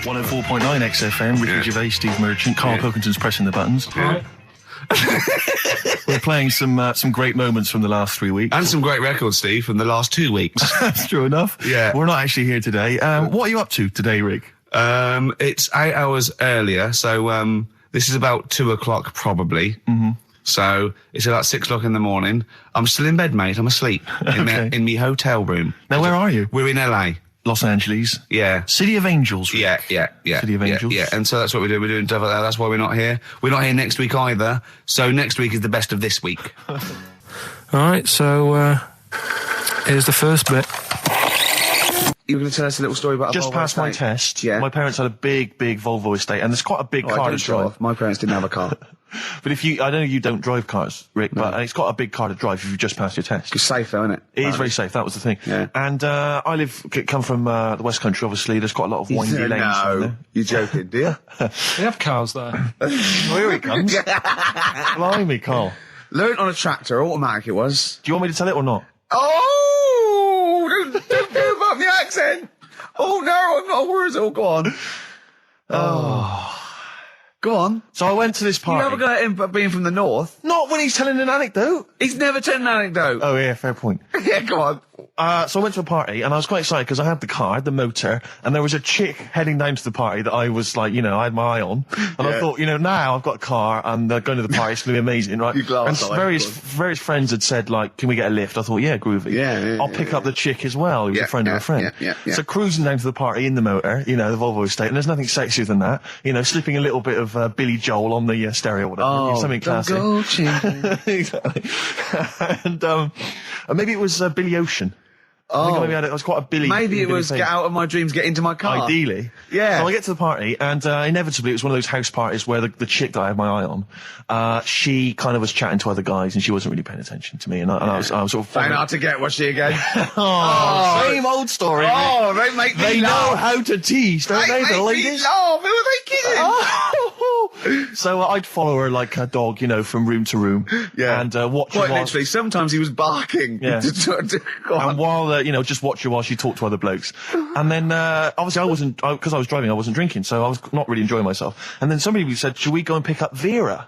104.9 XFM, Ricky Gervais, Steve Merchant, Karl Pilkington's pressing the buttons. Yeah. We're playing some great moments from the last 3 weeks. And some great records, Steve, from the last 2 weeks. That's true enough. Yeah. We're not actually here today. What are you up to today, Rick? It's 8 hours earlier, so this is about 2 o'clock probably. Mm-hmm. So it's about 6 o'clock in the morning. I'm still in bed, mate. I'm asleep in me hotel room. Now, where are you? We're in LA. Los Angeles. Yeah. City of Angels. Rick. Yeah. City of Angels. Yeah. And so that's what we're doing. We're doing stuff like that. That's why we're not here. We're not here next week either. So next week is the best of this week. All right, so here's the first bit. You were going to tell us a little story about Just a Volvo passed my estate? test. Yeah. My parents had a big Volvo estate, and there's quite a big car to drive. My parents didn't have a car. But I know you don't drive cars, Rick, but it's got a big car to drive if you've just passed your test. It's safe though, isn't it? It is very safe, that was the thing. Yeah. And I come from the West Country, obviously. There's quite a lot of windy lanes. No, you're joking, do you? They have cars there. Oh, here he comes. Blimey, Karl. Learned on a tractor, automatic it was. Do you want me to tell it or not? Oh! Don't do about the accent! Oh no, I'm not worried. Oh, go on. Go on. So I went to this party. You never got him being from the north. Not when he's telling an anecdote. He's never told an anecdote. Oh, yeah, fair point. Yeah, go on. So I went to a party, and I was quite excited because I had the car, I had the motor, and there was a chick heading down to the party that I was like, I had my eye on. And I thought, now I've got a car, and going to the party, it's going to be amazing, right? You glassed and eye, various friends had said, like, can we get a lift? I thought, yeah, groovy. Yeah, I'll pick up the chick as well, who's a friend of a friend. Yeah. So cruising down to the party in the motor, the Volvo estate, and there's nothing sexier than that. Slipping a little bit of Billy Joel on the stereo or whatever. Oh, something classic. Go children. Exactly. And maybe it was Billy Ocean. I think maybe it was quite a Billy. Maybe it Billy was thing. get out of my dreams, get into my car. Ideally. Yeah. So I get to the party, and inevitably it was one of those house parties where the chick that I had my eye on, she kind of was chatting to other guys, and she wasn't really paying attention to me, and I was sort of... Trying hard to get, was she again? Same old story. Oh, they make me They laugh. know how to tease, don't they, the make ladies? me laugh. Who are they kidding? So I'd follow her like a dog, from room to room. Yeah. And watch her Quite while... literally, sometimes he was barking. Yeah. Go on. And while, just watch her while she talked to other blokes. And then, obviously because I was driving, I wasn't drinking, so I was not really enjoying myself. And then somebody said, should we go and pick up Vera?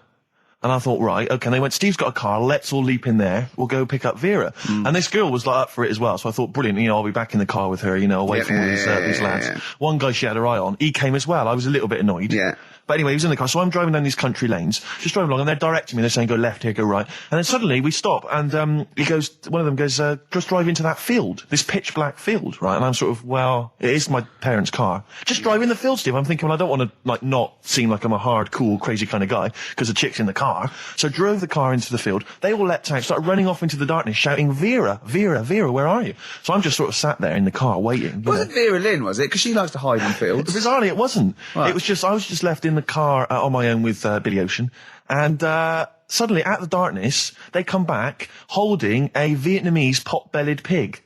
And I thought, right, okay. And they went, Steve's got a car, let's all leap in there, we'll go pick up Vera. And this girl was like up for it as well, so I thought, brilliant, I'll be back in the car with her, away from all these lads. Yeah. One guy she had her eye on, he came as well, I was a little bit annoyed. Yeah. But anyway, he was in the car, so I'm driving down these country lanes, just driving along, and they're directing me, they're saying, go left here, go right. And then suddenly we stop, and one of them goes, just drive into that field, this pitch black field, right? And I'm sort of, well, it is my parents' car. Just drive in the field, Steve. I'm thinking, well, I don't want to, not seem like I'm a hard, cool, crazy kind of guy, because the chick's in the car. So drove the car into the field, they all leapt out, started running off into the darkness, shouting, Vera, Vera, Vera, where are you? So I'm just sort of sat there in the car, waiting. Wasn't Vera Lynn, was it? Because she likes to hide in fields. Bizarrely, it wasn't. Right. It was just, I was just left in the car on my own with Billy Ocean, and suddenly, at the darkness, they come back holding a Vietnamese pot-bellied pig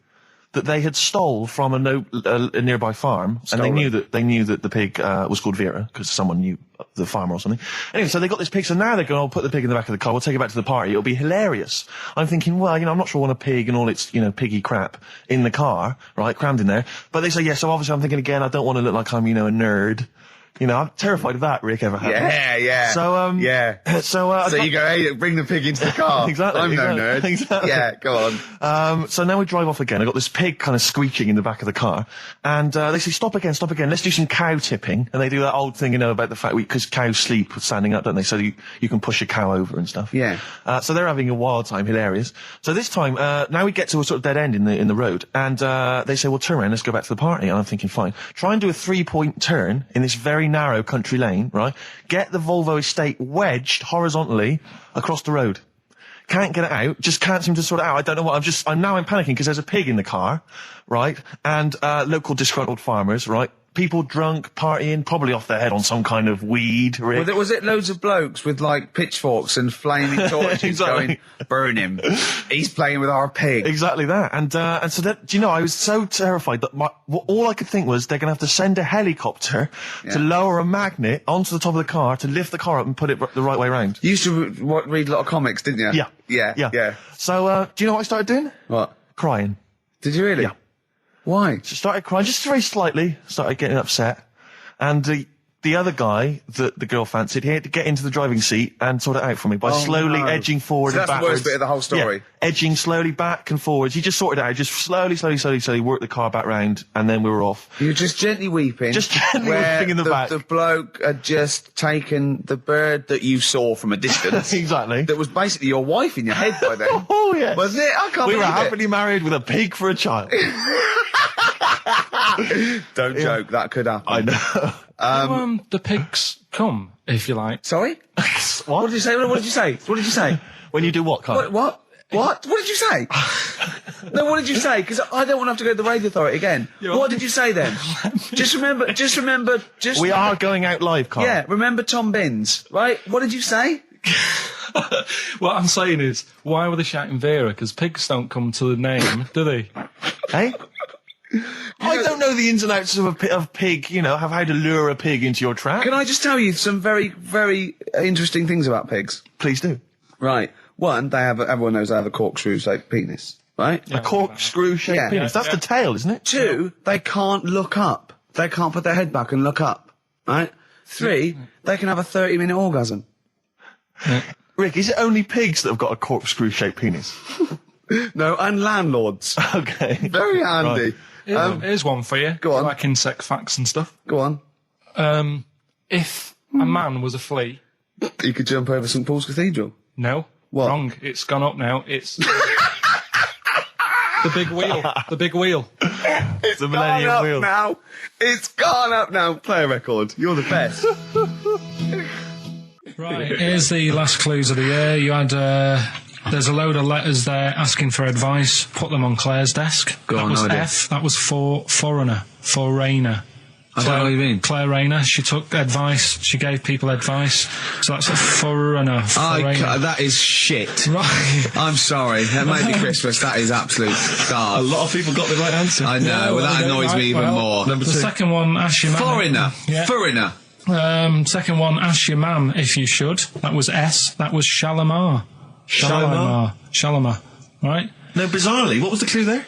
that they had stole from a nearby farm, and they knew that the pig was called Vera because someone knew the farmer or something. Anyway, so they got this pig, so now they're going, I'll put the pig in the back of the car, we'll take it back to the party, it'll be hilarious. I'm thinking, well, I'm not sure I want a pig and all its, piggy crap in the car, right, crammed in there. But they say, yeah, so obviously I'm thinking again, I don't want to look like I'm, a nerd. I'm terrified of that, Rick, ever happens. Yeah. So, So you go, hey, bring the pig into the car. Exactly. I'm no nerd. Exactly. Yeah, go on. So now we drive off again. I got this pig kind of squeaking in the back of the car. And, they say, stop again. Let's do some cow tipping. And they do that old thing, about the fact because cows sleep standing up, don't they? So you can push a cow over and stuff. Yeah. So they're having a wild time, hilarious. So this time, now we get to a sort of dead end in the road. And, they say, well, turn around, let's go back to the party. And I'm thinking, fine. Try and do a 3-point turn in this very narrow country lane, right? Get the Volvo estate wedged horizontally across the road. Can't get it out, just can't seem to sort it out. I don't know what, I'm panicking because there's a pig in the car, right? And, local disgruntled farmers, right? People drunk, partying, probably off their head on some kind of weed, Rick. Was it loads of blokes with, pitchforks and flaming torches Exactly. going, burn him. He's playing with our pig. Exactly that. And so that, do you know, I was so terrified that all I could think was they're going to have to send a helicopter to lower a magnet onto the top of the car to lift the car up and put it the right way around. You used to read a lot of comics, didn't you? Yeah. So, do you know what I started doing? What? Crying. Did you really? Yeah. Why? So started crying, just very slightly, started getting upset. And the other guy that the girl fancied, he had to get into the driving seat and sort it out for me by slowly edging forward So and that's the backwards. worst bit of the whole story. Yeah, edging slowly back and forwards. He just sorted it out, just slowly worked the car back round, and then we were off. You were just gently weeping. Just gently where weeping in the back. The bloke had just taken the bird that you saw from a distance. Exactly. That was basically your wife in your head by then. Oh, yeah. Was it? I can't We were believe it. happily married with a pig for a child. Don't joke, that could happen. I know. The pigs come, if you like. Sorry? What did you say? What did you say? What did you say? When you do what, Karl? What? What did you say? No, what did you say? Because I don't want to have to go to the radio authority again. What did you say then? Just remember. We are going out live, Karl. Yeah, remember Tom Binns, right? What did you say? What I'm saying is, why were they shouting Vera? Because pigs don't come to the name, do they? Hey? I don't know the ins and outs of pig, of how to lure a pig into your trap. Can I just tell you some very, very interesting things about pigs? Please do. Right. One, everyone knows they have a corkscrew-shaped penis, right? A corkscrew-shaped Yeah. penis. That's the tail, isn't it? Two, they can't look up. They can't put their head back and look up, right? Three, they can have a 30-minute orgasm. Rick, is it only pigs that have got a corkscrew-shaped penis? No, and landlords. Okay. Very handy. Here's one for you. Go on. Like insect facts and stuff. Go on. If a man was a flea... You could jump over St Paul's Cathedral. No. What? Wrong. It's gone up now. It's... the big wheel. The big wheel. It's the Millennium Wheel. Now. It's gone up now. Play a record. You're the best. Right. Here's the last clues of the year. You had... there's a load of letters there asking for advice. Put them on Claire's desk. Go that on, was no idea. F. That was for foreigner. Foreigner. I don't know what you mean. Claire Rayner. She took advice. She gave people advice. So that's a foreigner. Foreigner. That is shit. Right. I'm sorry. That might be Christmas. That is absolute A garbage. lot of people got the right answer. I know. Well, that annoys me even more. Number The two. second one, ask your mum. Foreigner. Yeah. Foreigner. Second one, ask your mum if you should. That was S. That was Shalimar. Shalimar? Shalimar. Right? No, bizarrely, what was the clue there?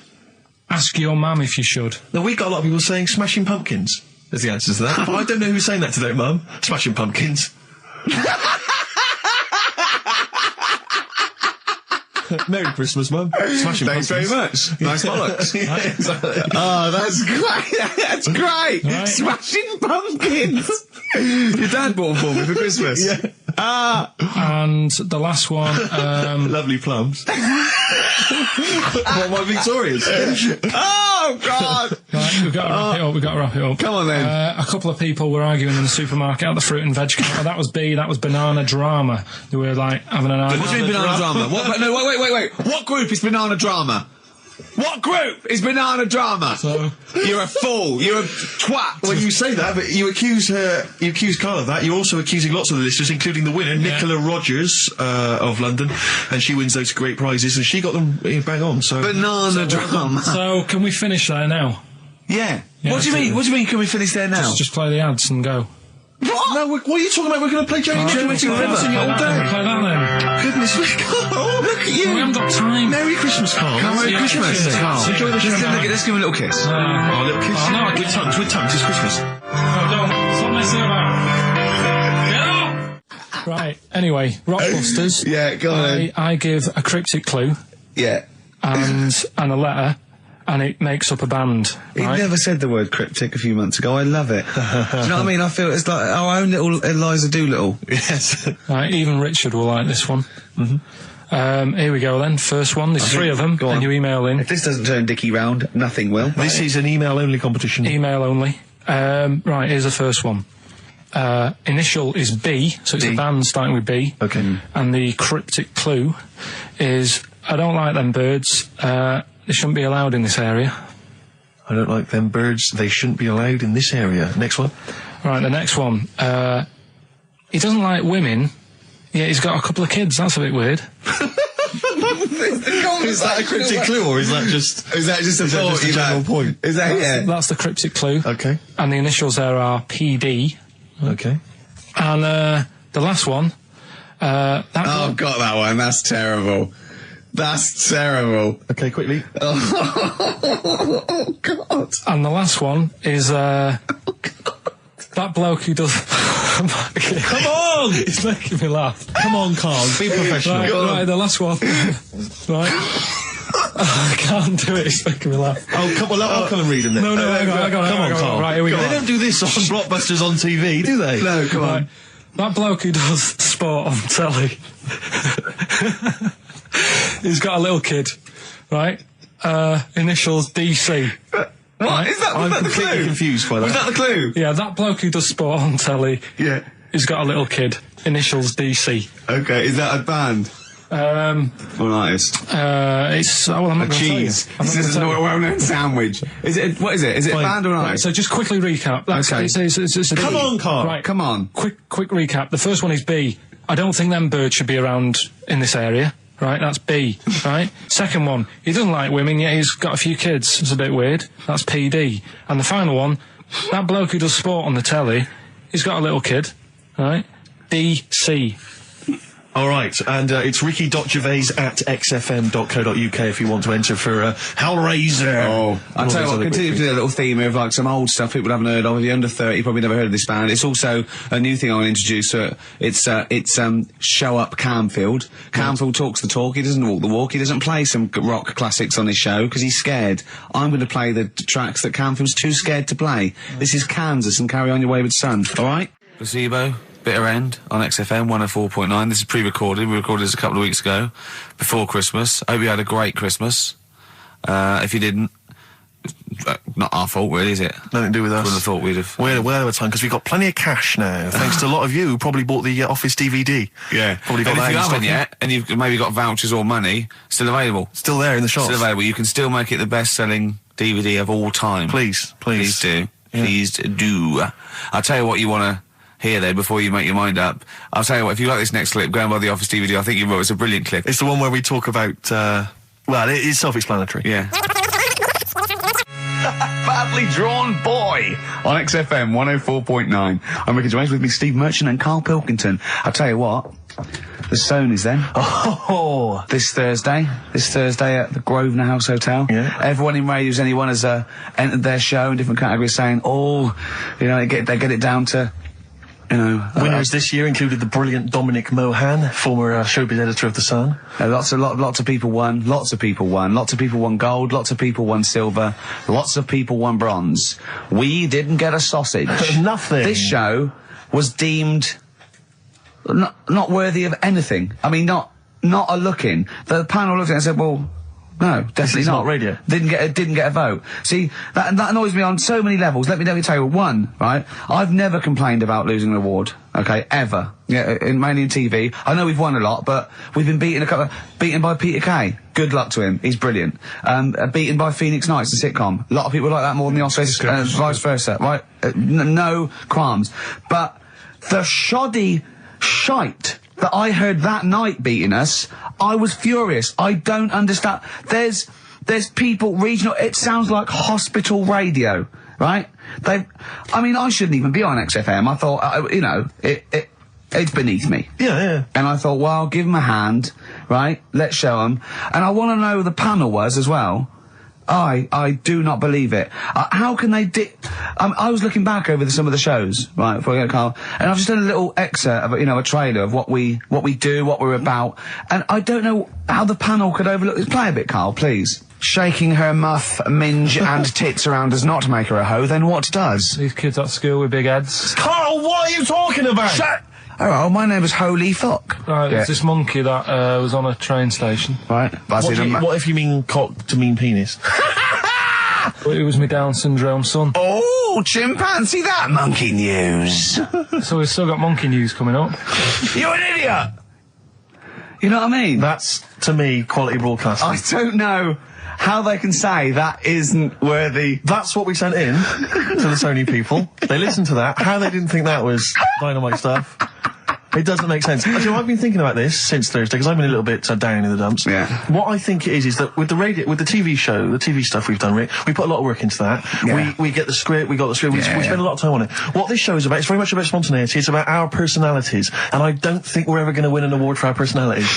Ask your mum if you should. No, we got a lot of people saying Smashing Pumpkins as the answer to that. But I don't know who's saying that today, Mum. Smashing Pumpkins. Merry Christmas, Mum. Smashing Thanks Pumpkins. very much. Nice bollocks. Yeah, exactly. Oh, that's great. That's great. Right. Smashing Pumpkins. Your dad bought them for me for Christmas. Yeah. And the last one, Lovely plums. What, my Victorians? Oh, God. right, we've got to wrap it up. Come on, then. A couple of people were arguing in the supermarket at the fruit and veg counter. That was B. That was banana drama. They were like having an argument. What do you mean banana drama? What, no, wait. What group is banana drama? What group is banana drama? So, You're a fool. You're a twat. Well, you say that, but you accuse Karl of that. You're also accusing lots of the listeners, including the winner, Nicola Rogers of London, and she wins those great prizes, and she got them bang on. So Banana drama. so can we finish there now? Yeah. Yeah, What do you mean? absolutely. What do you mean? Can we finish there now? Just play the ads and go. What? no, what are you talking about? We're going to play Johnny Nick and Richard River. Crimson all Play day. that then. Goodness me, Karl, look at you. We haven't got time. Merry Christmas, Karl. Merry Yeah, Christmas, Christmas. Carl. Enjoy the show. Let's give him a little kiss. Oh, a little kiss. Oh, no, with tongues, it's Christmas. No, don't. Stop messing about. Get up! Right, anyway, Rockbusters. Yeah, go on then. I give a cryptic clue Yeah. and a letter, and it makes up a band. He Right? never said the word cryptic a few months ago. I love it. Do you know what I mean? I feel it's like our own little Eliza Doolittle. Yes. Right, even Richard will like this one. Here we go then. First one. There's three of them, Go on. and you email in. If this doesn't turn Dickie round, nothing will. This is an email-only competition. Email only. Right, here's the first one. Initial is B, so it's B. a band starting with B. Okay. And the cryptic clue is, I don't like them birds. They shouldn't be allowed in this area. I don't like them birds. They shouldn't be allowed in this area. Next one. Right, the next one. He doesn't like women, yet he's got a couple of kids. That's a bit weird. Is that a cryptic clue, or is that just a thought, a general point? Is that That's the cryptic clue. Okay. And the initials there are PD. Okay. And the last one. That Oh, one, got that one. That's terrible. That's terrible. Okay, quickly. Oh, God. and the last one is That bloke who does... Come on! He's making me laugh. Come on, Karl, be professional. Right, the last one. Right. I can't do it, it's making me laugh. Oh, come on, I'll come and read them then. No, hang on. Come on, Karl. Right, here we go. They don't do this on Blockbusters on TV, do they? No, come on. That bloke who does sport on telly. He's got a little kid, right? Initials DC. What? Right? Is that I'm the completely clue? confused by that. Was that the clue? Yeah, that bloke who does sport on telly. Yeah. He's got a little kid. Initials DC. Okay, is that a band? Or an artist? It's well, I'm not A gonna tell you. cheese. I'm not This is gonna a tell you. well-known sandwich. Is it? What is it? Is it a band or an Right, artist? so just quickly recap. That's, Okay. it's a Come B. on, Karl. Right, Come on. quick recap. The first one is B. I don't think them birds should be around in this area. Right, that's B. Right. Second one, he doesn't like women, yet he's got a few kids. It's a bit weird. That's PD. And the final one, that bloke who does sport on the telly, he's got a little kid. Right. DC. All right, and it's ricky.gervais@xfm.co.uk if you want to enter for Hellraiser. Oh, I'll tell you what, All those continue other to do a little theme of like some old stuff people haven't heard of. If you're under 30, you probably never heard of this band. It's also a new thing I want to introduce. It's Show Up Camfield. Camfield talks the talk, he doesn't walk the walk, he doesn't play some rock classics on his show because he's scared. I'm going to play the tracks that Camfield's too scared to play. This is Kansas and Carry On Your Wayward Son, alright? Placebo, Bitter End on XFM 104.9. This is pre-recorded. We recorded this a couple of weeks ago, before Christmas. I hope you had a great Christmas. If you didn't, not our fault, really, is it? Nothing to do with us. Wouldn't have thought we'd have. We're over time because we've got plenty of cash now, thanks to a lot of you who probably bought the Office DVD. Yeah. Probably got And that if you in haven't stock. yet, and you've maybe got vouchers or money, still available. Still there in the shops. Still available. You can still make it the best-selling DVD of all time. Please. Please do. Yeah. Please do. I'll tell you what you want to hear there before you make your mind up. I'll tell you what, if you like this next clip, go and buy the Office DVD. I think you will. It's a brilliant clip. It's the one where we talk about, well, it is self-explanatory. Yeah. Badly Drawn Boy on XFM 104.9. I'm Ricky Gervais, with me Steve Merchant and Karl Pilkington. I'll tell you what, the Sony's then. Oh, This Thursday at the Grosvenor House Hotel. Yeah. Everyone in Radio's Anyone has entered their show in different categories saying, they get it down to, winners this year included the brilliant Dominic Mohan, former showbiz editor of The Sun. lots of people won. Lots of people won gold. Lots of people won silver. Lots of people won bronze. We didn't get a sausage. Nothing. This show was deemed not worthy of anything. I mean, not a look in. The panel looked at it and said, well, no, definitely is not. not radio. Didn't get a vote. See, that annoys me on so many levels. Let me tell you. One, right? I've never complained about losing an award. Okay, ever. Yeah, mainly in TV. I know we've won a lot, but we've been beaten by Peter Kay. Good luck to him. He's brilliant. Beaten by Phoenix Nights, the sitcom. A lot of people like that more than the Oscars, vice versa. Right? No qualms. But the shoddy shite that I heard that night beating us, I was furious. I don't understand. There's people regional. It sounds like hospital radio, right? I shouldn't even be on XFM. I thought, it's beneath me. Yeah. And I thought, well, give them a hand, right? Let's show them. And I want to know who the panel was as well. I do not believe it. How can they I was looking back over some of the shows, right, before I get Karl, and I've just done a little excerpt of, a trailer of what we do, what we're about, and I don't know how the panel could overlook this. Play a bit, Karl, please. Shaking her muff, minge and tits around does not make her a hoe, then what does? These kids at school with big heads. Karl, what are you talking about? Shut! Oh, my name is Holy Fuck. Right, Yeah. there's this monkey that was on a train station. Right, What if you mean cock to mean penis? It was my Down syndrome son. Oh, chimpanzee, that monkey news. So we've still got monkey news coming up. You're an idiot! You know what I mean? That's, to me, quality broadcasting. I don't know how they can say that isn't worthy. That's what we sent in to the Sony people. They listened to that. How they didn't think that was dynamite stuff. It doesn't make sense. Actually, I've been thinking about this since Thursday because I've been a little bit down in the dumps. Yeah. What I think it is that with the TV show, the TV stuff we've done, Rick, we put a lot of work into that. Yeah. We get the script, we got the script, we spend a lot of time on it. What this show is about, it's very much about spontaneity, it's about our personalities, and I don't think we're ever going to win an award for our personalities.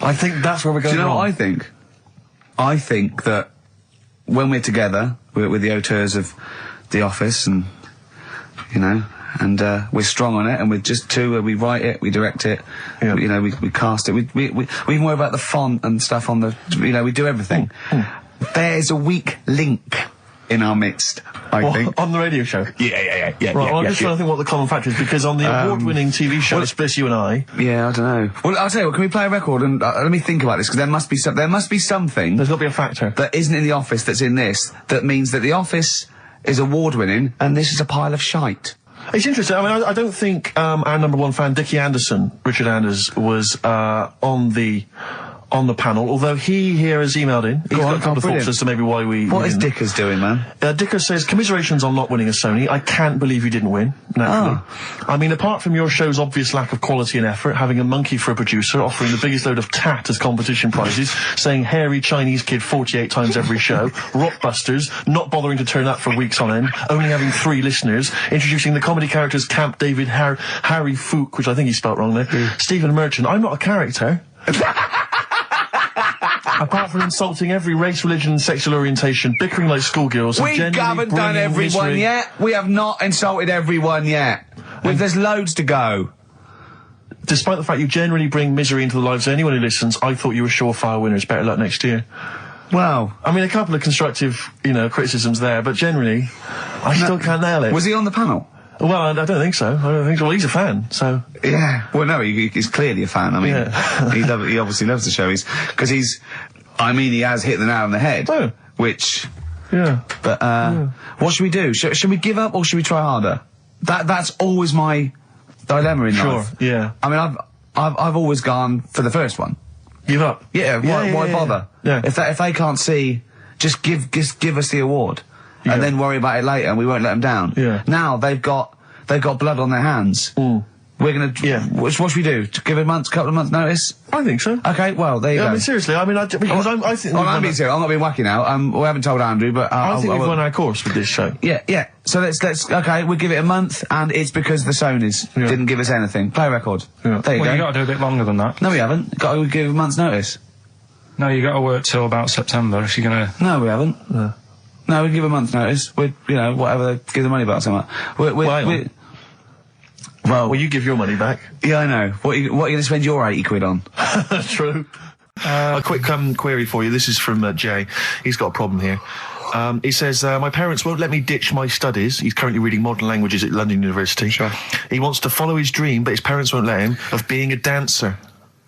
I think that's where we're going Do you know wrong. what I think? I think that when we're together, with the auteurs of The Office and, and we're strong on it, and we're just two. We write it, we direct it, we cast it. We even worry about the font and stuff on the. We do everything. There's a weak link in our midst, I think. On the radio show? Yeah. Right, well, I'm just trying to think what the common factor is, because on the award-winning TV show, Spliss You and I... Yeah, I don't know. Well, I'll tell you what, can we play a record and let me think about this, because there must be something... There's got to be a factor. ...that isn't in The Office that's in this, that means that The Office is award-winning, and this is a pile of shite. It's interesting. I mean, I don't think our number one fan, Dickie Anderson, Richard Anders, was on the panel, although he here has emailed in. He's got a couple of thoughts as to maybe why we... What is Dickers doing, man? Dickers says, commiserations on not winning a Sony. I can't believe you didn't win, naturally. I mean, apart from your show's obvious lack of quality and effort, having a monkey for a producer, offering the biggest load of tat as competition prizes, saying hairy Chinese kid 48 times every show, Rockbusters, not bothering to turn up for weeks on end, only having 3 listeners, introducing the comedy characters Camp David, Harry Fook, which I think he spelt wrong there, Stephen Merchant. I'm not a character. Apart from insulting every race, religion and sexual orientation, bickering like schoolgirls... We haven't done everyone yet. We have not insulted everyone yet. There's loads to go. Despite the fact you generally bring misery into the lives of anyone who listens, I thought you were surefire winners. Better luck next year. Well... I mean, a couple of constructive, criticisms there, but generally, I still can't nail it. Was he on the panel? Well, I don't think so. Well, he's a fan, so... Yeah. Well, no, he's clearly a fan. I mean, he obviously loves the show. Because he has hit the nail on the head. Oh. Which... Yeah. But, what should we do? Should we give up or should we try harder? That's always my dilemma in life. Sure, yeah. I mean, I've always gone for the first one. Give up? Yeah, why bother? Yeah. If they can't see, just give us the award. Yeah. And then worry about it later, and we won't let them down. Yeah. Now they've got blood on their hands. We're gonna. Yeah. What should we do? Give a couple of months notice? I think so. Okay. Well, there you go. I mean, seriously. I mean, I think. I'm being serious. I'm not being wacky now. We haven't told Andrew, but I think we've won our course with this show. Yeah. So let's. Okay, we'll give it a month, and it's because the Sonys didn't give us anything. Play a record. Yeah. There you go. You got to do a bit longer than that. No, we haven't. Got to give a month's notice. No, you got to work till about September if you're gonna. No, we haven't. No, we give a month's notice. Whatever they give the money back, something like. Well, you give your money back. Yeah, I know. What are you going to spend your 80 quid on? True. A quick query for you. This is from Jay. He's got a problem here. He says, my parents won't let me ditch my studies. He's currently reading modern languages at London University. Sure. He wants to follow his dream, but his parents won't let him, of being a dancer.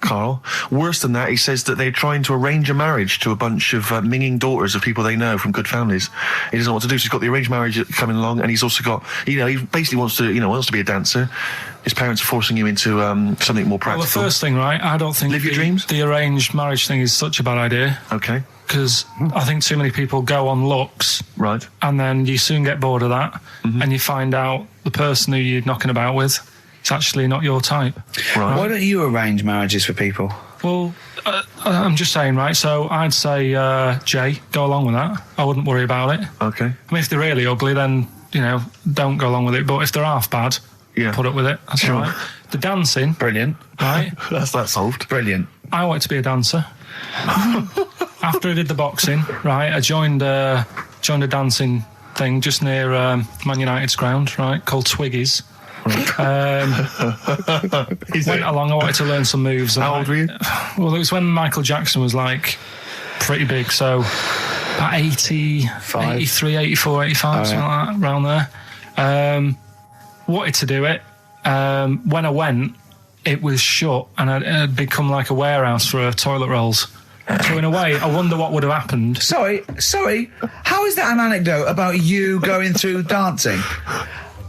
Carl. Worse than that, he says that they're trying to arrange a marriage to a bunch of minging daughters of people they know from good families. He doesn't know what to do, so he's got the arranged marriage coming along, and he's also got, he basically wants to be a dancer. His parents are forcing him into something more practical. Well, the first thing, right, I don't think live your dreams. The arranged marriage thing is such a bad idea. Okay. Because I think too many people go on looks. Right. And then you soon get bored of that, and you find out the person who you're knocking about with, it's actually not your type. Right. Why don't you arrange marriages for people? Well, I'm just saying, right, so I'd say, Jay, go along with that. I wouldn't worry about it. Okay. I mean, if they're really ugly, then, don't go along with it. But if they're half bad, put up with it. That's Sure. all right. The dancing. Brilliant. Right? That's that solved. Brilliant. I wanted to be a dancer. After I did the boxing, right, I joined a dancing thing just near Man United's ground, right, called Twiggy's. Went along, I wanted to learn some moves. How old were you? Well, it was when Michael Jackson was, pretty big, so about 83, 84, 85, something like that, around there. Wanted to do it. When I went, it was shut, and it had become like a warehouse for toilet rolls. So in a way, I wonder what would have happened. Sorry. How is that an anecdote about you going through dancing?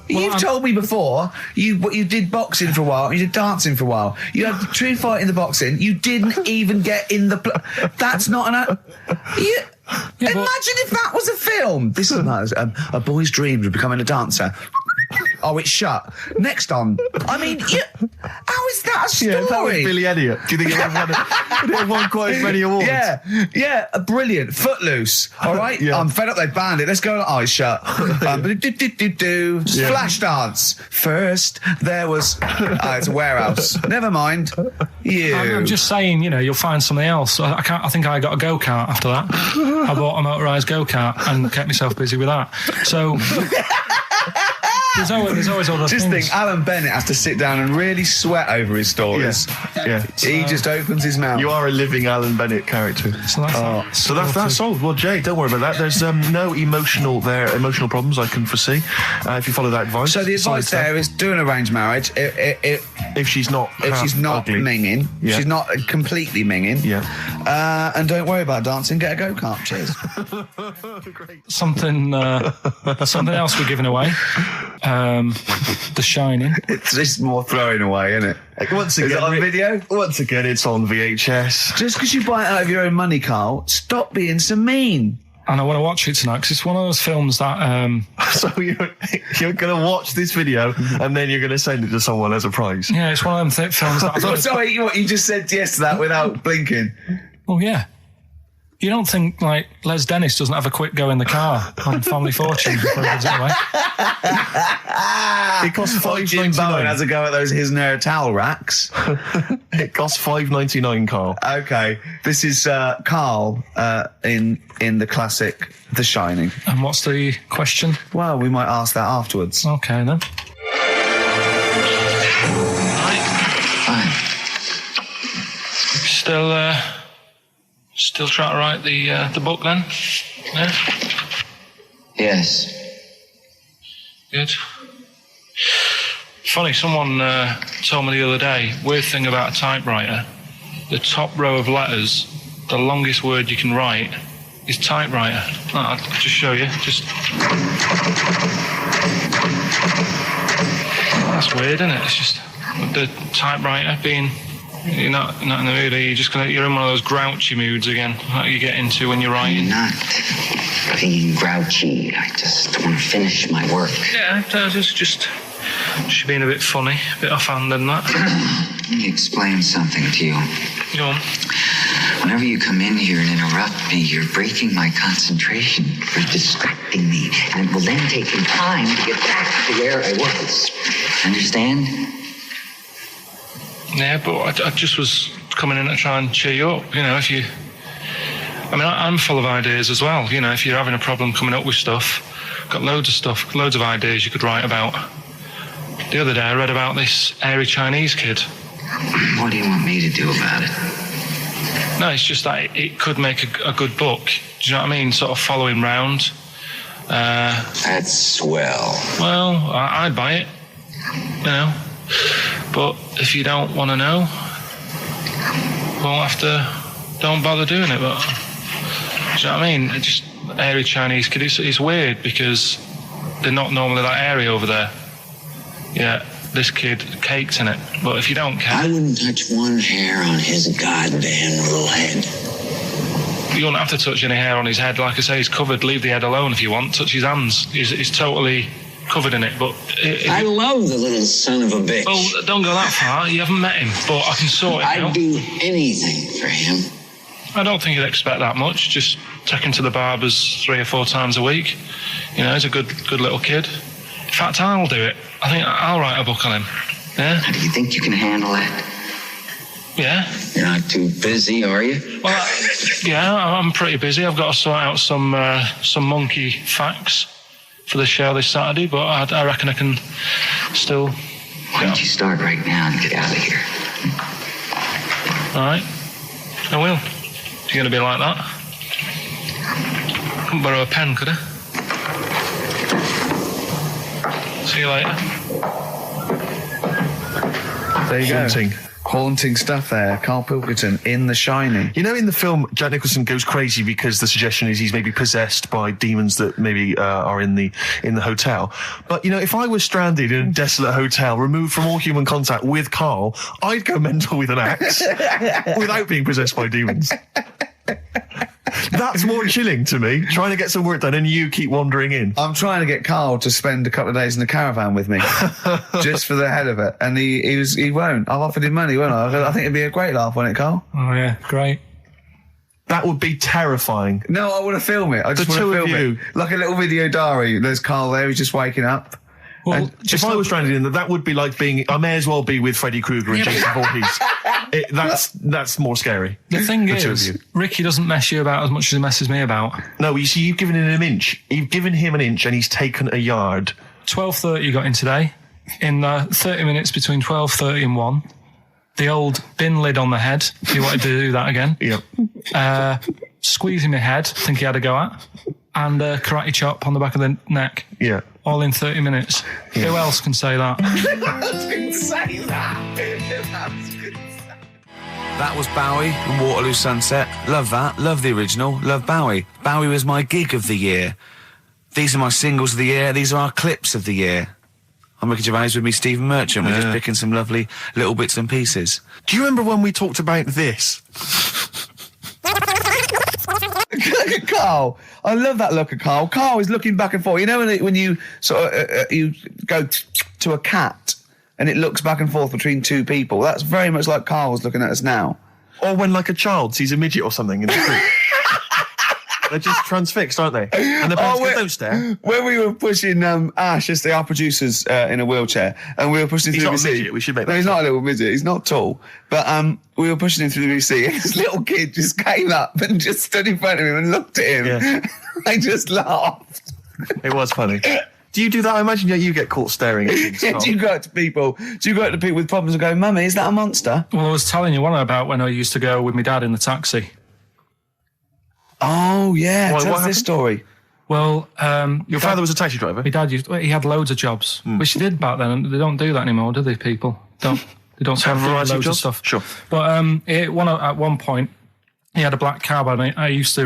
You've told me before you did boxing for a while, you did dancing for a while. You had a true fight in the boxing. You didn't even get in the. That's not an. Imagine if that was a film. This is not a boy's dreams of becoming a dancer. Oh, it's shut. Next on. I mean, how is that a story? Yeah, that was Billy Elliot. Do you think it would have won quite as many awards? Yeah, brilliant. Footloose. All right? Yeah. I'm fed up they banned it. Let's go. Oh, it's shut. Just flash dance. First, there was... it's a warehouse. Never mind. I'm just saying, you'll find something else. I think I got a go-kart after that. I bought a motorised go-kart and kept myself busy with that. So... there's always other Just things. think, Alan Bennett has to sit down and really sweat over his stories. Yeah. He just opens his mouth. You are a living Alan Bennett character. So that's solved. Well, Jay, don't worry about that. There's no emotional problems I can foresee if you follow that advice. So the advice there is do an arranged marriage. If she's not ugly. minging, she's not completely minging. Yeah. And don't worry about dancing. Get a go-kart. Cheers. Great. something else we're giving away. The Shining. It's just more throwing away, isn't it? Once again, is it on video? Once again, it's on VHS. Just because you buy it out of your own money, Karl, stop being so mean. And I want to watch it tonight because it's one of those films that... So you're going to watch this video and then you're going to send it to someone as a prize? Yeah, it's one of them films that I thought... Sorry, what, you just said yes to that without blinking? Well, yeah. You don't think, like, Les Dennis doesn't have a quick go in the car on Family Fortune before he gives it away? It costs Jim Bowen has $5.99. a go at those his and her towel racks. It costs $5.99, Karl. Okay, this is Karl in the classic The Shining. And what's the question? Well, we might ask that afterwards. Okay, then. Still trying to write the book then? Yeah? Yes. Good. Funny, someone told me the other day, weird thing about a typewriter, the top row of letters, the longest word you can write is typewriter. I'll just show you. That's weird, isn't it? It's just the typewriter being... You're not in the mood, are you? You're in one of those grouchy moods again, like you get into when you're writing. I'm not being grouchy. I just want to finish my work. Yeah, just being a bit funny, a bit offhand and that. Let me explain something to you. Go on. Whenever you come in here and interrupt me, you're breaking my concentration. You're distracting me. And it will then take me time to get back to where I was. Understand? Yeah, but I just was coming in to try and cheer you up. You know, I'm full of ideas as well. You know, if you're having a problem coming up with stuff, got loads of ideas you could write about. The other day I read about this airy Chinese kid. What do you want me to do about it? No, it's just that it could make a good book. Do you know what I mean? Sort of following round. That's swell. Well, I'd buy it. You know. But if you don't want to know, don't bother doing it. But do you know what I mean? It's just airy Chinese kid. It's weird because they're not normally that airy over there. Yeah, this kid caked in it. But if you don't care, I wouldn't touch one hair on his goddamn little head. You don't have to touch any hair on his head. Like I say, he's covered. Leave the head alone if you want. Touch his hands. He's totally covered in it. But I love the little son of a bitch. Well, don't go that far. You haven't met him, but I can sort it out. I'd do anything for him. I don't think you'd expect that much. Just take him to the barbers 3 or 4 times a week. You know, he's a good little kid. In fact, I'll do it. I think I'll write a book on him. Yeah? How do you think you can handle that? Yeah. You're not too busy, are you? Well, yeah, I'm pretty busy. I've got to sort out some monkey facts for the show this Saturday, but I reckon I can still... Why don't you start right now and get out of here? All right. I will. You're going to be like that? Couldn't borrow a pen, could I? See you later. There you go. Haunting stuff there. Karl Pilkington in The Shining. You know, in the film, Jack Nicholson goes crazy because the suggestion is he's maybe possessed by demons that maybe are in the hotel. But, you know, if I was stranded in a desolate hotel, removed from all human contact with Karl, I'd go mental with an axe without being possessed by demons. That's more chilling to me, trying to get some work done and you keep wandering in. I'm trying to get Karl to spend a couple of days in the caravan with me, just for the head of it. And he won't. I've offered him money, won't I? I think it'd be a great laugh, wouldn't it, Karl? Oh, yeah, great. That would be terrifying. No, I want to film it. I just want to film it. Like a little video diary. There's Karl there, he's just waking up. Well, if I was stranded in that would be like being... I may as well be with Freddy Krueger and Jason Voorhees. That's more scary. The thing is, Ricky doesn't mess you about as much as he messes me about. No, you see, you've given him an inch. You've given him an inch and he's taken a yard. 12:30 you got in today. In 30 minutes between 12:30 and 1. The old bin lid on the head. He wanted to do that again. Yeah. Squeezing my head, think he had a go at. And karate chop on the back of the neck. Yeah. All in 30 minutes. Yeah. Who else can say that? That was Bowie and Waterloo Sunset. Love that. Love the original. Love Bowie. Bowie was my gig of the year. These are my singles of the year. These are our clips of the year. I'm Ricky Gervais with me, Stephen Merchant. We're just picking some lovely little bits and pieces. Do you remember when we talked about this? Look at Karl. I love that look at Karl. Karl is looking back and forth. You know when you sort of you go to a cat and it looks back and forth between two people? That's very much like Karl's looking at us now. Or when like a child sees a midget or something in the street. They're just transfixed, aren't they? And the parents go, don't stare. When we were pushing Ash, yesterday, our producer's in a wheelchair, and we were pushing He's through not the a VC. midget, we should make that No, he's clear. not a little midget. He's not tall. But we were pushing him through the VC, and this little kid just came up and just stood in front of him and looked at him. Yeah. I just laughed. It was funny. Do you do that? I imagine you get caught staring at things. Yeah, do you go up to people with problems and go, Mummy, is that a monster? Well, I was telling you one about when I used to go with my dad in the taxi. Oh, yeah. What Tell us happened? this story. Well, Your father was a taxi driver? my dad he had loads of jobs, which he did back then, and they don't do that anymore, do they, people? They don't Have a variety of loads of jobs? stuff. Sure. But at one point, he had a black cab, and I used to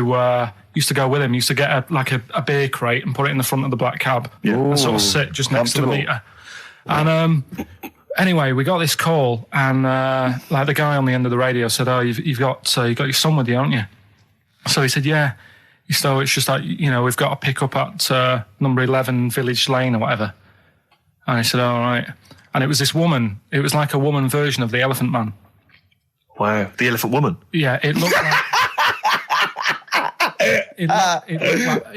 go with him. He used to get a beer crate and put it in the front of the black cab and sort of sit just next to the meter. And anyway, we got this call, and like the guy on the end of the radio said, "Oh, you've got your son with you, haven't you?" So he said, "Yeah." So it's just like, we've got to pick up at number 11 Village Lane or whatever. And I said, all right. And it was this woman. It was like a woman version of the Elephant Man. Wow. The Elephant Woman. Yeah, it looked like...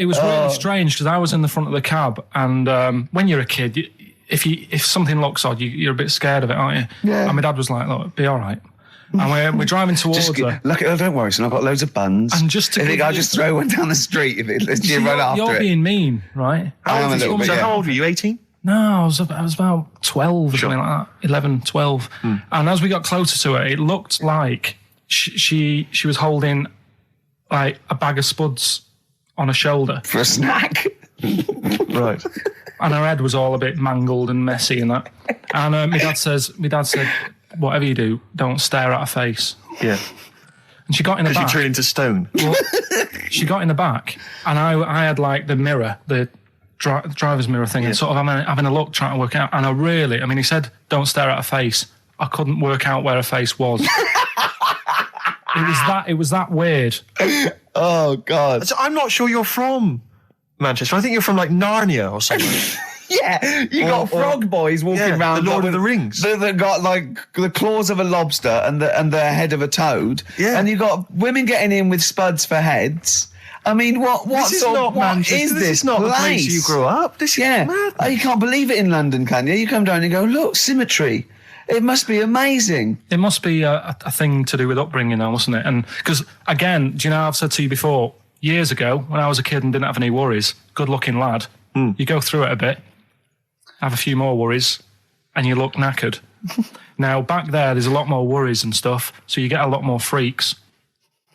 it was really strange because I was in the front of the cab, and when you're a kid, if something looks odd, you're a bit scared of it, aren't you? Yeah. And my dad was like, look, be all right. And we're driving towards her. Look, don't worry, son. I've got loads of buns. And just to I think I'll just throw one down the street if you run after You're it. being mean, right? I am a little bit, So yeah. how old were you, 18? No, I was about 12 or something like that, 11, 12. And as we got closer to her, it looked like she was holding like a bag of spuds on her shoulder. For a snack. Right. And her head was all a bit mangled and messy and that. And my dad said, whatever you do, don't stare at her face. Yeah. And she got in the Because back. you turned into stone. Well, she got in the back, and I had like the mirror, the driver's mirror thing, and sort of having a look, trying to work out. And he said, don't stare at her face. I couldn't work out where her face was. It was that weird. Oh, God. So I'm not sure you're from Manchester. I think you're from like Narnia or something. Yeah, you got frog boys walking around. the Lord with of the Rings. That got like the claws of a lobster and the head of a toad. Yeah. And you got women getting in with spuds for heads. I mean, what This is not Manchester. this is not the place you grew up. This is mad. Oh, you can't believe it in London, can you? You come down and you go, look, symmetry. It must be amazing. It must be a thing to do with upbringing now, mustn't it? And because, again, do you know, I've said to you before, years ago, when I was a kid and didn't have any worries, good-looking lad, you go through it a bit, have a few more worries, and you look knackered. Now, back there's a lot more worries and stuff, so you get a lot more freaks.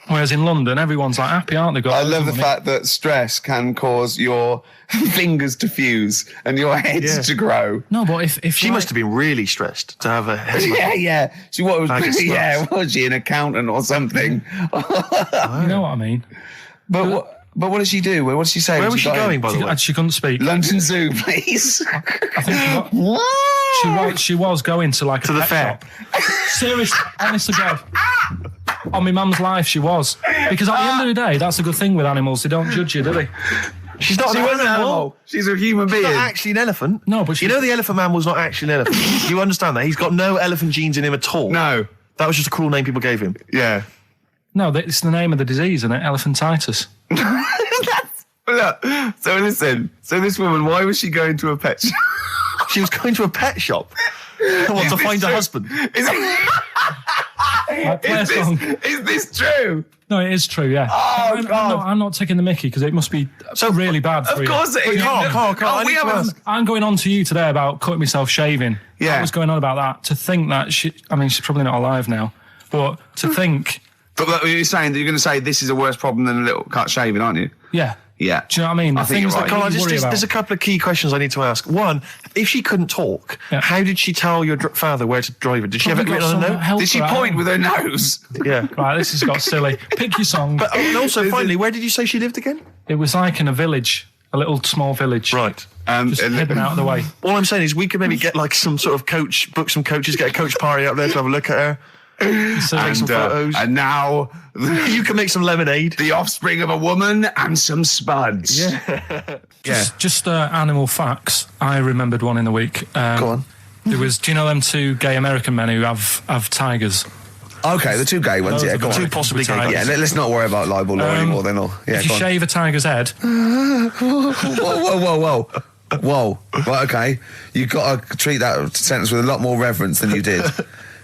Whereas in London, everyone's like happy, aren't they? I love the fact that stress can cause your fingers to fuse and your head to grow. No, but if She must have been really stressed to have a head. Yeah. She what was Bag of was she an accountant or something? you know what I mean. But what did she do? What did she say? Where when was she got going, in? by the way? And she couldn't speak. London Zoo, please. I think she was going to like To a the pet fair. shop. Seriously, honest to God. On my mum's life, she was. Because at the end of the day, that's a good thing with animals. They don't judge you, do they? She's not She an was an animal. animal. She's a human being. She's not actually an elephant. No, but you know the Elephant Man was not actually an elephant. You understand that? He's got no elephant genes in him at all. No. That was just a cruel name people gave him. Yeah. No, it's the name of the disease, isn't it? Elephantitis. Look, so listen. So this woman, why was she going to a pet shop? She was going to a pet shop. What, to find a husband? play a song. Is this true? No, it is true, yeah. Oh, God. I'm not taking the mickey, because it must be really bad for you. Of course it is. Carl, I'm going on to you today about cutting myself shaving. Yeah. I was going on about that. To think that she's probably not alive now, but to think... But you're saying that you're going to say this is a worse problem than a little cut shaving, aren't you? Yeah. Yeah. Do you know what I mean? I think you're right. Carl, there's a couple of key questions I need to ask. One, if she couldn't talk, how did she tell your father where to drive her? Did she have it written on a note? Did she point with her nose? Yeah. Right, this has got silly. Pick your song. But and also, finally, where did you say she lived again? It was like in a village, a little small village. Right. Just hidden out of the way. All I'm saying is we could maybe get like some sort of coach, book some coaches, get a coach party up there to have a look at her. Take some photos. And now you can make some lemonade. The offspring of a woman and some spuds. Yeah. Just animal facts. I remembered one in the week. Go on. There was, do you know them two gay American men who have tigers? Okay, the two gay ones, Those yeah, are go the on. two possibly gay Yeah, let's not worry about libel law anymore then. Yeah, if you go on. shave a tiger's head... Whoa. Whoa. Right, okay. You've got to treat that sentence with a lot more reverence than you did.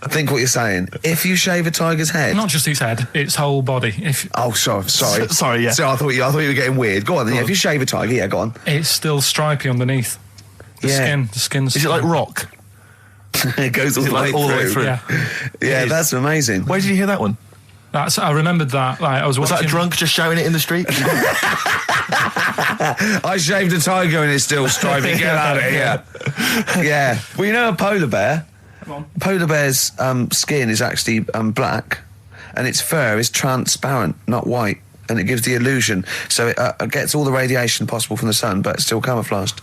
Think what you're saying. If you shave a tiger's head... Not just his head, its whole body. Oh, sorry. Sorry, yeah. So I thought you were getting weird. Go on then, yeah, if you shave a tiger, yeah, go on. It's still stripy underneath. The skin's... Is it like rock? It goes all the way through. Yeah, that's amazing. Where did you hear that one? I remembered that. Like, was that a drunk just shouting it in the street? I shaved a tiger and it's still stripy. Get out of here. Yeah. Well, you know a polar bear? Polar bear's skin is actually black, and its fur is transparent, not white, and it gives the illusion. So it gets all the radiation possible from the sun, but it's still camouflaged.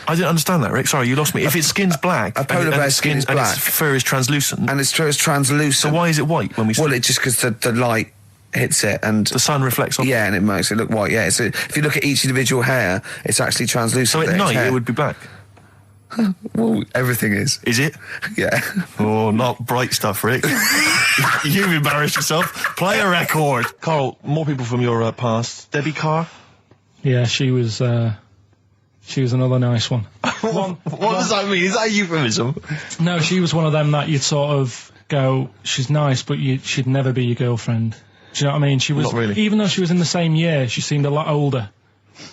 I didn't understand that, Rick. Sorry, you lost me. If its skin's black, a polar bear's skin is black, and its fur is translucent, and its fur is translucent. So why is it white when we? Well, it's just because the light hits it and the sun reflects off. Yeah, and it makes it look white. Yeah, so if you look at each individual hair, it's actually translucent. So at night it would be black. Well, everything is. Is it? Yeah. Oh, not bright stuff, Rick. You've embarrassed yourself. Play a record. Carl, more people from your past. Debbie Carr? Yeah, she was another nice one. What does that mean? Is that a euphemism? No, she was one of them that you'd sort of go, she's nice, but she'd never be your girlfriend. Do you know what I mean? She was, not really. Even though she was in the same year, she seemed a lot older.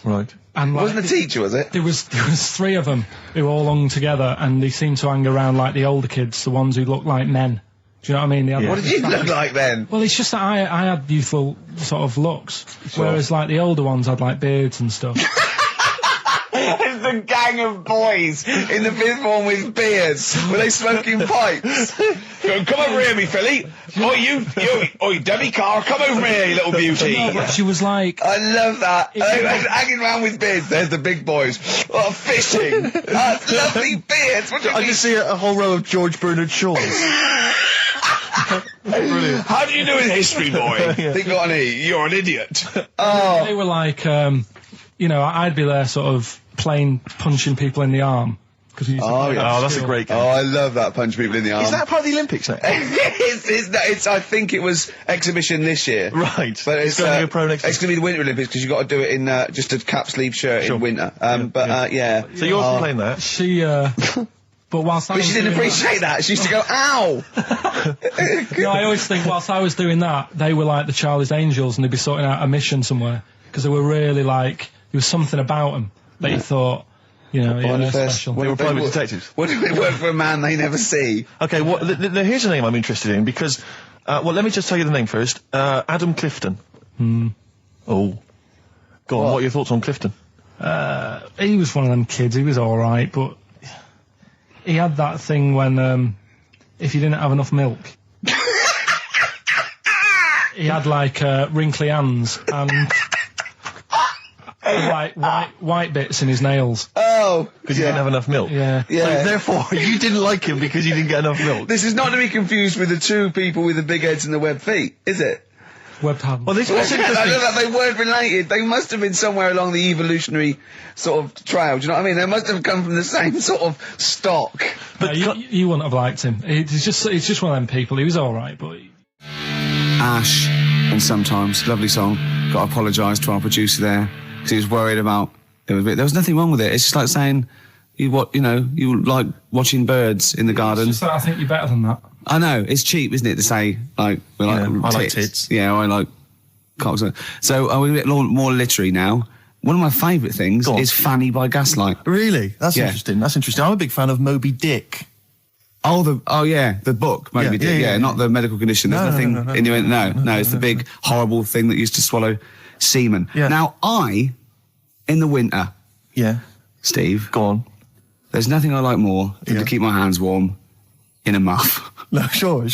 Right. And wasn't a teacher, was it? There was three of them who all hung together, and they seemed to hang around like the older kids, the ones who looked like men. Do you know what I mean? What did you look like then? Well, it's just that I had youthful sort of looks, whereas like the older ones had like beards and stuff. It's a gang of boys in the fifth form with beards. Were they smoking pipes? Come over here, me filly. Oi, Debbie Carr, come over here, you little beauty. No, but she was like... I love that. Hanging around with beards. There's the big boys. Oh, fishing. That's lovely beards. What do you I mean? just see a whole row of George Bernard Shaws. Brilliant. How do you do in history, boy? Think on you're an idiot. Oh. They were like, I'd be there sort of playing punching people in the arm. That's a great game. Oh, I love that, punch people in the arm. Is that part of the Olympics now? it's I think it was exhibition this year. Right. But it's going to be a pro next year. It's going to be the Winter Olympics because you've got to do it in just a cap sleeve shirt in winter. Yeah. So you're playing that? She, but whilst I But was she didn't doing appreciate that. She used to go, ow! No, I always think whilst I was doing that, they were like the Charlie's Angels and they'd be sorting out a mission somewhere. Because they were really like, there was something about them that you thought, they're special. They were private detectives. What do they work for a man they never see? Okay, here's a name I'm interested in because, let me just tell you the name first. Adam Clifton. Oh. Go on, what are your thoughts on Clifton? He was one of them kids, he was alright, but he had that thing when, if you didn't have enough milk. He had like, wrinkly hands and... like white bits in his nails. Oh, because he didn't have enough milk. Yeah. So therefore, you didn't like him because you didn't get enough milk. This is not to be confused with the two people with the big heads and the webbed feet, is it? Webbed hands. Well, I know that they weren't related. They must have been somewhere along the evolutionary sort of trail. Do you know what I mean? They must have come from the same sort of stock. But you wouldn't have liked him. He's just one of them people. He was all right, but. Ash, and sometimes lovely song. Got to apologise to our producer there. Because he was worried about there was nothing wrong with it. It's just like saying you like watching birds in the garden. It's just that I think you're better than that. I know, it's cheap, isn't it, to say, like, we like I like tits. tits. Yeah, I like cocks. So are we a bit more literary now? One of my favourite things is Fanny by Gaslight. Really? That's interesting. That's interesting. I'm a big fan of Moby Dick. Oh yeah, the book, Moby Dick. Yeah, not the medical condition. There's nothing innuendo. No, it's the big horrible thing that used to swallow semen. Yeah. Now, in the winter, Steve, go on. There's nothing I like more than to keep my hands warm in a muff. No, sure.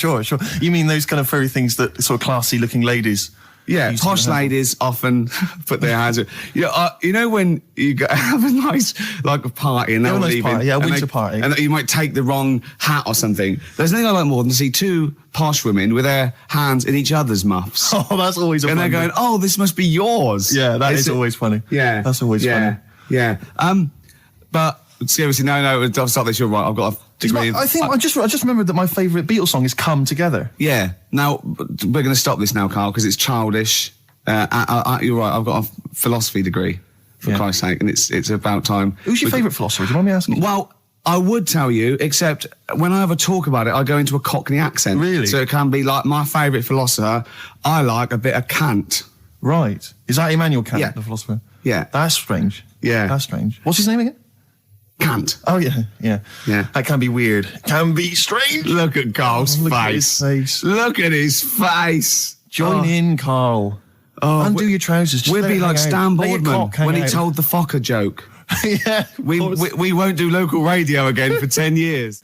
You mean those kind of furry things that sort of classy-looking ladies? Yeah, posh ladies often put their hands. You know when you have a nice a party and they're all leaving, a winter party, and you might take the wrong hat or something. There's nothing I like more than to see two posh women with their hands in each other's muffs. Oh, that's always a and they're going, "Oh, this must be yours." Yeah, that is always funny. Yeah, that's always funny. Yeah. But seriously, no, I'll stop this. You're right. I've got a degree. I just remembered that my favourite Beatles song is "Come Together." Yeah. Now we're going to stop this now, Karl, because it's childish. You're right. I've got a philosophy degree, for Christ's sake, and it's about time. Who's your favourite philosopher? Do you mind me asking? Well, I would tell you, except when I have a talk about it, I go into a Cockney accent. Really? So it can be like my favourite philosopher. I like a bit of Kant. Right. Is that Immanuel Kant, the philosopher? Yeah. That's strange. Yeah. That's strange. What's his name again? Kant. Oh, yeah. That can be weird. Can be strange. Look at Karl's face. Look at his face. Look at his face. Join in, Karl. Undo your trousers. Just we'll be like Stan Boardman when he out. told the Fokker joke. Yeah. We won't do local radio again for 10 years.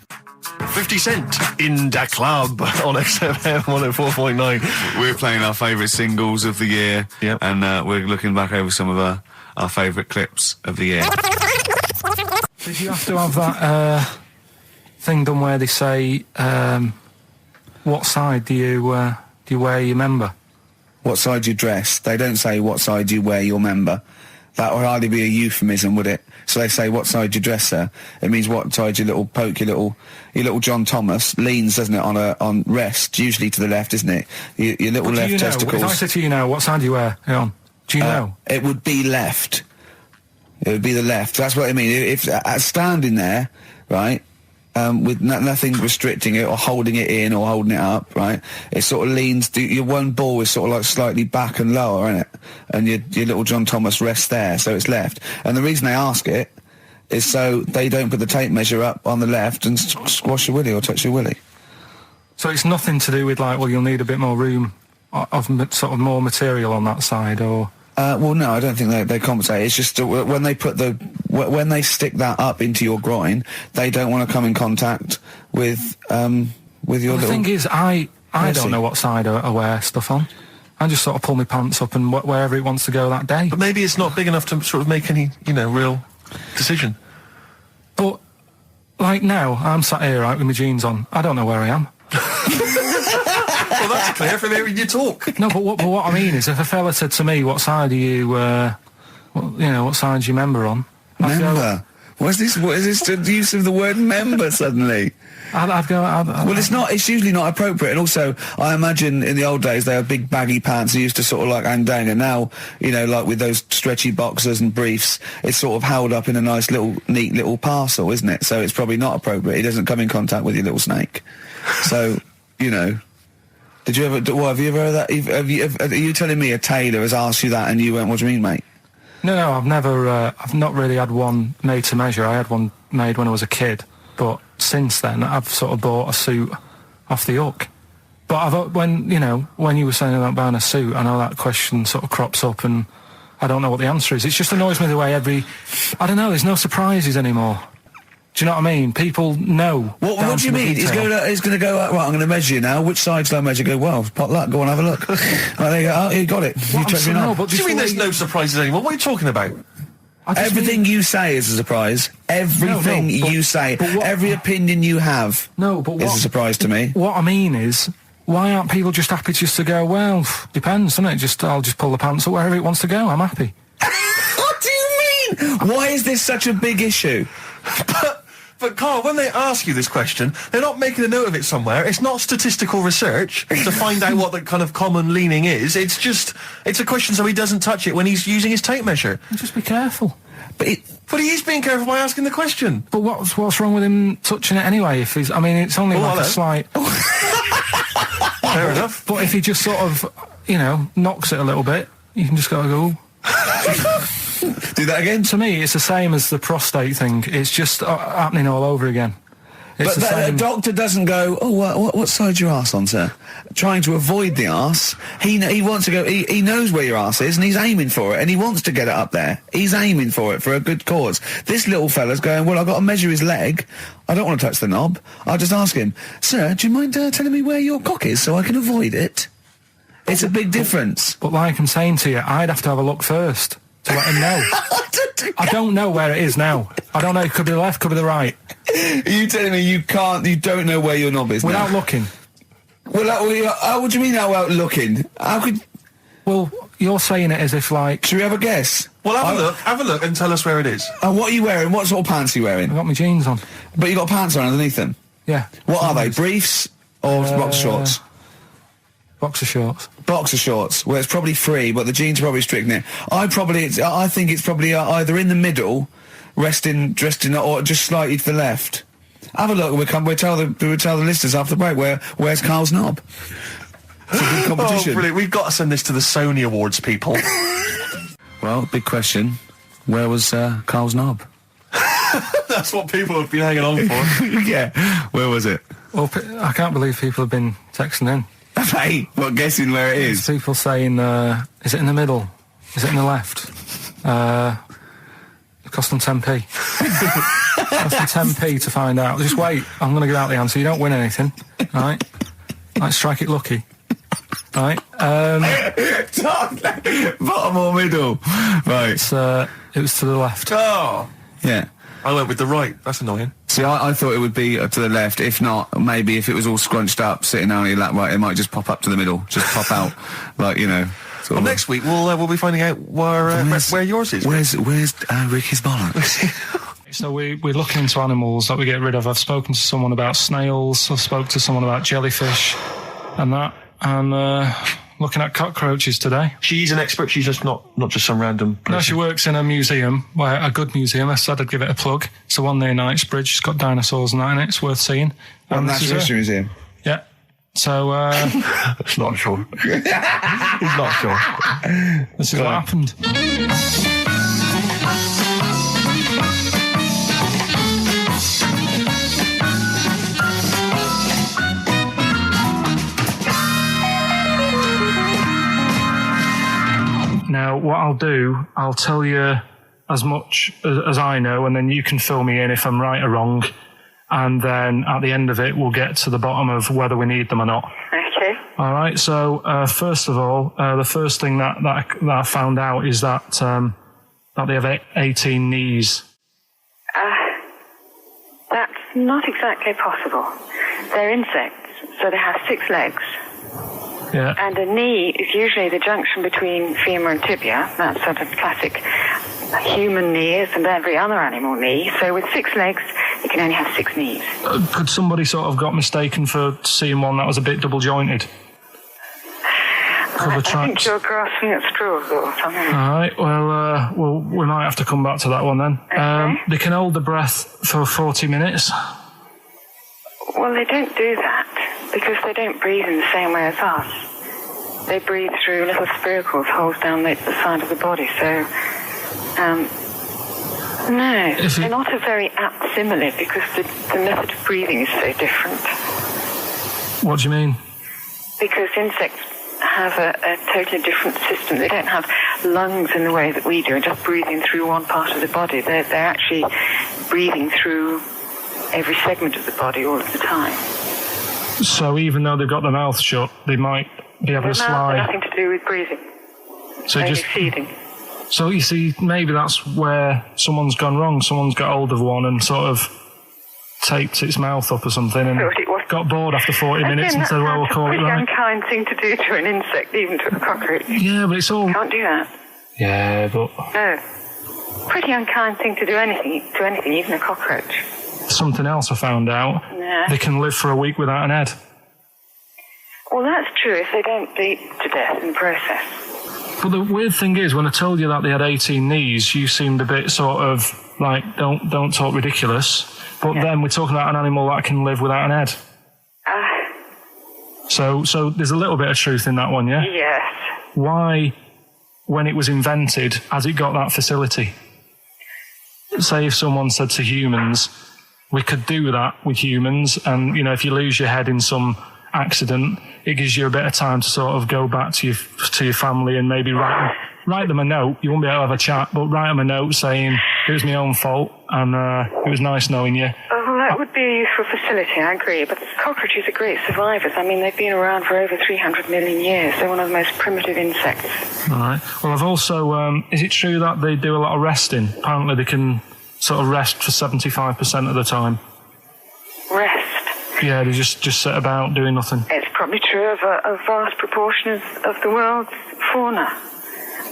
50 Cent in Da Club on XFM 104.9. We're playing our favourite singles of the year. Yep. And we're looking back over some of our favourite clips of the year. Did you have to have that thing done where they say, what side do you wear your member? What side you dress? They don't say what side you wear your member. That would hardly be a euphemism, would it? So they say what side you dress, sir. It means what side your little John Thomas leans, doesn't it, on rest, usually to the left, isn't it? Your little left testicles. If I said to you now, what side do you wear it on? Do you know? It would be left. It would be the left. That's what I mean. If standing there, right, with nothing restricting it or holding it in or holding it up, right, it sort of leans. Your one ball is sort of like slightly back and lower, isn't it? And your little John Thomas rests there, so it's left. And the reason they ask it is so they don't put the tape measure up on the left and squash your willy or touch your willy. So it's nothing to do with like, well, you'll need a bit more room of sort of more material on that side, or. Well, no, I don't think they compensate. It's just when they when they stick that up into your groin, they don't want to come in contact with your little. The thing is, I don't know what side I wear stuff on. I just sort of pull my pants up and wherever it wants to go that day. But maybe it's not big enough to sort of make any, real decision. But like now, I'm sat here right with my jeans on. I don't know where I am. Well, that's clear from hearing you talk. No, but what I mean is, if a fella said to me, "What side are you? What side's your member on?" Member. What is this the use of the word member suddenly? I'd go. Well, it's not. It's usually not appropriate. And also, I imagine in the old days they had big baggy pants and used to sort of like hang down. And now, like with those stretchy boxers and briefs, it's sort of held up in a nice neat little parcel, isn't it? So it's probably not appropriate. It doesn't come in contact with your little snake. So, Did you ever? What, have you ever heard that? Are you telling me a tailor has asked you that and you went, "What do you mean, mate?" No, I've never. I've not really had one made to measure. I had one made when I was a kid, but since then I've sort of bought a suit off the hook. But when you were saying about buying a suit, I know that question sort of crops up, and I don't know what the answer is. It just annoys me the way I don't know. There's no surprises anymore. Do you know what I mean? People know. What do you mean? He's going to go, right, I'm going to measure you now. Which side shall I measure? Go, well, pot luck, go and have a look. Right, there you go. Oh, you got it. What do you mean there's no surprises anymore? What are you talking about? Everything you say is a surprise. Everything you say, every opinion you have is a surprise to me. What I mean is, why aren't people just happy just to go, well, depends, doesn't it? I'll just pull the pants up wherever it wants to go. I'm happy. What do you mean? Why is this such a big issue? But Karl, when they ask you this question, they're not making a note of it somewhere. It's not statistical research to find out what the kind of common leaning is. It's a question so he doesn't touch it when he's using his tape measure. Just be careful. But he is being careful by asking the question. But what's wrong with him touching it anyway? It's only like a slight. Fair enough. But if he just sort of, knocks it a little bit, you can just go, Do that again? To me, it's the same as the prostate thing. It's just happening all over again. It's But the doctor doesn't go, what side's your arse on, sir? Trying to avoid the arse. He wants to go, he knows where your arse is and he's aiming for it and he wants to get it up there. He's aiming for it for a good cause. This little fella's going, well, I've got to measure his leg. I don't want to touch the knob. I'll just ask him, sir, do you mind telling me where your cock is so I can avoid it? It's a big difference. But like I'm saying to you, I'd have to have a look first to let him know. I don't know where it is now. I don't know. It could be the left, could be the right. Are you telling me you don't know where your knob is without now? looking? Well, what do you mean without looking? How could... Well, you're saying it as if like... Should we have a guess? Well, have a look and tell us where it is. What are you wearing? What sort of pants are you wearing? I've got my jeans on. But you got pants on underneath them? Yeah. What are they? Briefs or boxer shorts? Boxer shorts. Boxer shorts. Well, it's probably free, but the jeans are probably strict in it. I think it's probably either in the middle, dressed in, or just slightly to the left. Have a look. We'll tell the listeners after the break where's Karl's knob. It's a good competition. Oh, brilliant! We've got to send this to the Sony Awards people. Well, big question. Where was Karl's knob? That's what people have been hanging on for. Yeah. Where was it? Well, I can't believe people have been texting in. Hey, what, guessing where it is? People saying, is it in the middle? Is it in the left? It cost them 10p. It cost them 10p to find out. Just wait, I'm going to give out the answer. You don't win anything, right? Like, strike it lucky. Right? Bottom or middle? Right. It was to the left. Oh! Yeah. I went with the right. That's annoying. See, I thought it would be to the left. If not, maybe if it was all scrunched up, sitting down on your lap, right, it might just pop up to the middle. Just pop out, like, Well, next week we'll be finding out where yours is. Where's Ricky's bollocks? So we're looking into animals that we get rid of. I've spoken to someone about snails. I've spoken to someone about jellyfish and that. And looking at cockroaches today. She's an expert. She's just not just some random person. No, she works in a museum, a good museum. I said I'd give it a plug. It's the one near Knightsbridge. It's got dinosaurs and that in it. It's worth seeing. Natural History Museum. Yeah. So, It's not sure. He's not sure. This is what happened. Now, what I'll do, I'll tell you as much as I know, and then you can fill me in if I'm right or wrong. And then at the end of it, we'll get to the bottom of whether we need them or not. Okay. All right. So, first of all, the first thing that I found out is that they have 18 knees. That's not exactly possible. They're insects, so they have 6 legs. Yeah. And a knee is usually the junction between femur and tibia. That's sort of classic human knees and every other animal knee. So with 6 legs, you can only have 6 knees. Could somebody sort of got mistaken for seeing one that was a bit double jointed? I think you're grasping at straws or something. All right. Well, we might have to come back to that one then. Okay. They can hold the breath for 40 minutes. Well, they don't do that because they don't breathe in the same way as us. They breathe through little spiracles, holes down the side of the body. So, no, they're not a very apt simile because the method of breathing is so different. What do you mean? Because insects have a totally different system. They don't have lungs in the way that we do, just breathing through one part of the body. They're actually breathing through every segment of the body all of the time. So even though they've got their mouth shut, they might be able to slide. Nothing to do with breathing. So only just feeding. So you see, maybe that's where someone's gone wrong. Someone's got hold of one and sort of taped its mouth up or something and got bored after 40 minutes and said, well, we'll call it right. It's a pretty unkind thing to do to an insect, even to a cockroach. Yeah, but it's all... Can't do that. Yeah, but... No. Pretty unkind thing to do anything, even a cockroach. Something else I found out. Yeah. They can live for a week without an head. Well, that's true if they don't bleed to death in the process. But the weird thing is, when I told you that they had 18 knees, you seemed a bit sort of like, don't talk ridiculous. But then we're talking about an animal that can live without an head. So there's a little bit of truth in that one, yeah? Yes. Why, when it was invented, has it got that facility? Say if someone said to humans, we could do that with humans, and, if you lose your head in some accident, it gives you a bit of time to sort of go back to your family and maybe write them a note. You won't be able to have a chat, but write them a note saying, it was my own fault, and it was nice knowing you. Oh, well, that would be a useful facility, I agree. But cockroaches are great survivors. I mean, they've been around for over 300 million years. They're one of the most primitive insects. All right. Well, I've also... is it true that they do a lot of resting? Apparently they can sort of rest for 75% of the time. Rest? Yeah, they just sit about doing nothing. It's probably true of a vast proportion of the world's fauna.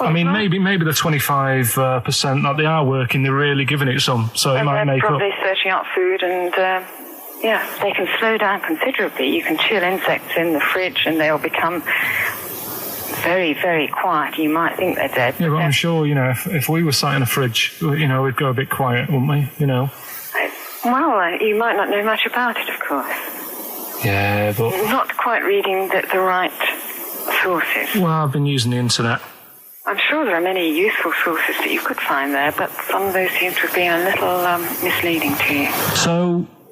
I mean, maybe the 25% that they are working, they're really giving it some, so it might make up. They're probably searching out food, and they can slow down considerably. You can chill insects in the fridge, and they'll become very, very quiet. You might think they're dead. Yeah, but I'm sure, if we were sat in a fridge, we'd go a bit quiet, wouldn't we? Well, you might not know much about it, of course. Yeah, but... Not quite reading the right sources. Well, I've been using the internet. I'm sure there are many useful sources that you could find there, but some of those seem to have been a little misleading to you.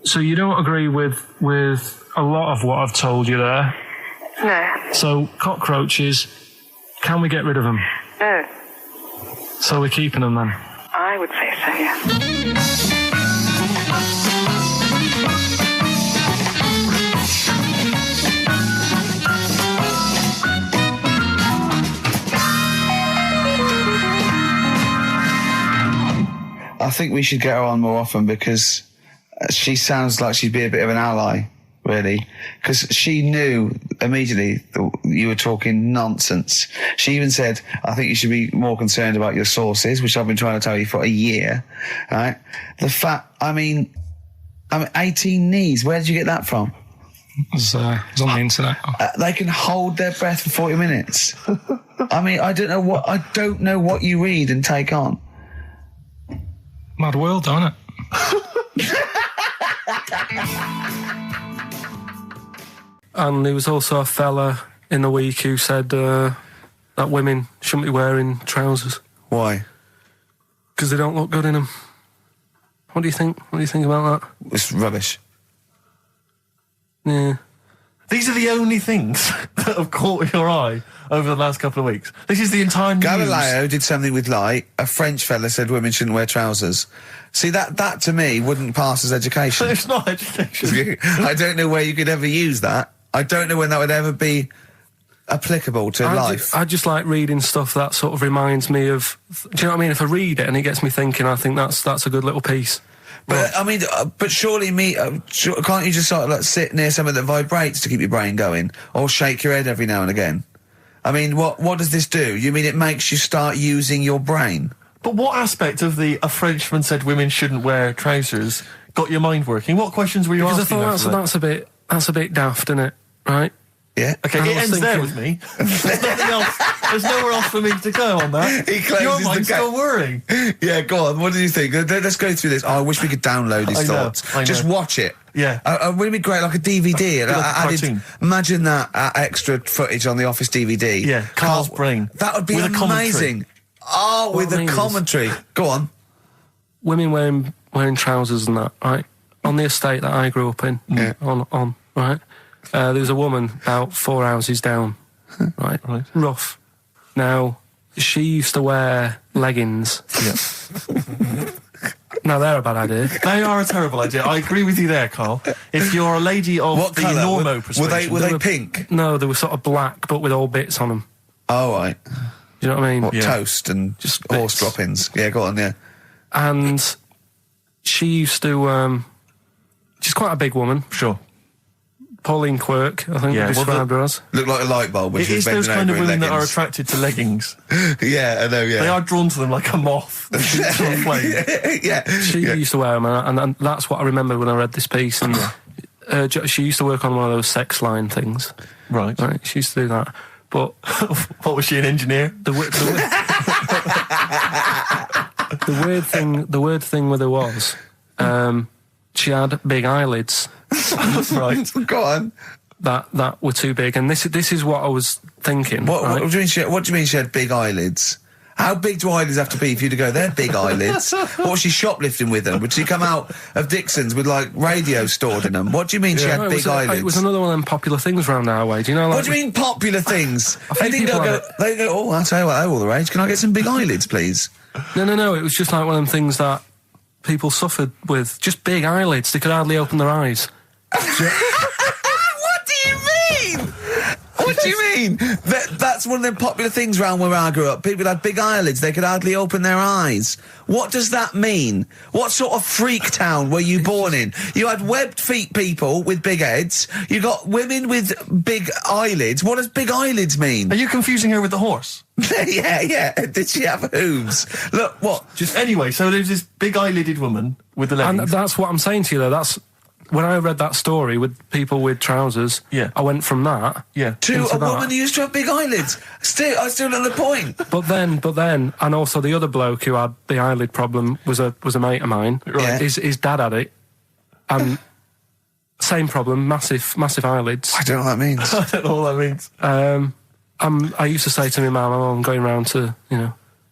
So you don't agree with a lot of what I've told you there? No. So cockroaches, can we get rid of them? No. So we're keeping them then? I would say so, yeah. I think we should get her on more often because she sounds like she'd be a bit of an ally, really. Because she knew immediately that you were talking nonsense. She even said, I think you should be more concerned about your sources, which I've been trying to tell you for a year, right? The fact, I mean 18 knees, where did you get that from? It was on the internet. They can hold their breath for 40 minutes. I mean, I don't know what you read and take on. Mad world, don't it? And there was also a fella in the week who said that women shouldn't be wearing trousers. Why? Because they don't look good in them. What do you think? What do you think about that? It's rubbish. Yeah. These are the only things that have caught your eye over the last couple of weeks. This is the entire news. Galileo did something with light. A French fella said women shouldn't wear trousers. See, that to me wouldn't pass as education. It's not education. I don't know where you could ever use that. I don't know when that would ever be applicable to life. I just like reading stuff that sort of reminds me of... Do you know what I mean? If I read it and it gets me thinking, I think that's a good little piece. But, I mean, but surely can't you just sort of like sit near something that vibrates to keep your brain going? Or shake your head every now and again? I mean, what does this do? You mean it makes you start using your brain? But what aspect of a Frenchman said women shouldn't wear trousers got your mind working? What questions were you asking? Because I thought that's a bit daft, isn't it? Right? Yeah. Okay, it ends there with me. There's nothing else. There's nowhere else for me to go on that. He closes your mind's still whirring. Yeah, go on. What do you think? Let's go through this. Oh, I wish we could download his thoughts. I know. Just watch it. Yeah. Wouldn't it be great, like a DVD? Like a cartoon. Imagine that extra footage on the Office DVD. Yeah, Karl's brain. That would be with amazing. Oh, with a commentary. Go on. Women wearing trousers and that, right? On the estate that I grew up in, on right? There was a woman about 4 houses down, right? Rough. Now, she used to wear leggings. Yeah. Now, they're a bad idea. They are a terrible idea. I agree with you there, Karl. If you're a lady of what the colour? normo persuasion... Were they pink? No, they were sort of black, but with all bits on them. Oh, right. Do you know what I mean? What, toast and just horse droppings? Yeah, go on, yeah. And she used to... she's quite a big woman. Sure. Pauline Quirk, I think you described her as. Looked like a light bulb when she was bending over in leggings. It is those kind of women that are attracted to leggings. Yeah, I know, yeah. They are drawn to them like a moth. Yeah. She used to wear them, and that's what I remember when I read this piece. And she used to work on one of those sex line things. Right. She used to do that. But... What, was she, an engineer? The weird thing with her was... she had big eyelids. Right. Go on. that were too big, and this is what I was thinking. What right? do you mean she had big eyelids? How big do eyelids have to be for you to go, they're big eyelids? What was she shoplifting with them? Would she come out of Dixon's with, like, radio stored in them? What do you mean she had big eyelids? It was another one of them popular things round our way. Do you know? Like, what do you mean popular things? They people go, oh, I'll tell you what, they're all the rage. Can I get some big eyelids, please? No. It was just like one of them things that people suffered with. Just big eyelids. They could hardly open their eyes. What do you mean? What do you mean? That's one of them popular things round where I grew up. People had big eyelids. They could hardly open their eyes. What does that mean? What sort of freak town were you born in? You had webbed feet people with big heads. You got women with big eyelids. What does big eyelids mean? Are you confusing her with the horse? Yeah. Did she have hooves? Look, what? Just anyway, so there's this big eyelidded woman with the leggings. And that's what I'm saying to you, though. That's when I read that story with people with trousers. Yeah. I went from that. Yeah. To a woman who used to have big eyelids. I still on the point. But then, and also the other bloke who had the eyelid problem was a mate of mine. Right. His dad had it, and same problem, massive eyelids. I don't know what that means. I don't know what that means. I used to say to my mum, I'm going round to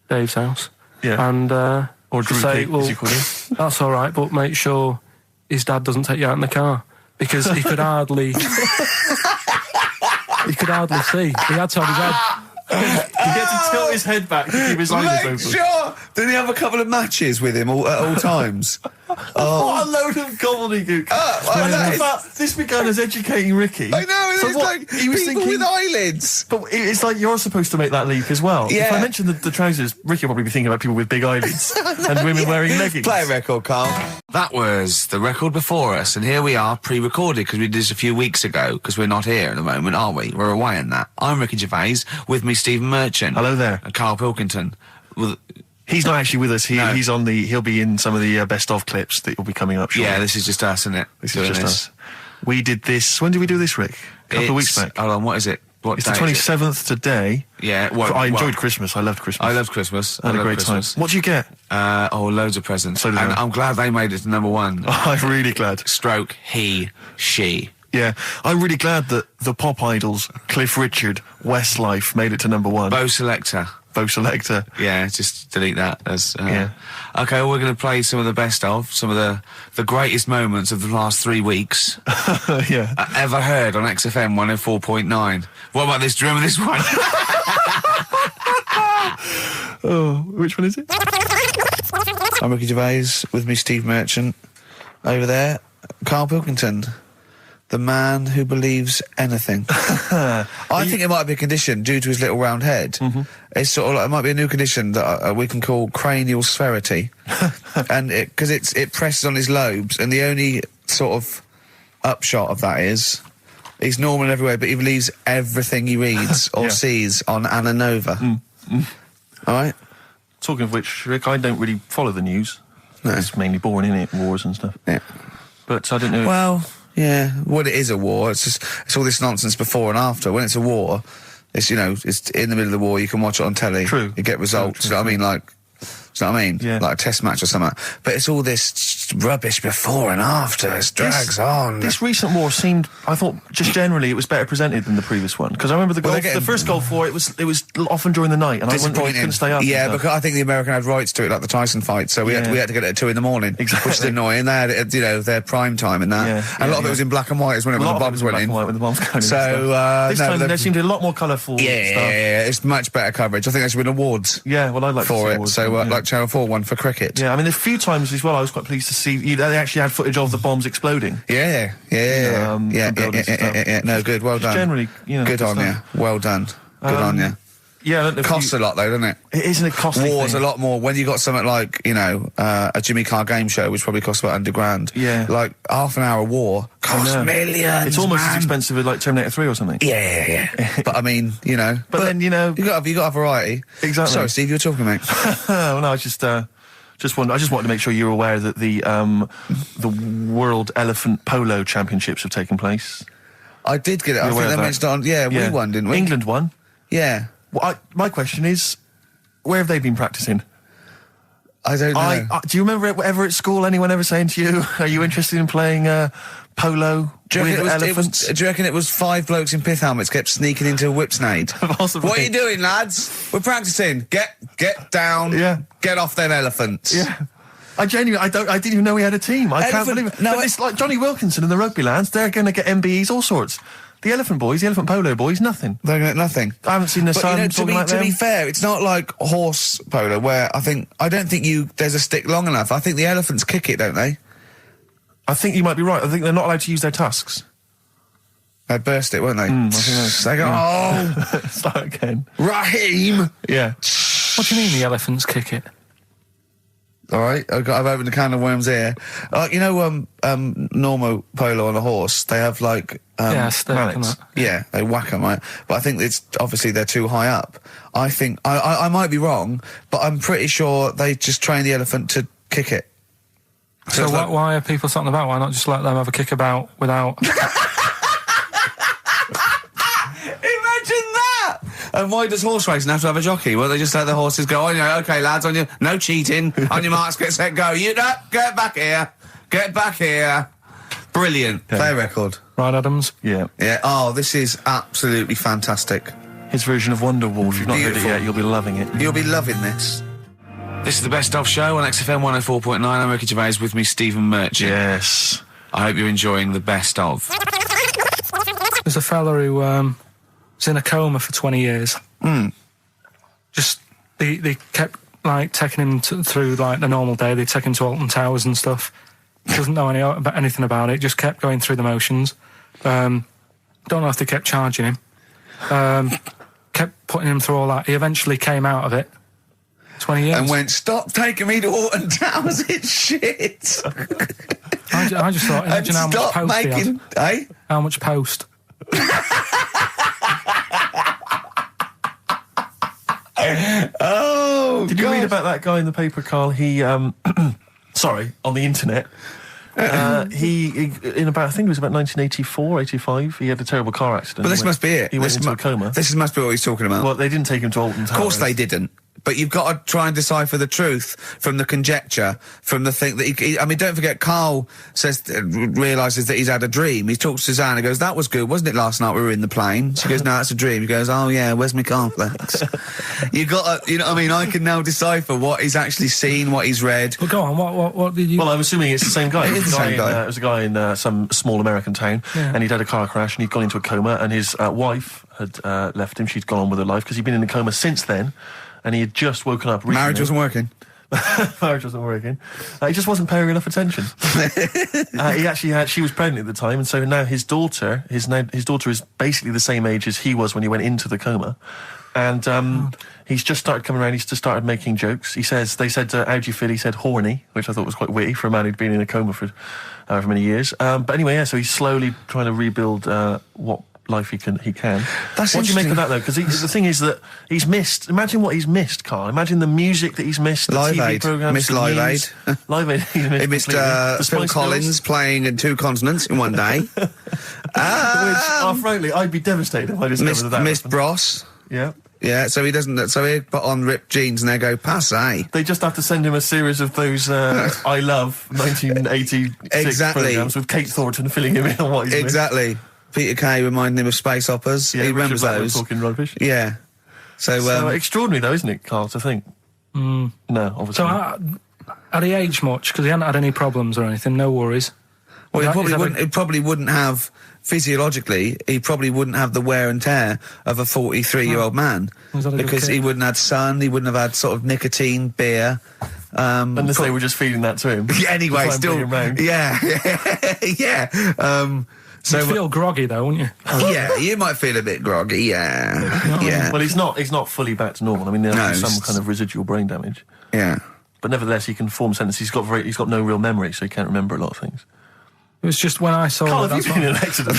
Dave's house. Yeah. And Or to Drew say, Pete, well, as you call him. that's all right, but make sure his dad doesn't take you out in the car, because he could hardly see. He had to have his head. He had to tilt his head back to keep his eyelids open. Sure. Did he have a couple of matches with him at all times? What a load of gobbledygook. This began as educating Ricky. I know, So it's what, like he was people thinking, with eyelids. But it's like you're supposed to make that leap as well. Yeah. If I mentioned the trousers, Ricky will probably be thinking about people with big eyelids and women wearing leggings. Play a record, Karl. That was the record before us, and here we are, pre-recorded, because we did this a few weeks ago, because we're not here at the moment, are we? We're away in that. I'm Ricky Gervais, with me Stephen Merchant. Hello there. And Karl Pilkington. Well, He's not actually with us. No. He'll be in some of the best of clips that will be coming up shortly. yeah, this is just us, isn't it? This is just us. We did this. When did we do this, Rick? A couple of weeks back. Hold on, what is it? What It's the day is it? 27th today. Yeah, well, I enjoyed Christmas. I loved Christmas. I loved Christmas. I had a loved great Christmas. time. What did you get? Loads of presents. So did and I. I'm glad they made it to number one. I'm really glad. Stroke, he, she. Yeah, I'm really glad that the pop idols, Cliff Richard, Westlife, made it to number one. Bo Selector. Bo Selector. Yeah, just delete that. As, Yeah. Okay, well, we're going to play some of the best of, some of the greatest moments of the last 3 weeks Yeah. ever heard on XFM 104.9. What about this? Do you remember this one? Oh, which one is it? I'm Ricky Gervais, with me Steve Merchant. Over there, Karl Pilkington. The man who believes anything. I think it might be a condition due to his little round head. Mm-hmm. It's sort of like, it might be a new condition that we can call cranial spherity. And because it presses on his lobes, and the only sort of upshot of that is he's normal in every way, but he believes everything he reads or Yeah. sees on Anna Nova. All right? Talking of which, Rick, I don't really follow the news. No. It's mainly boring, isn't it? Wars and stuff. Yeah. But I don't know. Well, yeah. Well, it is a war. It's all this nonsense before and after. When it's a war, it's it's in the middle of the war. You can watch it on telly. True. You get results. True, You know what I mean? Like, do you know what I mean? Yeah. Like a test match or something. But it's all this rubbish before and after. It drags on. This recent war seemed, I thought, just generally, it was better presented than the previous one. Because I remember the first Gulf War, it was often during the night, and I couldn't stay up. Yeah, because I think the American had rights to it, like the Tyson fight. So we had to get it at 2 in the morning, Exactly. which is annoying. They had it at, their prime time and that. Yeah, and a lot of yeah. it was in black and white as when the bombs went in. With the bombs going in. So this time there seemed a lot more colourful stuff. Yeah, it's much better coverage. I think there should win awards. Yeah, well, I'd like to see for it. awards, So, yeah. like Channel 4 won for cricket. Yeah, I mean, a few times as well, I was quite pleased to see they actually had footage of the bombs exploding. Yeah. from buildings and stuff. Yeah. No, good. Well done. Generally, good on you. Well done. Good on you. Yeah, I don't know if Costs a lot though, doesn't it? It isn't a costly War's thing. a lot more when you got something like a Jimmy Carr game show, which probably costs about £100,000. Yeah. Like half an hour war costs millions. It's almost man. as expensive as like Terminator 3 or something. Yeah. But I mean, But then, you got to have variety. Exactly. Sorry, Steve, you were talking, mate. Well, no, I just wanted to make sure you were aware that the World Elephant Polo Championships have taken place. I did get it. I You're think aware they of that? mentioned it on. Yeah, we won, didn't we? England won. Yeah. Well, my question is, where have they been practicing? I don't know. Do you remember ever at school anyone ever saying to you, "Are you interested in playing polo Do you, with reckon elephants. do you reckon it was 5 blokes in pith helmets kept sneaking into a whipsnade? Possibly. What are you doing, lads? We're practicing. Get down. Yeah. Get off them elephants. Yeah. I didn't even know we had a team. I can't Elephant- believe it. no, But it's like Johnny Wilkinson and the rugby lads, they're going to get MBEs, all sorts. The elephant boys, the elephant polo boys, nothing. They're going to get nothing. I haven't seen the But, sun you know, talking like to them. be fair, it's not like horse polo where I don't think there's a stick long enough. I think the elephants kick it, don't they? I think you might be right. I think they're not allowed to use their tusks. They'd burst it, won't they? I think that's- They go, oh, Start again. Raheem! Yeah. What do you mean the elephants kick it? All right, I've opened a can of worms here. You know, normal polo on a horse, they have like... Yeah, stick and mallets. that. Yeah, they whack them, right? But I think it's obviously they're too high up. I think I might be wrong, but I'm pretty sure they just train the elephant to kick it. So it's like- why are people talking about? Why not just let them have a kick about without... Imagine that! And why does horse racing have to have a jockey? Well, they just let the horses go on. Okay, lads, on your no cheating. On your marks, get set, go. You know, get back here. Get back here. Brilliant. Yeah. Play record. Right, Adams? Yeah. Yeah. Oh, this is absolutely fantastic. His version of Wonderwall. If you've not heard it Beautiful. yet, you'll be loving it. You'll be loving this. This is the Best Of show on XFM 104.9. I'm Ricky Gervais, with me Stephen Merchant. Yes. I hope you're enjoying the Best Of. There's a fella who was in a coma for 20 years. Just, they kept, like, taking him through, like, the normal day. They take him to Alton Towers and stuff. Doesn't know anything about it. Just kept going through the motions. Don't know if they kept charging him. Kept putting him through all that. He eventually came out of it. 20 years. And went, stop taking me to Alton Towers, it's shit. I just thought, And imagine how much stop post he making... had. Eh? How much post? Oh, Did you God. read about that guy in the paper, Karl? He, sorry, on the internet. He in about, I think it was about 1984, 85, he had a terrible car accident. But this must be it. He went This into a mu- coma. This must be what he's talking about. Well, they didn't take him to Alton Towers. Of course they didn't. But you've got to try and decipher the truth from the conjecture, from the thing that I mean, don't forget, Karl realises that he's had a dream. He talks to Suzanne and goes, that was good, wasn't it, last night we were in the plane? She goes, no, that's a dream. He goes, oh yeah, where's my cornflakes? You got to, you know what I mean? I can now decipher what he's actually seen, what he's read. Well, go on, what did you... Well, I'm assuming it's the same guy. It is the same guy. It was a guy in some small American town, Yeah. and he'd had a car crash, and he'd gone into a coma, and his wife had left him. She'd gone on with her life, because he'd been in a coma since then, and he had just woken up recently. Marriage wasn't working. Marriage wasn't working. He just wasn't paying enough attention. He actually had, she was pregnant at the time, and so now his daughter is basically the same age as he was when he went into the coma. And he's just started coming around. He's just started making jokes. They said, how do you feel? He said horny, which I thought was quite witty for a man who'd been in a coma for however many years. But anyway, yeah, so he's slowly trying to rebuild what life he can. That's what do you make interesting. of that, though? Because the thing is that he's missed. Imagine what he's missed, Karl. Imagine the music that he's missed. The Live TV Aid. programs, Missed the Live news. Aid. Live Aid. He He missed completely. The Phil Spice Collins Girls, playing in 2 continents in one day. which, frankly, I'd be devastated if I discovered that. Missed happened. Bros. Yeah. Yeah, so he doesn't. So he put on ripped jeans and they go passe. They just have to send him a series of those I Love 1986 Exactly. programs with Kate Thornton filling him in on what he's missed. Exactly. Peter Kay reminding him of space operas. Yeah, he Richard remembers Blackwood those. talking rubbish. Yeah. So, So extraordinary, though, isn't it, Karl, to think? No, obviously. So, not. had he aged much? Because he hadn't had any problems or anything, no worries. well, Is that- he probably wouldn't have physiologically. He probably wouldn't have the wear and tear of a 43-year-old man Was that a good because kid? he wouldn't have had sun. He wouldn't have had sort of nicotine, beer. Unless they were just feeding that to him. Anyway, To try and still, bring him round. yeah, yeah. So You'd feel groggy, though, wouldn't you? yeah, you might feel a bit groggy. Yeah, yeah, Well, he's not fully back to normal. I mean, there's No, some it's- kind of residual brain damage. yeah. But nevertheless, he can form sentences. He's got no real memory, so he can't remember a lot of things. It was just when I saw Karl, it, have that's you been in what... an accident?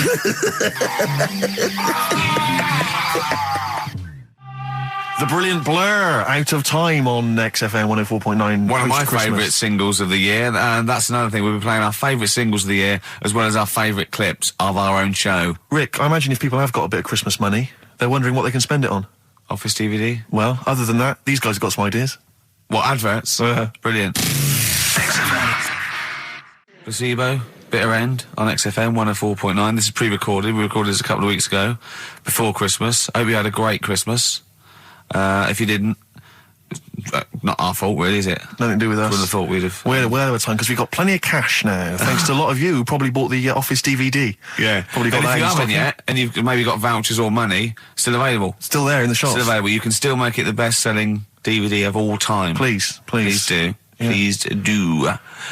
The Brilliant Blur, Out of Time on XFM 104.9. One of my post-Christmas. favourite singles of the year, and that's another thing. We'll be playing our favourite singles of the year, as well as our favourite clips of our own show. Rick, I imagine if people have got a bit of Christmas money, they're wondering what they can spend it on. Office DVD. Well, other than that, these guys have got some ideas. What, adverts? Brilliant. Placebo. Bitter End on XFM 104.9. This is pre-recorded. We recorded this a couple of weeks ago, before Christmas. I hope you had a great Christmas. If you didn't, not our fault, really, is it? Nothing to do with us. Would have thought we'd have. We're well over time because we've got plenty of cash now, thanks to a lot of you who probably bought the Office DVD. Yeah. Probably got And that if you in haven't stock. yet, and you've maybe got vouchers or money, still available. Still there in the shops. Still available. You can still make it the best-selling DVD of all time. Please. Please do. Yeah. Please do.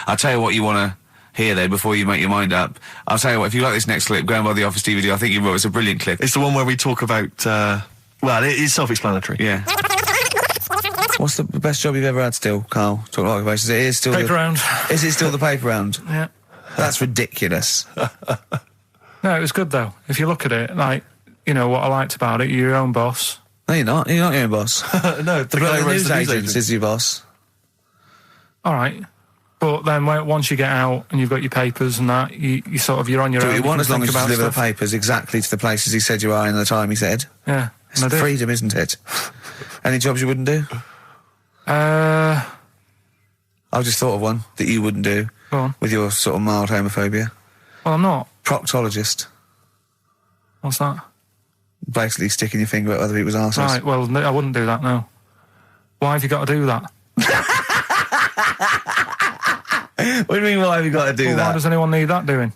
I'll tell you what you want to hear, though, before you make your mind up. I'll tell you what, if you like this next clip, go and buy the Office DVD. I think you will. It's a brilliant clip. It's the one where we talk about, well, it is self-explanatory. Yeah. What's the best job you've ever had still, Karl? Talk like occupations. It is still Paper round. Is it still the paper round? Yeah. That's ridiculous. No, it was good though. If you look at it, like, you know, what I liked about it, you're your own boss. No, you're not. You're not your own boss. No, the guy The who runs news the news agent agent. is your boss. All right. But then once you get out and you've got your papers and that, you sort of, you're on your Do own. what you want can as long think as you about deliver the stuff. papers exactly to the places he said you are in the time he said. Yeah. It's and I do. freedom, isn't it? Any jobs you wouldn't do? I've just thought of one that you wouldn't do Go on. with your sort of mild homophobia. Well, I'm not. Proctologist. What's that? Basically sticking your finger at other people's arses. Right, well, no, I wouldn't do that, no. Why have you got to do that? What do you mean, why have you got to do Well, why that? does anyone need that doing?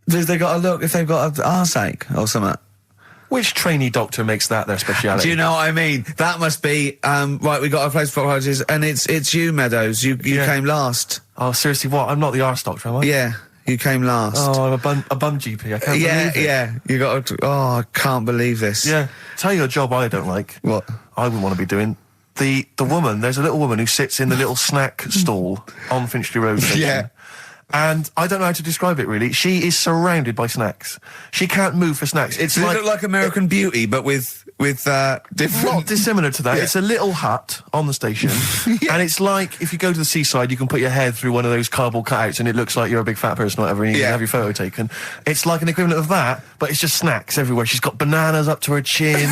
Because they got to look if they've got an arseache or something. Which trainee doctor makes that their speciality? Do you know what I mean? That must be, right, we got a place for proctologists, and it's you, Meadows. You Yeah. came last. Oh, seriously, what? I'm not the arse doctor, am I? Yeah, you came last. Oh, I'm a bum GP. I can't yeah, believe it. yeah. You got to, oh, I can't believe this. Yeah. Tell you a job I don't like. What? I wouldn't want to be doing. The woman, there's a little woman who sits in the little snack stall on Finchley Road station. Yeah. And I don't know how to describe it, really. She is surrounded by snacks. She can't move for snacks. It's Does like... it look like American Beauty, but with different... Not dissimilar to that. Yeah. It's a little hut on the station. And it's like, if you go to the seaside, you can put your head through one of those cardboard cutouts and it looks like you're a big fat person or whatever, and you Yeah. can have your photo taken. It's like an equivalent of that, but it's just snacks everywhere. She's got bananas up to her chin.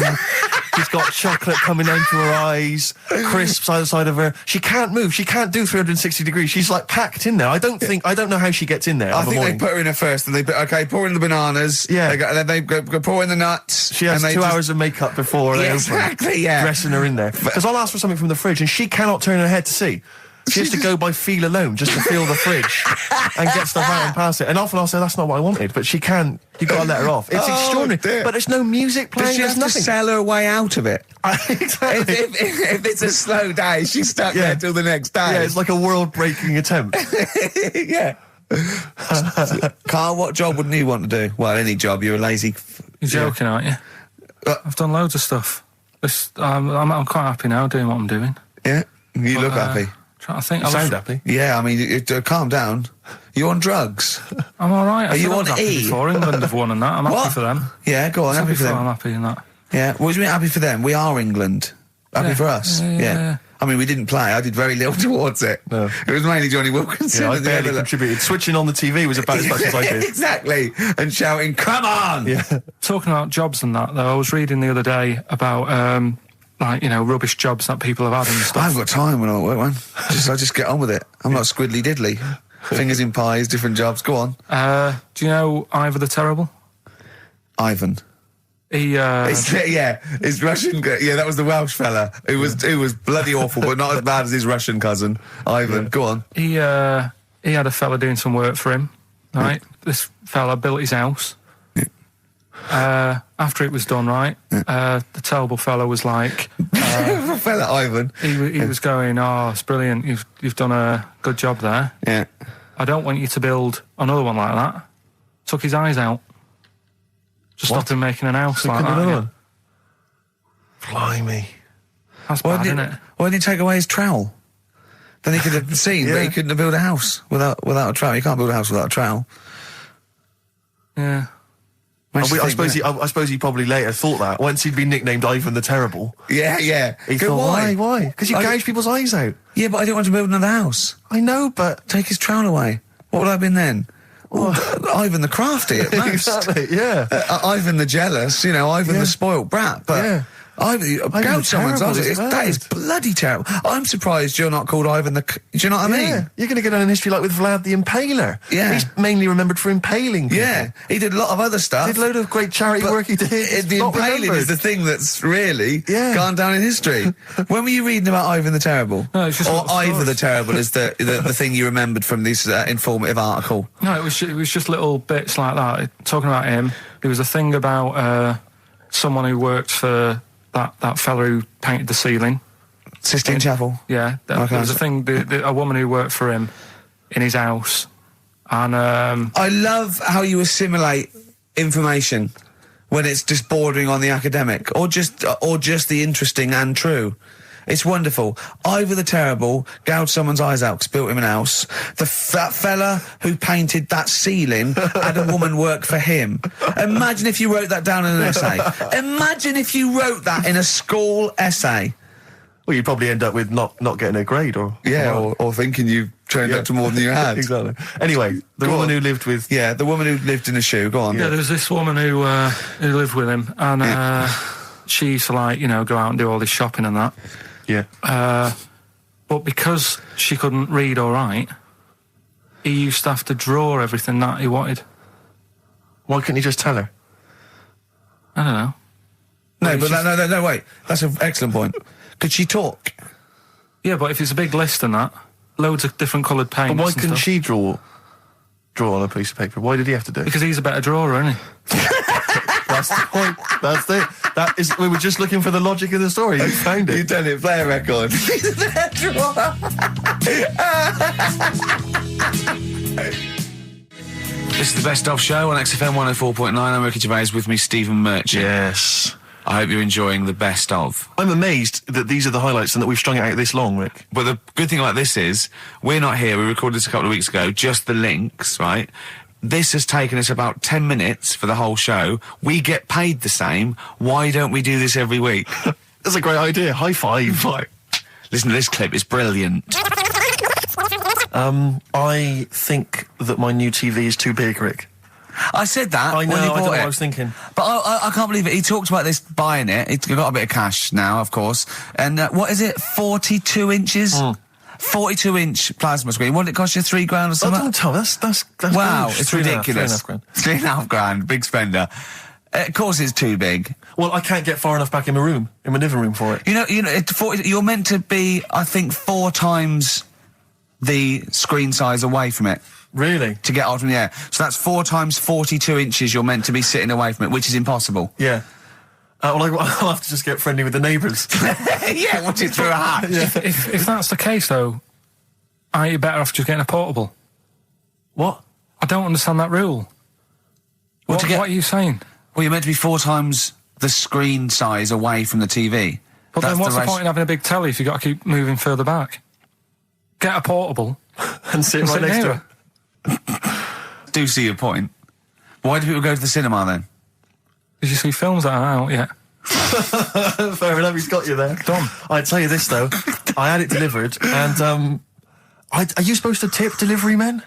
She's got chocolate coming down to her eyes, crisps either side of her. She can't move. She can't do 360 degrees. She's like packed in there. I don't know how she gets in there. I of a think they morning. put her in there first, and they put, okay, pour in the bananas. Yeah. Then they go pour in the nuts. She has and they 2 just- hours of makeup before they Yeah, open. exactly, yeah. Dressing her in there. Because I'll ask for something from the fridge and she cannot turn her head to see. She has to go by feel alone, just to feel the fridge and get stuff out and pass it. And often I'll say, that's not what I wanted, but she can't. You've got to let her off. It's Oh, extraordinary. dear. But there's no music Does playing, she there's have to nothing. sell her way out of it? Exactly. if it's a slow day, she's stuck Yeah. there till the next day. Yeah, it's like a world-breaking attempt. yeah. Karl, what job wouldn't you want to do? Well, any job. You're a lazy... You're joking, aren't you? I've done loads of stuff. I'm quite happy now doing what I'm doing. Yeah? You look But, happy. Trying to think. You sound happy. Yeah, I mean, calm down. You on drugs? I'm all right. Are you I on was happy E? before England have won and that. I'm What? happy for them. Yeah, go on, happy for I'm them. happy in that. Yeah, what do you mean happy for them? We are England. Happy Yeah. for us. Yeah. I mean, we didn't play. I did very little towards it. No. It was mainly Johnny Wilkinson. Yeah, I and the barely other- contributed. Switching on the TV was about as much as I did. Exactly. And shouting, come on! Yeah. Talking about jobs and that, though, I was reading the other day about, like, you know, rubbish jobs that people have had and I stuff. haven't got time when I'm at work, man. I just get on with it. I'm not squiddly diddly. Fingers in pies, different jobs. Go on. Do you know Ivor the Terrible? Ivan. He, His Russian. Yeah, that was the Welsh fella. Who was bloody awful, but not as bad as his Russian cousin, Ivan. Go on. he had a fella doing some work for him, right? This fella built his house. After it was done, right, the terrible fella was like, Fella Ivan. he was going, oh, it's brilliant, you've done a good job there. Yeah. I don't want you to build another one like that. Took his eyes out. Just stopped him making an house like that. Another Yeah. one. Blimey. That's bad, isn't it? Why didn't he take away his trowel? Then he could have seen, but he couldn't have built a house without a trowel. You can't build a house without a trowel. Yeah. Makes you I think, suppose he probably later thought that once he'd been nicknamed Ivan the Terrible. Yeah. He Go, thought, why? Because you I- gouge people's eyes out. Yeah, but I didn't want to build another house. I know, but Take his trowel away. What would I have been then? Ivan the crafty at most. exactly, yeah. Ivan the jealous, Ivan Yeah. the spoilt brat. But Yeah. Gout someone's eyes. That is bloody terrible. I'm surprised you're not called Ivan the... Do you know what I mean? Yeah, you're going to go down in history like with Vlad the Impaler. Yeah. He's mainly remembered for impaling people. Yeah, he did a lot of other stuff. Did a load of great charity work he did. The impaling is the thing that's really gone down in history. When were you reading about Ivan the Terrible? No, it's just or Ivor the Terrible is the thing you remembered from this informative article? No, it was just little bits like that. Talking about him, there was a thing about someone who worked for that fella who painted the ceiling. Sistine Chapel? Yeah, there was a thing, a woman who worked for him in his house. And I love how you assimilate information when it's just bordering on the academic, or just the interesting and true. It's wonderful. Ivor the Terrible gouged someone's eyes out 'cause built him an house. That fella who painted that ceiling had a woman work for him. Imagine if you wrote that down in an essay. Imagine if you wrote that in a school essay. Well, you'd probably end up with not getting a grade, or thinking you turned up to more than you had. Exactly. Anyway, the woman who lived with... Yeah, the woman who lived in a shoe. Go on. Yeah, there was this woman who lived with him, and she used to, like, you know, go out and do all this shopping and that. Yeah. But because she couldn't read or write, he used to have to draw everything that he wanted. Why couldn't he just tell her? I don't know. No, wait. That's an excellent point. Could she talk? Yeah, but if it's a big list and that, loads of different coloured paints. But why couldn't she draw on a piece of paper? Why did he have to do it? Because he's a better drawer, isn't he? That's the point. That's it. That is. We were just looking for the logic of the story. You found it. You've done it. Play a record. He's a better drawer. This is the Best Of Show on XFM 104.9. I'm Ricky Gervais, with me Stephen Merchant. Yes. I hope you're enjoying the Best Of. I'm amazed that these are the highlights and that we've strung it out this long, Rick. But the good thing about this is, we're not here, we recorded this a couple of weeks ago, just the links, right? This has taken us about 10 minutes for the whole show. We get paid the same. Why don't we do this every week? That's a great idea. High five. Listen to this clip, it's brilliant. I think that my new TV is too big, Rick. I said that I know, when he I don't know bought what it. I was thinking. But I can't believe it. He talked about this buying it. He's got a bit of cash now, of course. And what is it? 42 inches? 42-inch plasma screen. What did it cost you? $3,000 or something? Don't tell me. That's wow, huge. it's ridiculous. $3,500. Big spender. Of course it's too big. Well, I can't get far enough back in my room, in my living room for it. You know, you're meant to be, I think, 4 times the screen size away from it. Really? To get out from the air. So that's 4 times 42 inches you're meant to be sitting away from it, which is impossible. Yeah. Well, I'll have to just get friendly with the neighbours. Yeah, watch it through a hat. Yeah. If that's the case, though, aren't you better off just getting a portable? What? I don't understand that rule. What are you saying? Well, you're meant to be 4 times the screen size away from the TV. But then what's the point in having a big telly if you've got to keep moving further back? Get a portable. and sit right next to it. Do see your point. Why do people go to the cinema then? Did you see films that are out yet? Fair enough, he's got you there. Done. I'd tell you this though, I had it delivered, and are you supposed to tip delivery men?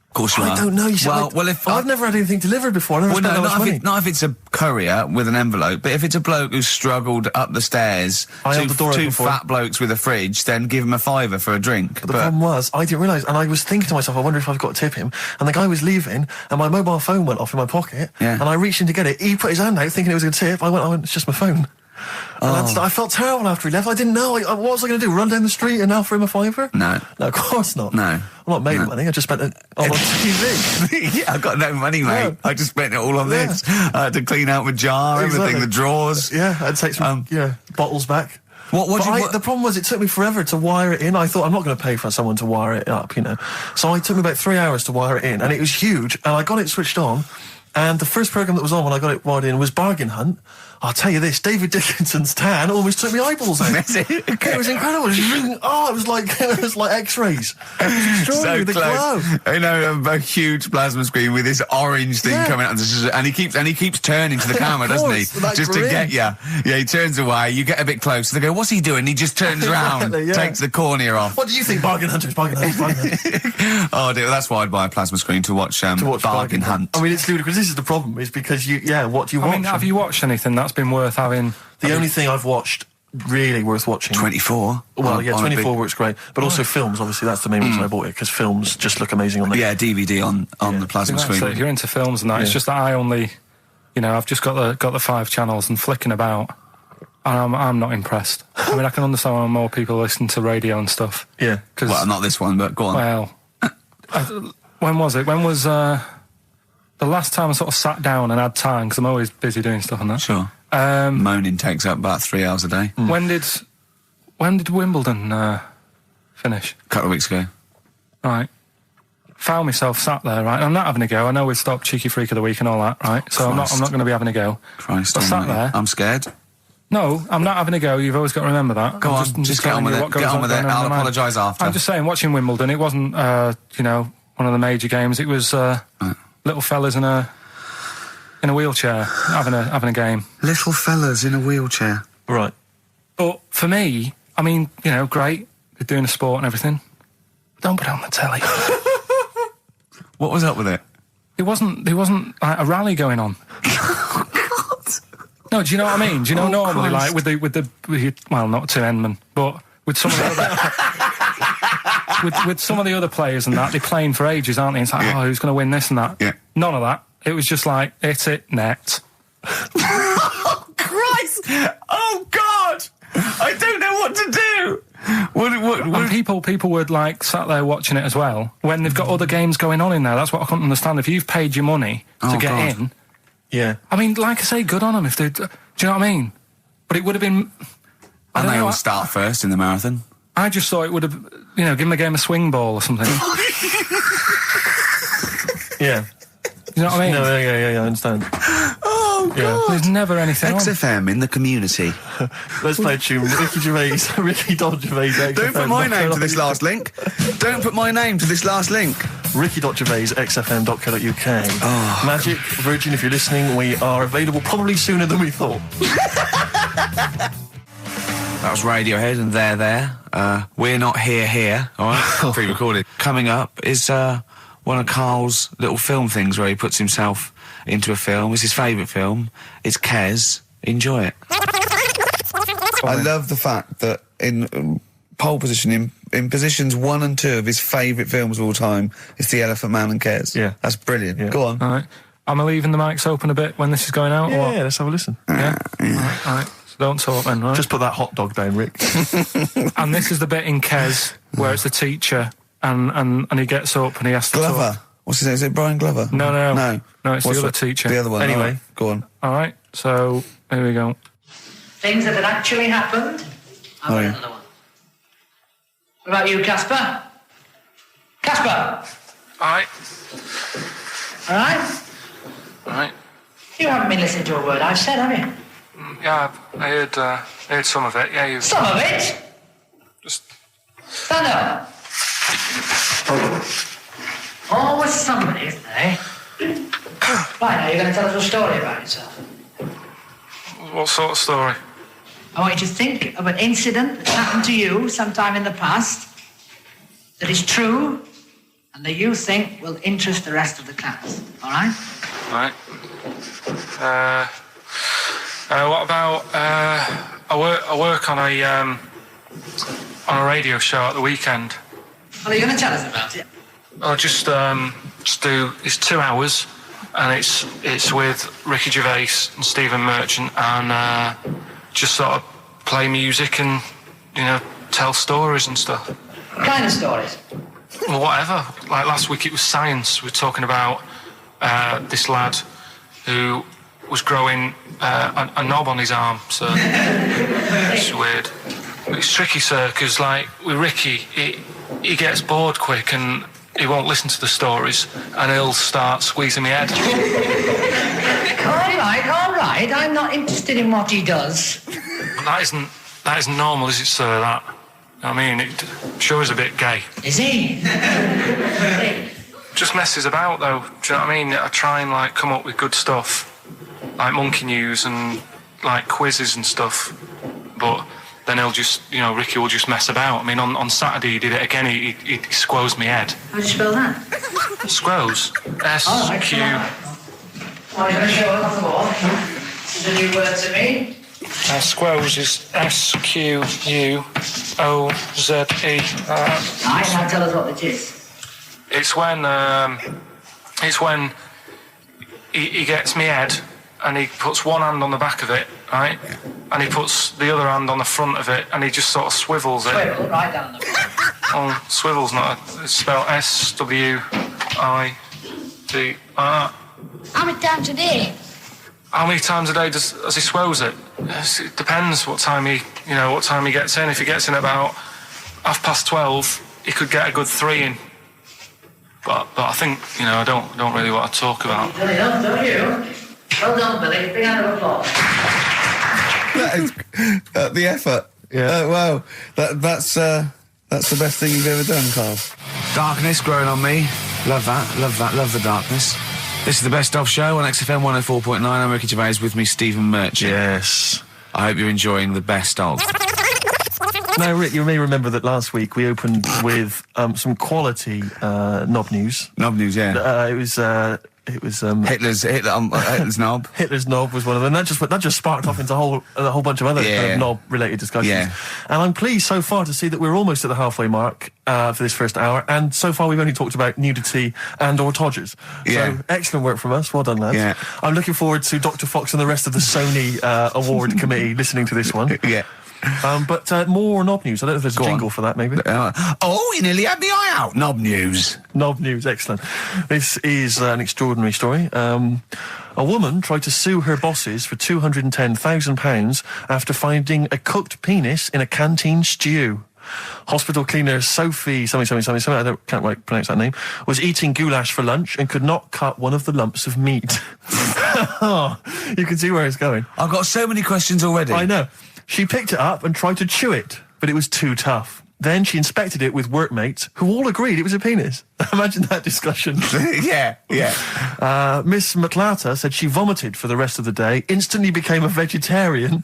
Of course you are. I don't know. You see, I've never had anything delivered before. I've never spent that much money. Not if it's a courier with an envelope, but if it's a bloke who's struggled up the stairs, two fat blokes with a fridge, then give him a £5 for a drink. But the problem was, I didn't realise, and I was thinking to myself, I wonder if I've got to tip him. And the guy was leaving, and my mobile phone went off in my pocket, and I reached in to get it. He put his hand out, thinking it was a tip. I went, it's just my phone. And I felt terrible after he left. I didn't know. What was I going to do? Run down the street and offer him a £5? No, of course not. No. I'm not made of money. I just spent it on TV. Yeah, I've got no money, mate. Yeah. I just spent it all on this. I had to clean out my jar, everything, the drawers. Yeah, I'd take some bottles back. The problem was, it took me forever to wire it in. I thought, I'm not going to pay for someone to wire it up, you know. So it took me about 3 hours to wire it in, and it was huge, and I got it switched on, and the first programme that was on when I got it wired in was Bargain Hunt. I'll tell you this, David Dickinson's tan almost took me eyeballs out. It was incredible. It was like X-rays. It was extraordinary, the glow. I know, a huge plasma screen with this orange thing coming out, and he keeps turning to the camera, doesn't he? Just to get you. Yeah, he turns away. You get a bit closer. They go, "What's he doing?" He just turns around, takes the cornea off. What do you think, Bargain Hunters? Bargain Hunters. Oh dear, that's why I'd buy a plasma screen to watch Bargain Hunt. I mean, it's ludicrous. this is the problem, is because what do you watch? I mean, have you watched anything that's been worth having? The only thing I've watched really worth watching. 24. Well, 24 works great, but also films. Obviously, that's the main reason I bought it, because films just look amazing on there. Yeah, DVD on the plasma screen. If you're into films and that, it's just that I only, I've just got the 5 channels and flicking about, and I'm not impressed. I mean, I can understand why more people listen to radio and stuff. Yeah. Well, not this one, but go on. Well, when was it? When was the last time I sort of sat down and had time? Because I'm always busy doing stuff and that. Sure. Moaning takes up about 3 hours a day. When did Wimbledon finish? A couple of weeks ago. Right. Found myself sat there, right? I'm not having a go. I know we've stopped Cheeky Freak of the Week and all that, right? So I'm not going to be having a go. Christ, I sat there. I'm scared. No, I'm not having a go. You've always got to remember that. Go on, just get on with it. Get on with it. I'll apologise after. I'm just saying, watching Wimbledon, it wasn't, one of the major games. It was little fellas in a wheelchair having a game. Little fellas in a wheelchair. Right. But for me, I mean, great. They're doing a sport and everything. Don't put it on the telly. What was up with it? There wasn't like a rally going on. Oh, God. No, do you know what I mean? Do you know normally, Christ. Like with well, not to Endman, but with some of the other with some of the other players and that, they're playing for ages, aren't they? It's like, who's going to win this and that? Yeah. None of that. It was just like, hit it, net. Oh, Christ! Oh, God! I don't know what to do! And people would like sat there watching it as well when they've got other games going on in there. That's what I couldn't understand. If you've paid your money to get in, I mean, like I say, good on them if they. Do you know what I mean? But it would have been. And they all start first in the marathon. I just thought it would have, give them a game of swing ball or something. Yeah. You know what I mean? No, yeah, I understand. Oh, God. Yeah. There's never anything XFM in the community. Let's play a tune. Ricky Gervais, Ricky Gervais. Don't put my name to this last link. Don't put my name to this last link. Ricky.Gervais, xfm.co.uk. Oh. Magic, Virgin, if you're listening, we are available probably sooner than we thought. That was Radiohead and They're There. We're Not Here, all right? Pre-recorded. Coming up is one of Karl's little film things where he puts himself into a film. It's his favourite film. It's Kes. Enjoy it. I love the fact that in pole position, in positions 1 and 2 of his favourite films of all time, it's The Elephant Man and Kes. Yeah. That's brilliant. Yeah. Go on. All right. Am I leaving the mics open a bit when this is going out? Yeah, let's have a listen. Yeah? All right. So don't talk then, right? Just put that hot dog down, Rick. And this is the bit in Kes where it's the teacher and he gets up and he has to Glover. talk. What's his name? Is it Brian Glover? No, it's What's the other teacher. The other one. Anyway. Right. Go on. All right, so here we go. Things that had actually happened. I've got another one. What about you, Casper? Casper! All right. All right? All right. You haven't been listening to a word I've said, have you? Yeah, I heard some of it. Yeah, you. Some of it? Just. Stand up. Always somebody, isn't there? Right, now you're going to tell us a story about yourself. What sort of story? I want you to think of an incident that happened to you sometime in the past that is true and that you think will interest the rest of the class. All right? All right. What about I work on a radio show at the weekend. Well, are you going to tell us about it? I'll just do. It's 2 hours, and it's with Ricky Gervais and Stephen Merchant, and just sort of play music and tell stories and stuff. What kind of stories? Well, whatever. Like last week, it was science. We were talking about this lad who was growing a knob on his arm. So it's weird. It's tricky, sir, because like with Ricky, he gets bored quick and he won't listen to the stories, and he'll start squeezing my head. All right. I'm not interested in what he does. That isn't normal, is it, sir? That. I mean, it sure is a bit gay. Is he? Just messes about, though. Do you know what I mean? I try and like come up with good stuff, like monkey news and like quizzes and stuff, but then he'll just, Ricky will just mess about. I mean, on Saturday he did it again. He squoze me head. How do you spell that? Squoze. S-Q. I'm going to show it off the wall. This is a new word to me. Squoze is S-Q-U-O-Z-E. Right, now tell us what it is. It's when he gets me head and he puts one hand on the back of it, right? And he puts the other hand on the front of it and he just sort of swivels it. Swivel, right down the Oh, swivel's not it's spelled S-W-I-D-R. How many times a day? How many times a day does he swells it? It depends what time he gets in. If he gets in about 12:30, he could get a good 3 in. But I think, I don't really want to talk about. You've done enough, don't you? Well done, Billy. Big hand of applause. That is the effort. Yeah. Wow. That's the best thing you've ever done, Karl. Darkness growing on me. Love that. Love the darkness. This is the Best Of Show on XFM 104.9. I'm Ricky Gervais, with me, Stephen Merchant. Yes. I hope you're enjoying the Best Of. Now, Rick, you may remember that last week we opened with some quality knob news. Knob news, yeah. It was Hitler's knob. Hitler's knob was one of them. That just sparked off into a whole bunch of other kind of knob-related discussions. Yeah. And I'm pleased so far to see that we're almost at the halfway mark for this first hour. And so far we've only talked about nudity and/or todgers. Yeah. So excellent work from us. Well done, lads. Yeah. I'm looking forward to Dr. Fox and the rest of the Sony award committee listening to this one. Yeah. But more knob news. I don't know if there's a jingle for that, maybe. You nearly had the eye out. Knob news. Knob news, excellent. This is an extraordinary story. A woman tried to sue her bosses for £210,000 after finding a cooked penis in a canteen stew. Hospital cleaner Sophie, something, I can't quite pronounce that name, was eating goulash for lunch and could not cut one of the lumps of meat. You can see where it's going. I've got so many questions already. I know. She picked it up and tried to chew it, but it was too tough. Then she inspected it with workmates, who all agreed it was a penis. Imagine that discussion. Yeah. Miss McLata said she vomited for the rest of the day, instantly became a vegetarian,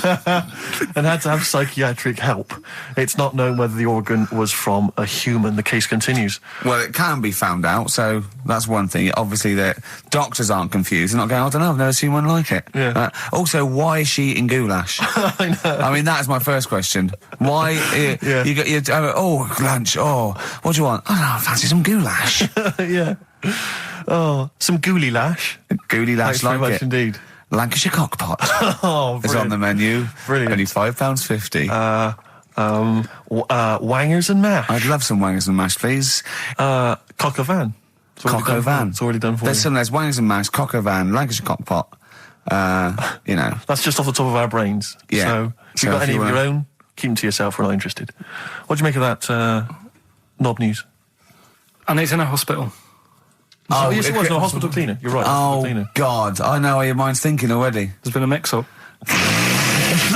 and had to have psychiatric help. It's not known whether the organ was from a human. The case continues. Well, it can be found out, so that's one thing. Obviously, the doctors aren't confused. They're not going, I don't know, I've never seen one like it. Yeah. Also, why is she eating goulash? I know. I mean, that's my first question. Why? Yeah. You got lunch. What do you want? I don't know, I fancy some goulash. Yeah. Oh, some gooly lash. Gooly lash, Thanks very like much it. indeed. Lancashire cockpot Oh, is on the menu. Brilliant. Only £5.50. Wangers and mash. I'd love some wangers and mash, please. Cock o' van. Cock o' van. It's already done for There's you. some. There's wangers and mash, cock o' van, Lancashire cockpot. That's just off the top of our brains. Yeah. So if you've got any of your own, keep them to yourself. We're not interested. What do you make of that knob news? And it's in a hospital. Oh, yes, it was. No, hospital cleaner. You're right. Hospital cleaner. God, I know how your mind's thinking already. There's been a mix-up. There's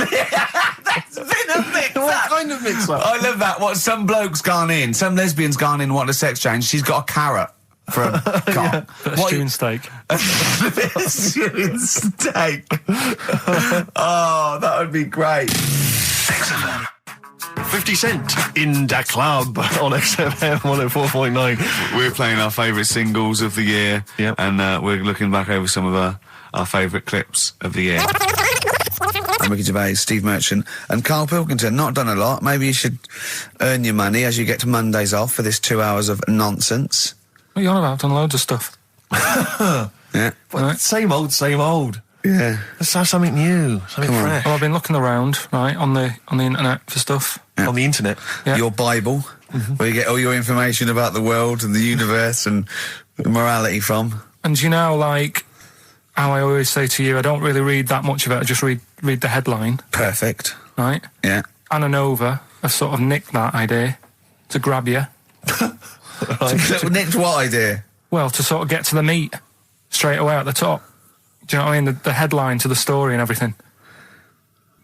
been a mix-up. What kind of mix-up? I love that. What, some bloke's gone in, some lesbian's gone in, wanting a sex change. She's got a carrot for a cock. Bit of stewing steak. Stewing steak. Oh, that would be great. 50 Cent in Da Club on XFM 104.9. We're playing our favourite singles of the year. Yep. And we're looking back over some of our favourite clips of the year. I'm Ricky Gervais, Steve Merchant, and Karl Pilkington. Not done a lot. Maybe you should earn your money as you get to Mondays off for this 2 hours of nonsense. What are you on about? I've done loads of stuff. Yeah. Well, same old. Yeah. Let's have something new, something fresh. Well, I've been looking around, right, on the internet for stuff. Yeah. On the internet. Yeah. Your Bible, where you get all your information about the world and the universe and morality from. And you know, like, how I always say to you, I don't really read that much of it, I just read the headline. Perfect. Right? Yeah. Anna Nova have sort of nicked that idea to grab you. Nicked what idea? Well, to sort of get to the meat straight away at the top. Do you know what I mean? The headline to the story and everything.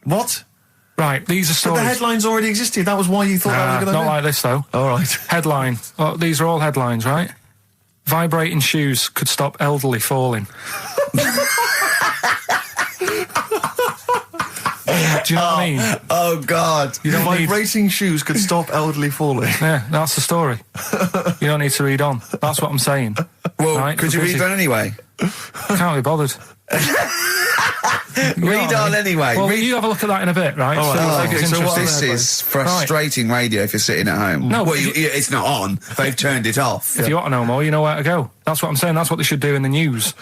What? Right, these are But stories. the headlines already existed. That was why you thought that was a good not idea? like this, though. All right. Headline. Oh, these are all headlines, right? Vibrating shoes could stop elderly falling. Do you know what I mean? Oh, God. You don't need... Vibrating shoes could stop elderly falling. Yeah, that's the story. You don't need to read on. That's what I'm saying. Well, right? could you read that anyway? Can't be bothered. Read on anyway. Well, you have a look at that in a bit, right? All right. This is frustrating radio if you're sitting at home. No, well, it's not on. They've turned it off. If you want to know more, you know where to go. That's what I'm saying. That's what they should do in the news.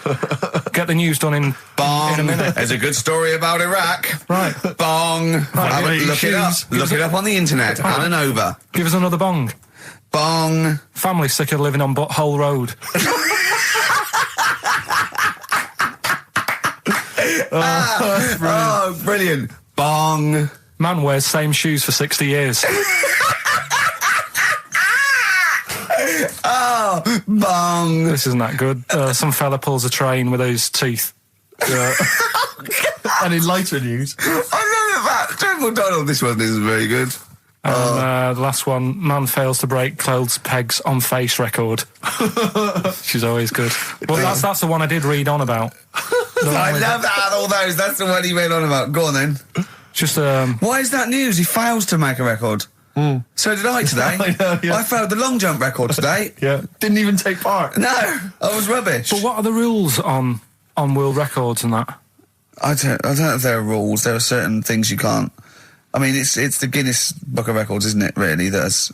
Get the news done in a minute. There's a good story about Iraq. Right. Bong. Right, Look it up. Look it up on the internet. Right. Add an over. Give us another bong. Bong. Family sick of living on Butthole Road. Oh, brilliant. Bong. Man wears same shoes for 60 years. Oh, bong. This isn't that good. Some fella pulls a train with his teeth. And in lighter news, I love that. General Donald, this one isn't very good. And the last one, man fails to break clothes pegs on face record. She's always good. Well, that's the one I did read on about. I love that, all those. That's the one he read on about. Go on then. Just Why is that news? He fails to make a record. So did I today. I know, yeah. I failed the long jump record today. yeah, didn't even take part. No, I was rubbish. But what are the rules on world records and that? I don't know if there are rules. There are certain things you can't. I mean, it's the Guinness Book of Records, isn't it, really, that's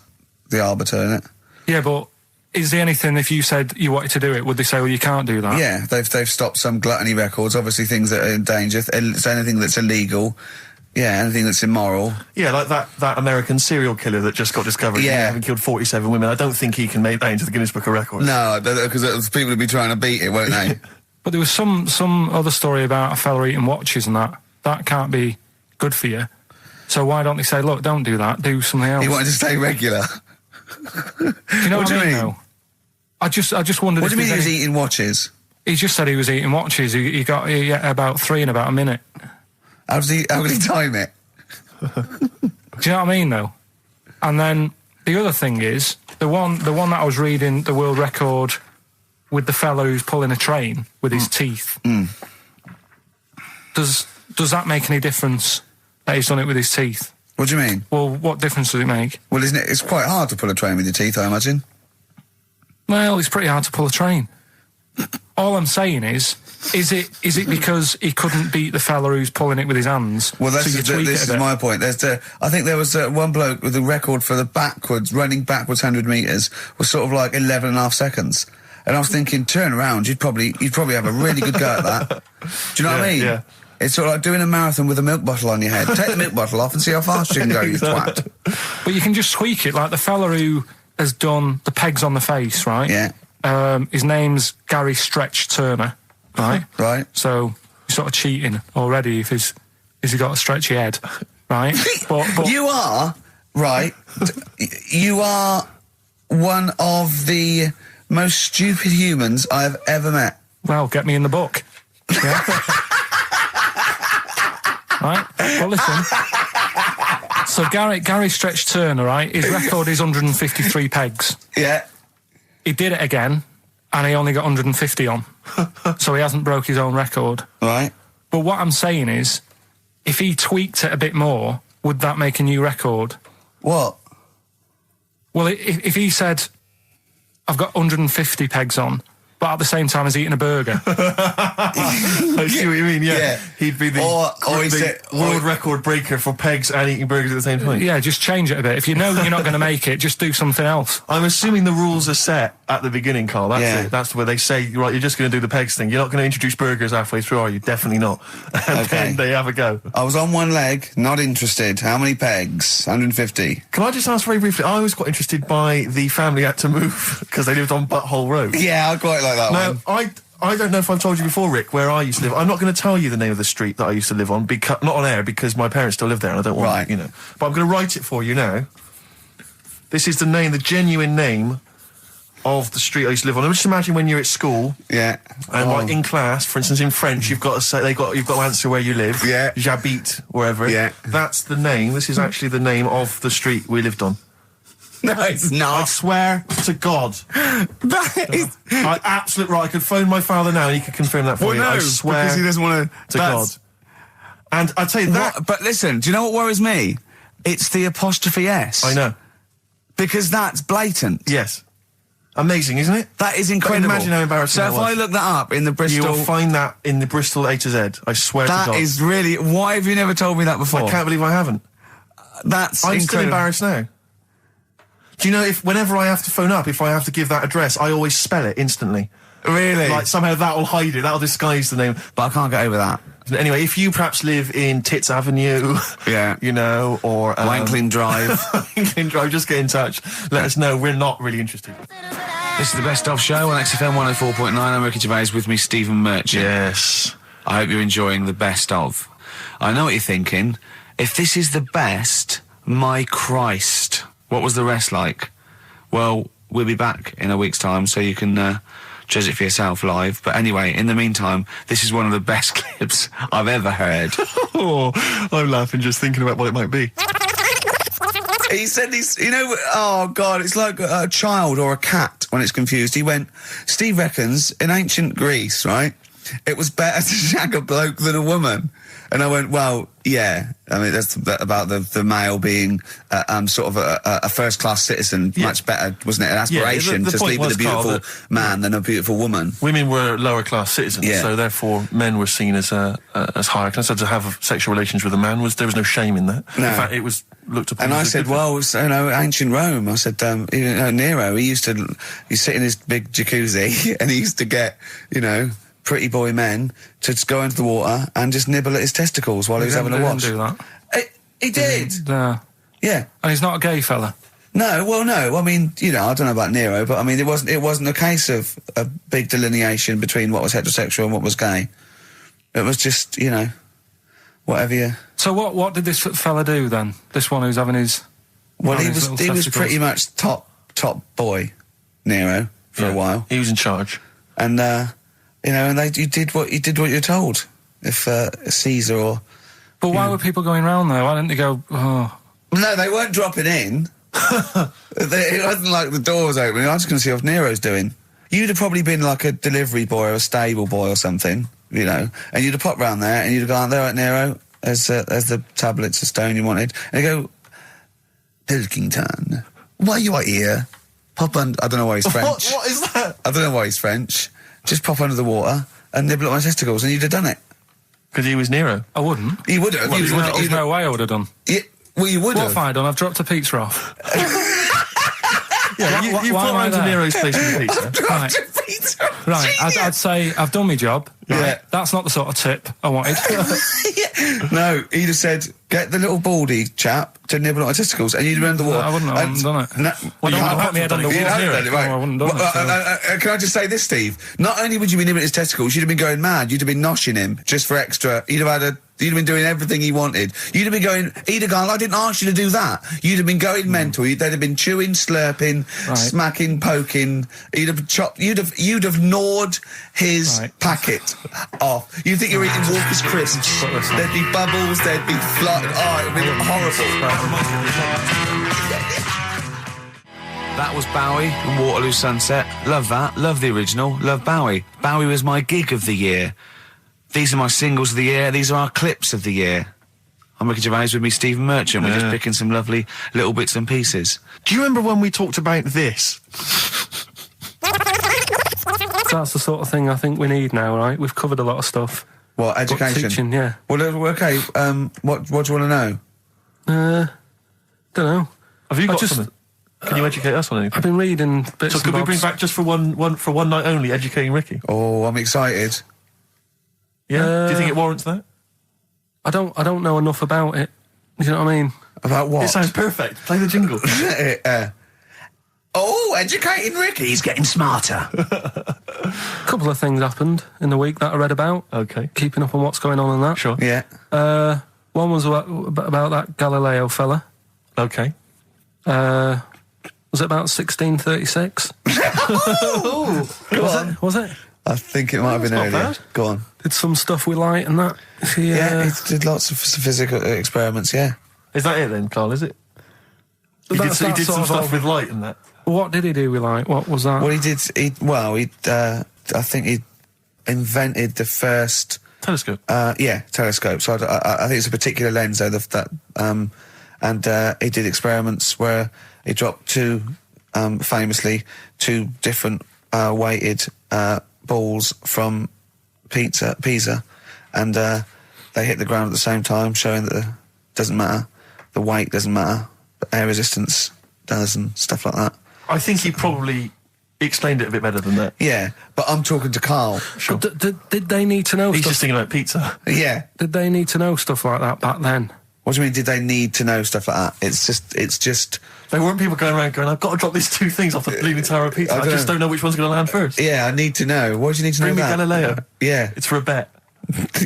the arbiter, isn't it? Yeah, but is there anything, if you said you wanted to do it, would they say, well, you can't do that? Yeah, they've stopped some gluttony records, obviously things that are in danger, so anything that's illegal, yeah, anything that's immoral. Yeah, like that American serial killer that just got discovered. Yeah. Having killed 47 women. I don't think he can make that into the Guinness Book of Records. No, because people would be trying to beat it, won't they? But there was some other story about a fella eating watches and that. That can't be good for you. So why don't they say, look, don't do that, do something else? He wanted to stay regular. Do you know what I mean? Though? I just wondered. What do you mean he was any... eating watches? He just said he was eating watches. He got about 3 in about a minute. How would he time it? Do you know what I mean, though? And then the other thing is the one that I was reading, the world record with the fellow who's pulling a train with his teeth. Does that make any difference that he's done it with his teeth? What do you mean? Well, what difference does it make? Well, isn't it? It's quite hard to pull a train with your teeth, I imagine. Well, it's pretty hard to pull a train. All I'm saying is it because he couldn't beat the fella who's pulling it with his hands? Well, this is my point. I think there was one bloke with the record for the running backwards 100 metres was sort of like 11 and a half seconds. And I was thinking, turn around, you'd probably have a really good go at that. Do you know what I mean? Yeah. It's sort of like doing a marathon with a milk bottle on your head. Take the milk bottle off and see how fast you can go, you twat. But you can just tweak it, like the fella who has done the pegs on the face, right? Yeah. His name's Gary Stretch Turner, right? Right. So you're sort of cheating already if he's got a stretchy head, right? but you are, right, you are one of the most stupid humans I have ever met. Well, get me in the book. Yeah. Right? Well, listen. So Gary Stretch Turner, right? His record is 153 pegs. Yeah. He did it again, and he only got 150 on. So he hasn't broke his own record. Right. But what I'm saying is, if he tweaked it a bit more, would that make a new record? What? Well, if he said, I've got 150 pegs on, but at the same time as eating a burger. I see what you mean, yeah. He'd be the world record breaker for pegs and eating burgers at the same time. Yeah, just change it a bit. If you know you're not going to make it, just do something else. I'm assuming the rules are set at the beginning, Karl. That's it. That's where they say, right, you're just going to do the pegs thing. You're not going to introduce burgers halfway through, are you? Definitely not. And then they have a go. I was on one leg, not interested. How many pegs? 150. Can I just ask very briefly, I was quite interested by the family had to move because they lived on Butthole Road. Yeah, I quite like that one. I don't know if I've told you before, Rick, where I used to live. I'm not going to tell you the name of the street that I used to live on, not on air, because my parents still live there and I don't want, But I'm going to write it for you now. This is the genuine name of the street I used to live on. Just imagine when you're at school. Yeah. And like in class, for instance, in French, you've got to say, you've got to answer where you live. Yeah. J'habite, wherever. Yeah. That's the name. This is actually the name of the street we lived on. No, it's not. I swear to God. That is... Absolutely right. I could phone my father now and he could confirm that for you. I swear because he doesn't want to God. And I'd tell you that... But listen, do you know what worries me? It's the apostrophe S. I know. Because that's blatant. Yes. Amazing, isn't it? That is incredible. But imagine how embarrassing So that if was. I look that up in the Bristol... You'll find that in the Bristol A to Z. I swear to God. That is really... Why have you never told me that before? I can't believe I haven't. That's I'm incredible. still embarrassed now. Do you know, whenever I have to phone up, if I have to give that address, I always spell it instantly. Really? Like, somehow that'll hide it, that'll disguise the name. But I can't get over that. Anyway, if you perhaps live in Tits Avenue, Yeah. you know, or... Wankling Drive. Wankling Drive, just get in touch. Let us know, we're not really interested. This is the Best Of Show on XFM 104.9. I'm Ricky Gervais, with me Stephen Merchant. Yes. I hope you're enjoying the Best Of. I know what you're thinking. If this is the best, my Christ, what was the rest like? Well, we'll be back in a week's time, so you can judge it for yourself live. But anyway, in the meantime, this is one of the best clips I've ever heard. Oh, I'm laughing just thinking about what it might be. He said this, you know, oh God, it's like a child or a cat when it's confused. He went, Steve reckons in ancient Greece, right, it was better to shag a bloke than a woman. And I went, well, yeah. I mean, that's about the male being sort of a first-class citizen, much better, wasn't it? An aspiration to sleep with a beautiful man than a beautiful woman. Women were lower-class citizens, so therefore men were seen as higher class. So to have sexual relations with a man, there was no shame in that. No. In fact, it was looked upon And as I said, well, you know, ancient Rome. I said, you know, Nero, he'd sit in his big jacuzzi and he used to get, you know, pretty boy men to just go into the water and just nibble at his testicles while he was having a watch. He didn't do that. He did. Yeah. And he's not a gay fella. No, well, no. I mean, you know, I don't know about Nero, but I mean, it wasn't a case of a big delineation between what was heterosexual and what was gay. It was just, you know, whatever you... So what did this fella do then? This one who's having his... Well, he was pretty much top boy, Nero, for a while. He was in charge. And, you know, and you did what you're told. If Caesar or... But why were people going round there? Why didn't they go, oh... No, they weren't dropping in. It wasn't like the doors opening. I was going to see what Nero's doing. You'd have probably been like a delivery boy or a stable boy or something, you know, and you'd have popped round there and you'd have gone, there at Nero, there's the tablets of stone you wanted. And you go, Pilkington, why you are here? Pop under... I don't know why he's French. What is that? I don't know why he's French. Just pop under the water and nibble at my testicles and you'd have done it. Because he was Nero. I wouldn't. You would have. Well, there's no way I would have done. Well, you would What have. have I done? I've dropped a pizza off. Yeah, you've why gone am I round to there? Nero's place with the pizza. Right. Right, I'd say I've done my job. Right. Yeah. That's not the sort of tip I wanted. No, he'd have said, get the little baldy chap to nibble at my testicles, and you'd have been under the water. I wouldn't have done it. No, Well, you I can't put my head on the You'd wall have here. done it, right. No, I wouldn't have done it, Can I just say this, Steve? Not only would you be nibbling at his testicles, you'd have been going mad. You'd have been noshing him just for extra. You'd have been doing everything he wanted. You'd have been going, he'd have gone, I didn't ask you to do that. You'd have been going mental. They'd have been chewing, slurping, smacking, poking. You'd have chopped, you'd have gnawed his packet off. You'd think you're eating Walker's crisps. There'd be bubbles, there'd be flood. Oh, it'd be horrible. That was Bowie and Waterloo Sunset. Love that. Love the original. Love Bowie. Bowie was my gig of the year. These are my singles of the year. These are our clips of the year. I'm Ricky Gervais, with me Stephen Merchant. We're just picking some lovely little bits and pieces. Do you remember when we talked about this? That's the sort of thing I think we need now, right? We've covered a lot of stuff. What, education? Teaching, yeah. Well, okay, what do you want to know? Don't know. Have you got something? Can you educate us on anything? I've been reading bits. So could we bring back just for one night only, educating Ricky? Oh, I'm excited. Yeah. Do you think it warrants that? I don't know enough about it. You know what I mean? About what? It sounds perfect. Play the jingle. Educating Ricky. He's getting smarter. A couple of things happened in the week that I read about. Okay. Keeping up on what's going on in that. Sure. Yeah. One was about that Galileo fella. Okay. Was it about 1636? Was it? I think it might have been not earlier. bad. Go on. Did some stuff with light and that. He did lots of physical experiments, yeah. Is that it then, Karl, is it? He did some stuff with light and that. What did he do with light? What was that? Well, I think he invented the first... Telescope? Telescope. So I think it's a particular lens, though, and he did experiments where he dropped two famously, 2 different weighted balls from Pisa, and they hit the ground at the same time, showing that it doesn't matter, the weight doesn't matter, but air resistance does and stuff like that. I think he probably explained it a bit better than that. Yeah, but I'm talking to Karl. Sure. Did they need to know He's stuff? just thinking about pizza. Yeah. Did they need to know stuff like that back then? What do you mean, did they need to know stuff like that? It's just... There weren't people going around going, I've got to drop these 2 things off the Leaning Tower of Pizza. I just don't know which one's going to land first. Yeah, I need to know. Why do you need to Bring know me that? Galileo. Yeah. It's for a bet.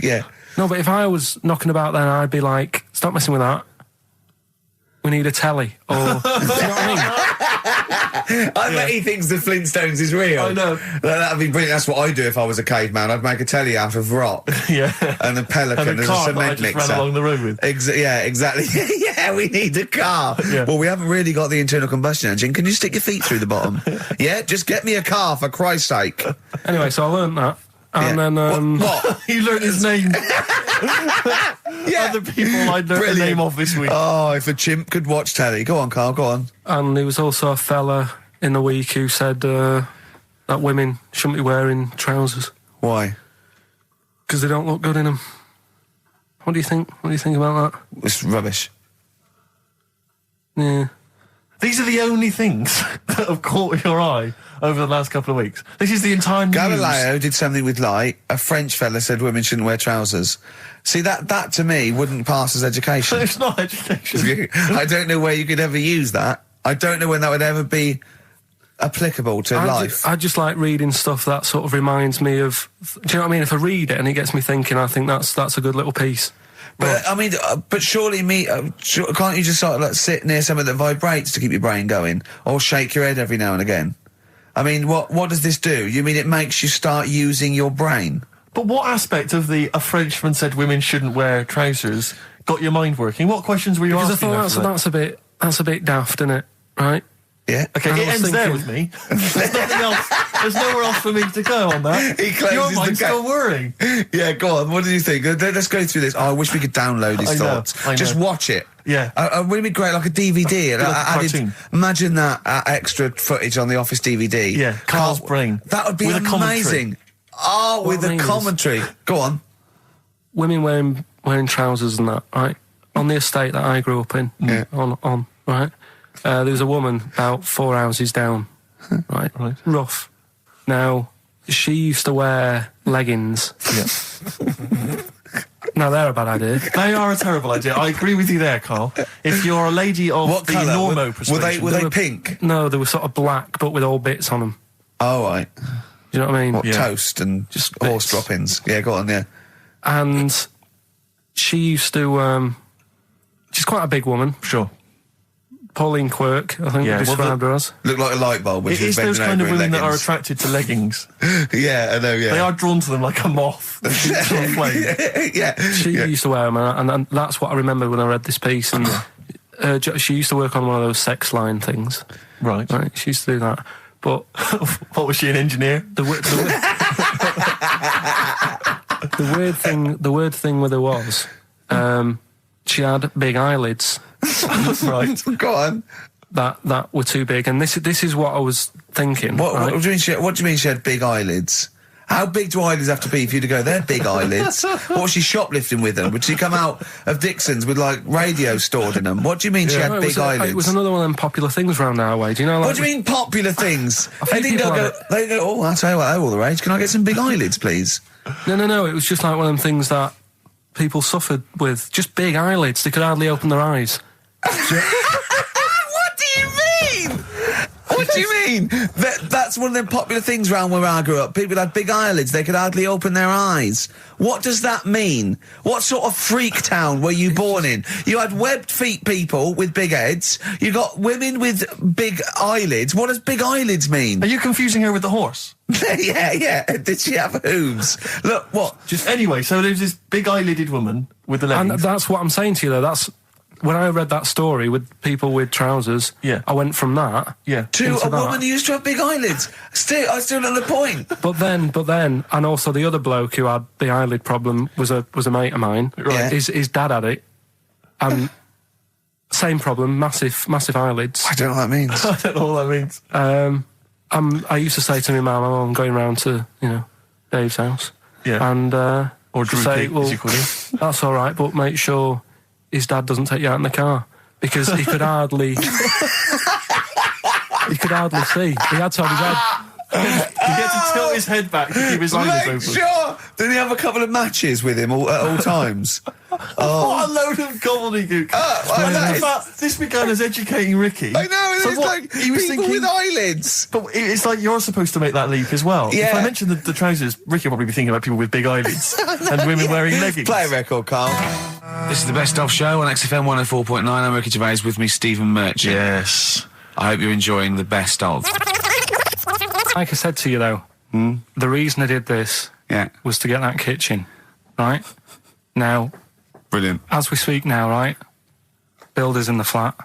Yeah. No, but if I was knocking about then, I'd be like, stop messing with that. We need a telly. Or, do you know what I mean? I bet he thinks the Flintstones is real. I know. That'd be brilliant. That's what I'd do if I was a caveman. I'd make a telly out of rock. Yeah. And a pelican And a as car a that I cement just mixer. ran along the road with. Yeah, exactly. Yeah, we need a car. Yeah. Well, we haven't really got the internal combustion engine. Can you stick your feet through the bottom? Yeah, just get me a car, for Christ's sake. Anyway, so I learned that. And then... What? You learned his name. Yeah. Other people I learned the name of this week. Oh, if a chimp could watch telly. Go on, Karl, go on. And there was also a fella in the week who said that women shouldn't be wearing trousers Why? because they don't look good in them. What do you think? What do you think about that? It's rubbish. Yeah. These are the only things that have caught your eye over the last couple of weeks. This is the entire news. Galileo did something with light. A French fella said women shouldn't wear trousers. See, that to me wouldn't pass as education. It's not education. I don't know where you could ever use that. I don't know when that would ever be applicable to life. I just like reading stuff that sort of reminds me of... Do you know what I mean? If I read it and it gets me thinking, I think that's a good little piece. But I mean, but surely can't you just sort of like sit near something that vibrates to keep your brain going, or shake your head every now and again? I mean, what does this do? You mean it makes you start using your brain? But what aspect of a Frenchman said women shouldn't wear trousers got your mind working? What questions were you Because asking? I thought that's a bit daft, isn't it? Right? Yeah. Okay, I it was ends there thinking- with me. There's nothing else. There's nowhere else for me to go on that. He closes Your the mind's gap. still worrying. Yeah, go on. What do you think? Let's go through this. Oh, I wish we could download his I know, thoughts. I know. Just watch it. Yeah. Wouldn't it be great, like a DVD? And Like a added- cartoon. imagine that extra footage on the Office DVD. Yeah, Karl's brain. That would be With a commentary. amazing. Oh, What with I the mean is- commentary. Go on. Women wearing trousers and that, right? On the estate that I grew up in, on, right? There was a woman about 4 houses down, right? Rough. Now, she used to wear leggings. Yeah. Now, they're a bad idea. They are a terrible idea. I agree with you there, Karl. If you're a lady of What the colour? normo Were persuasion... they pink? No, they were sort of black, but with all bits on them. Oh, right. Do you know what I mean? What, Yeah. toast and Just horse bits. droppings? Yeah, go on, yeah. And she used to... she's quite a big woman. Sure. Pauline Quirk, I think Yeah, we well, described her as. Look like a light bulb, which It is is those bending kind of over in women that are leggings. attracted to leggings. Yeah, I know, yeah. They are drawn to them like a moth. to a flame. Yeah. She used to wear them, and that's what I remember when I read this piece. And she used to work on one of those sex line things. Right. Right, she used to do that. But What was she, an engineer? the weird thing with her was, she had big eyelids Right. Go on. that were too big, and this is what I was thinking. What right? do you mean she had big eyelids? How big do eyelids have to be for you to go, they're big eyelids? What was she shoplifting with them? Would she come out of Dixon's with, like, radio stored in them? What do you mean she had No, big eyelids? it was another one of them popular things around our way. Do you know? Like, What do you mean popular things? think They people go, have they go, oh, I'll tell you what, they're all the rage. Can I get some big eyelids, please? No. It was just like one of them things that people suffered with. Just big eyelids. They could hardly open their eyes. What do you mean? What do you mean? That's one of them popular things around where I grew up. People had big eyelids. They could hardly open their eyes. What does that mean? What sort of freak town were you born in? You had webbed feet people with big heads. You got women with big eyelids. What does big eyelids mean? Are you confusing her with the horse? Yeah. Did she have hooves? Look, what? Just anyway, so there's this big eyelidded woman with the And leggings. that's what I'm saying to you, though. That's when I read that story with people with trousers. Yeah. I went from that. Yeah. To into a that. woman who used to have big eyelids. I still don't know the point. But then, and also the other bloke who had the eyelid problem was a mate of mine. Right. His dad had it, and Same problem, massive eyelids. I don't know what that means. I don't know what that means. I used to say to my mum, I'm going round to, Dave's house. Yeah. And, or Drew say, Pig, well, as you call him. That's all right, but make sure his dad doesn't take you out in the car. Because he could hardly... he could hardly see. He had to have his head... He had to tilt his head back to keep his eyes open. Sure. Did he have a couple of matches with him at all times? What a load of gobbledygook. This began as educating Ricky. I know, So what, he was people with eyelids. But it's like you're supposed to make that leap as well. Yeah. If I mention the trousers, Ricky will probably be thinking about people with big eyelids and women wearing leggings. Play a record, Karl. This is the Best Of Show on XFM 104.9. I'm Ricky Gervais, with me Stephen Merchant. Yes. I hope you're enjoying the Best Of. Like I said to you, though, the reason I did this was to get that kitchen, right? Now... Brilliant. As we speak now, right? Builder's in the flat.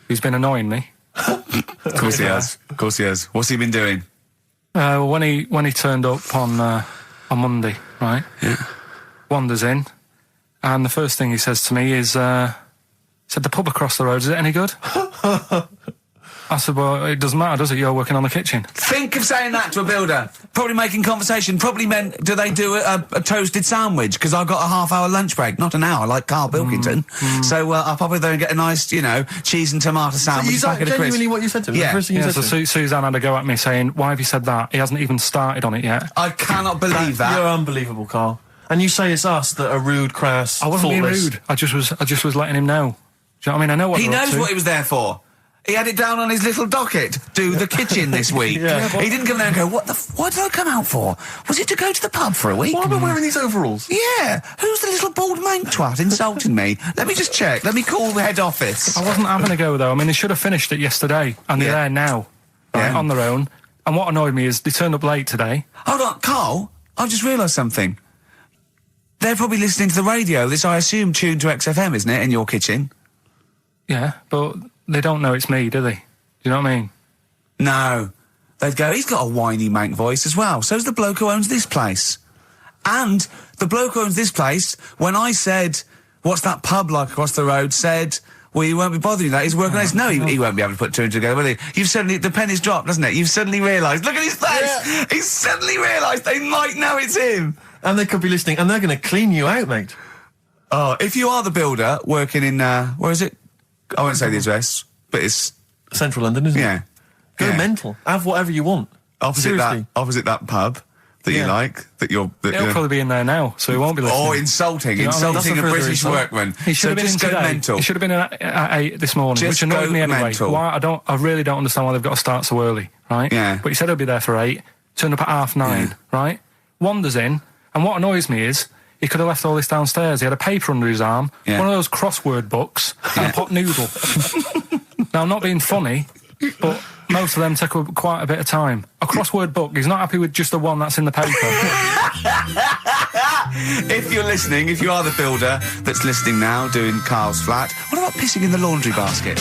He's been annoying me. Of course he has. Of course he has. What's he been doing? When he turned up on Monday, right? Yeah. Wanders in, and the first thing he says to me is, said, the pub across the road, is it any good? I said, well, it doesn't matter, does it? You're working on the kitchen. Think of saying that to a builder. Probably making conversation. Probably meant, do they do a toasted sandwich? Because I've got a half-hour lunch break. Not an hour, like Karl Pilkington. So I'll probably there and get a nice, cheese and tomato sandwich. So is that genuinely what you said to him? Yeah. The first thing you said to him? Suzanne had a go at me saying, why have you said that? He hasn't even started on it yet. I cannot believe that. You're unbelievable, Karl. And you say it's us that are rude, crass, I wasn't being thoughtless. rude. I just was letting him know. Do you know what I mean? I know what He they're up knows to. what he was there for. He had it down on his little docket. Do the kitchen this week. Yeah. He didn't come there and go, what did I come out for? Was it to go to the pub for a week? Why am I wearing these overalls? Yeah. Who's the little bald mank twat insulting me? Let me just check. Let me call the head office. I wasn't having a go, though. I mean, they should have finished it yesterday, and they're there now, right, on their own. And what annoyed me is they turned up late today. Hold on, Karl, I've just realised something. They're probably listening to the radio. This, I assume, tuned to XFM, isn't it, in your kitchen? Yeah, but they don't know it's me, do they? Do you know what I mean? No. They'd go, he's got a whiny mank voice as well. So's the bloke who owns this place. And the bloke who owns this place, when I said, what's that pub like across the road, said, well, you won't be bothering that. He's working on this. No, he won't be able to put two and two together, will he? You've suddenly, the penny's dropped, hasn't it? You've suddenly realised. Look at his face! Yeah. He's suddenly realised they might know it's him. And they could be listening, and they're going to clean you out, mate. Oh, if you are the builder working in, where is it? I won't say the address, but it's... Central London, isn't it? Yeah. Go mental. Have whatever you want. Opposite that pub that you like, that you're... He'll probably be in there now, so he won't be listening. Oh, insulting a British workman. He should have been in today. Mental. He should have been in at 8 this morning, which annoyed me anyway. Mental. Why? I really don't understand why they've got to start so early, right? Yeah. But he said he'll be there for 8, turned up at 9:30, right? Wanders in, and what annoys me is, he could have left all this downstairs. He had a paper under his arm, one of those crossword books, and a pot noodle. Now, I'm not being funny, but most of them take quite a bit of time. A crossword book, he's not happy with just the one that's in the paper. If you're listening, if you are the builder that's listening now, doing Karl's flat, what about pissing in the laundry basket?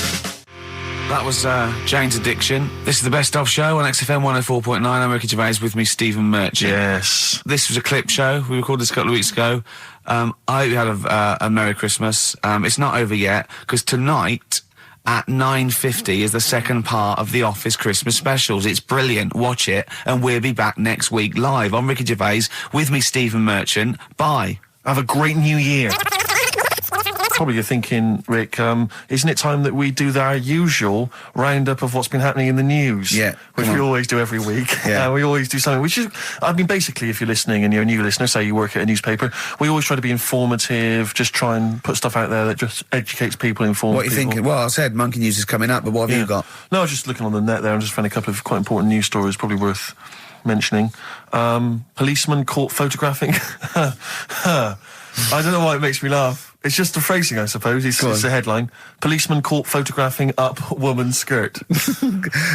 That was Jane's Addiction. This is the Best Of Show on XFM 104.9. I'm Ricky Gervais, with me Stephen Merchant. Yes. This was a clip show. We recorded this a couple of weeks ago. I hope you had a Merry Christmas. It's not over yet, because tonight at 9:50 is the second part of The Office Christmas specials. It's brilliant. Watch it, and we'll be back next week live. I'm Ricky Gervais, with me Stephen Merchant. Bye. Have a great new year. Probably you're thinking, Rick, isn't it time that we do our usual roundup of what's been happening in the news? Yeah. Which we always do every week. Yeah. We always do something, which is, I mean, basically, if you're listening and you're a new listener, say you work at a newspaper, we always try to be informative, just try and put stuff out there that just educates people, informs What are you people. thinking? Well, I said Monkey News is coming up, but what have you got? No, I was just looking on the net there and just found a couple of quite important news stories, probably worth mentioning. Policeman caught photographing. I don't know why it makes me laugh. It's just the phrasing, I suppose. It's the headline. Policeman caught photographing up woman's skirt.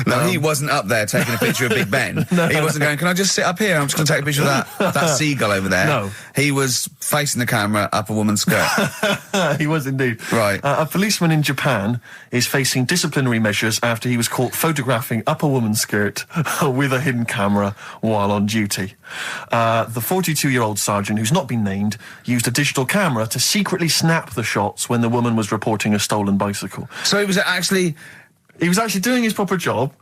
No, he wasn't up there taking a picture of Big Ben. He wasn't going, can I just sit up here? I'm just going to take a picture of that seagull over there. No. He was facing the camera up a woman's skirt. He was indeed. Right. A policeman in Japan is facing disciplinary measures after he was caught photographing up a woman's skirt with a hidden camera while on duty. The 42-year-old sergeant, who's not been named, used a digital camera to secretly snap the shots when the woman was reporting a stolen bicycle. So he was actually doing his proper job.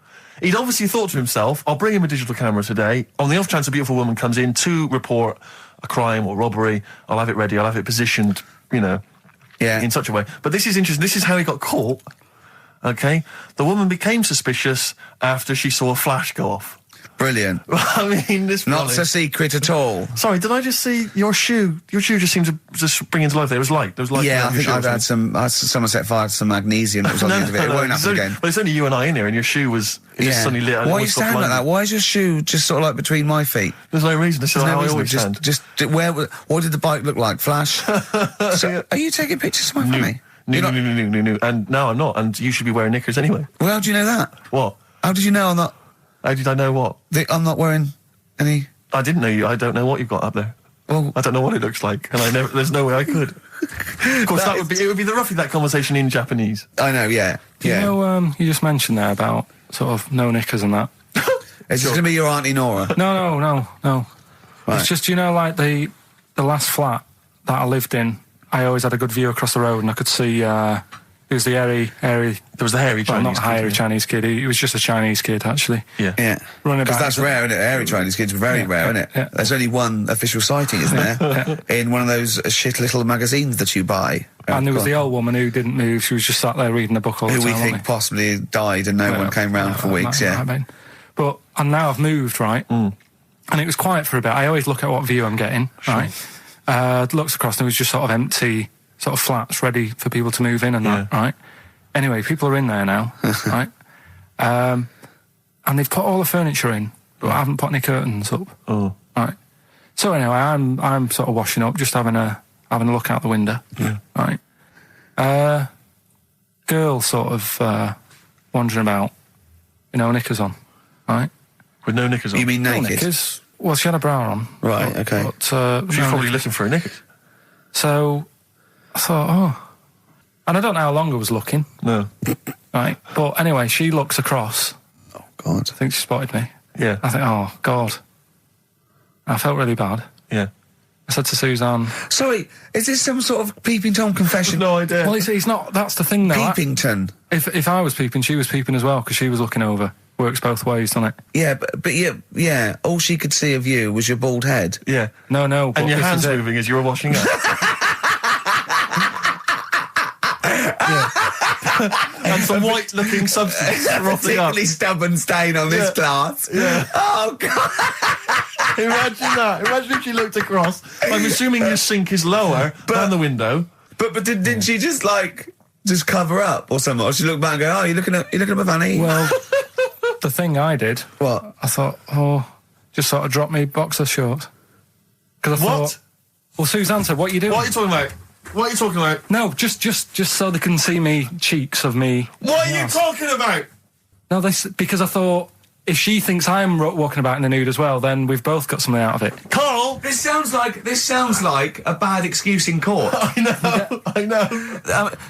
He'd obviously thought to himself, I'll bring him a digital camera today. On the off chance a beautiful woman comes in to report a crime or robbery, I'll have it ready, I'll have it positioned, in such a way. But this is interesting. This is how he got caught. Okay? The woman became suspicious after she saw a flash go off. brilliant. I mean, this Not a secret at all. Sorry, did I just see your shoe? Your shoe just seemed to just spring into life there. It was light. There was light. Yeah, I think I've had someone set fire to some magnesium that was on the end of it. It won't happen again. But it's only you and I in here, and your shoe was just suddenly lit. Why are you standing like that? Why is your shoe just sort of like between my feet? There's no reason. This is how I always stand. What did the bike look like? Flash? So, are you taking pictures of my family? No. And no, I'm not. And you should be wearing knickers anyway. Well, how do you know that? What? How did you know I'm not? How did I know what? I'm not wearing any. I didn't know you. I don't know what you've got up there. Well, I don't know what it looks like, and there's no way I could. Of course, it would be roughly that conversation in Japanese. I know, yeah. You know, you just mentioned there about sort of no knickers and that. Is this going to be your Auntie Nora? No. Right. It's just, like the last flat that I lived in, I always had a good view across the road, and I could see, it was the hairy... There was the hairy Chinese kid. Not the hairy Chinese kid. He was just a Chinese kid, actually. Yeah. Because that's rare, isn't it? Hairy Chinese kids are very rare, isn't it? Yeah. There's only one official sighting, isn't there? In one of those shit little magazines that you buy. And there was the old woman who didn't move. She was just sat there reading a book all the time. Who we think possibly died and no one came round for weeks, But now I've moved, right? And it was quiet for a bit. I always look at what view I'm getting, right? Looks across and it was just sort of empty, sort of flats ready for people to move in and that, right? Anyway, people are in there now, right? And they've put all the furniture in, but I haven't put any curtains up. Oh. Right. So anyway, I'm sort of washing up, just having a look out the window. Yeah. Right. Girl sort of wandering about, knickers on, right? With no knickers on? You mean naked? No knickers. Well, she had a bra on. Right, okay. But, she's probably looking for her knickers. So I thought, and I don't know how long I was looking. No. Right. But anyway, she looks across. Oh, God. I think she spotted me. Yeah. I think, oh, God. I felt really bad. Yeah. I said to Suzanne... Sorry, is this some sort of Peeping Tom confession? No idea. Well, it's not... That's the thing, though. Peepington. If I was peeping, she was peeping as well, because she was looking over. Works both ways, doesn't it? Yeah, but yeah, all she could see of you was your bald head. Yeah. No. And your hands moving as you were washing up. And some white-looking substance frothing up. Particularly stubborn stain on this glass. Yeah. Oh, God. Imagine that. Imagine if she looked across. I'm assuming your sink is lower than the window. But didn't she just cover up or something? Or she looked back and go, oh, you're looking at my fanny? Well, the thing I did... What? I thought, just sort of drop me boxer shorts. Because I thought... Well, Suzanne said, what are you doing? What are you talking about? What are you talking about? No, just so they can see me cheeks of me. What are you talking about? No, because I thought if she thinks I'm walking about in the nude as well, then we've both got something out of it. Carl, This sounds like a bad excuse in court. I know.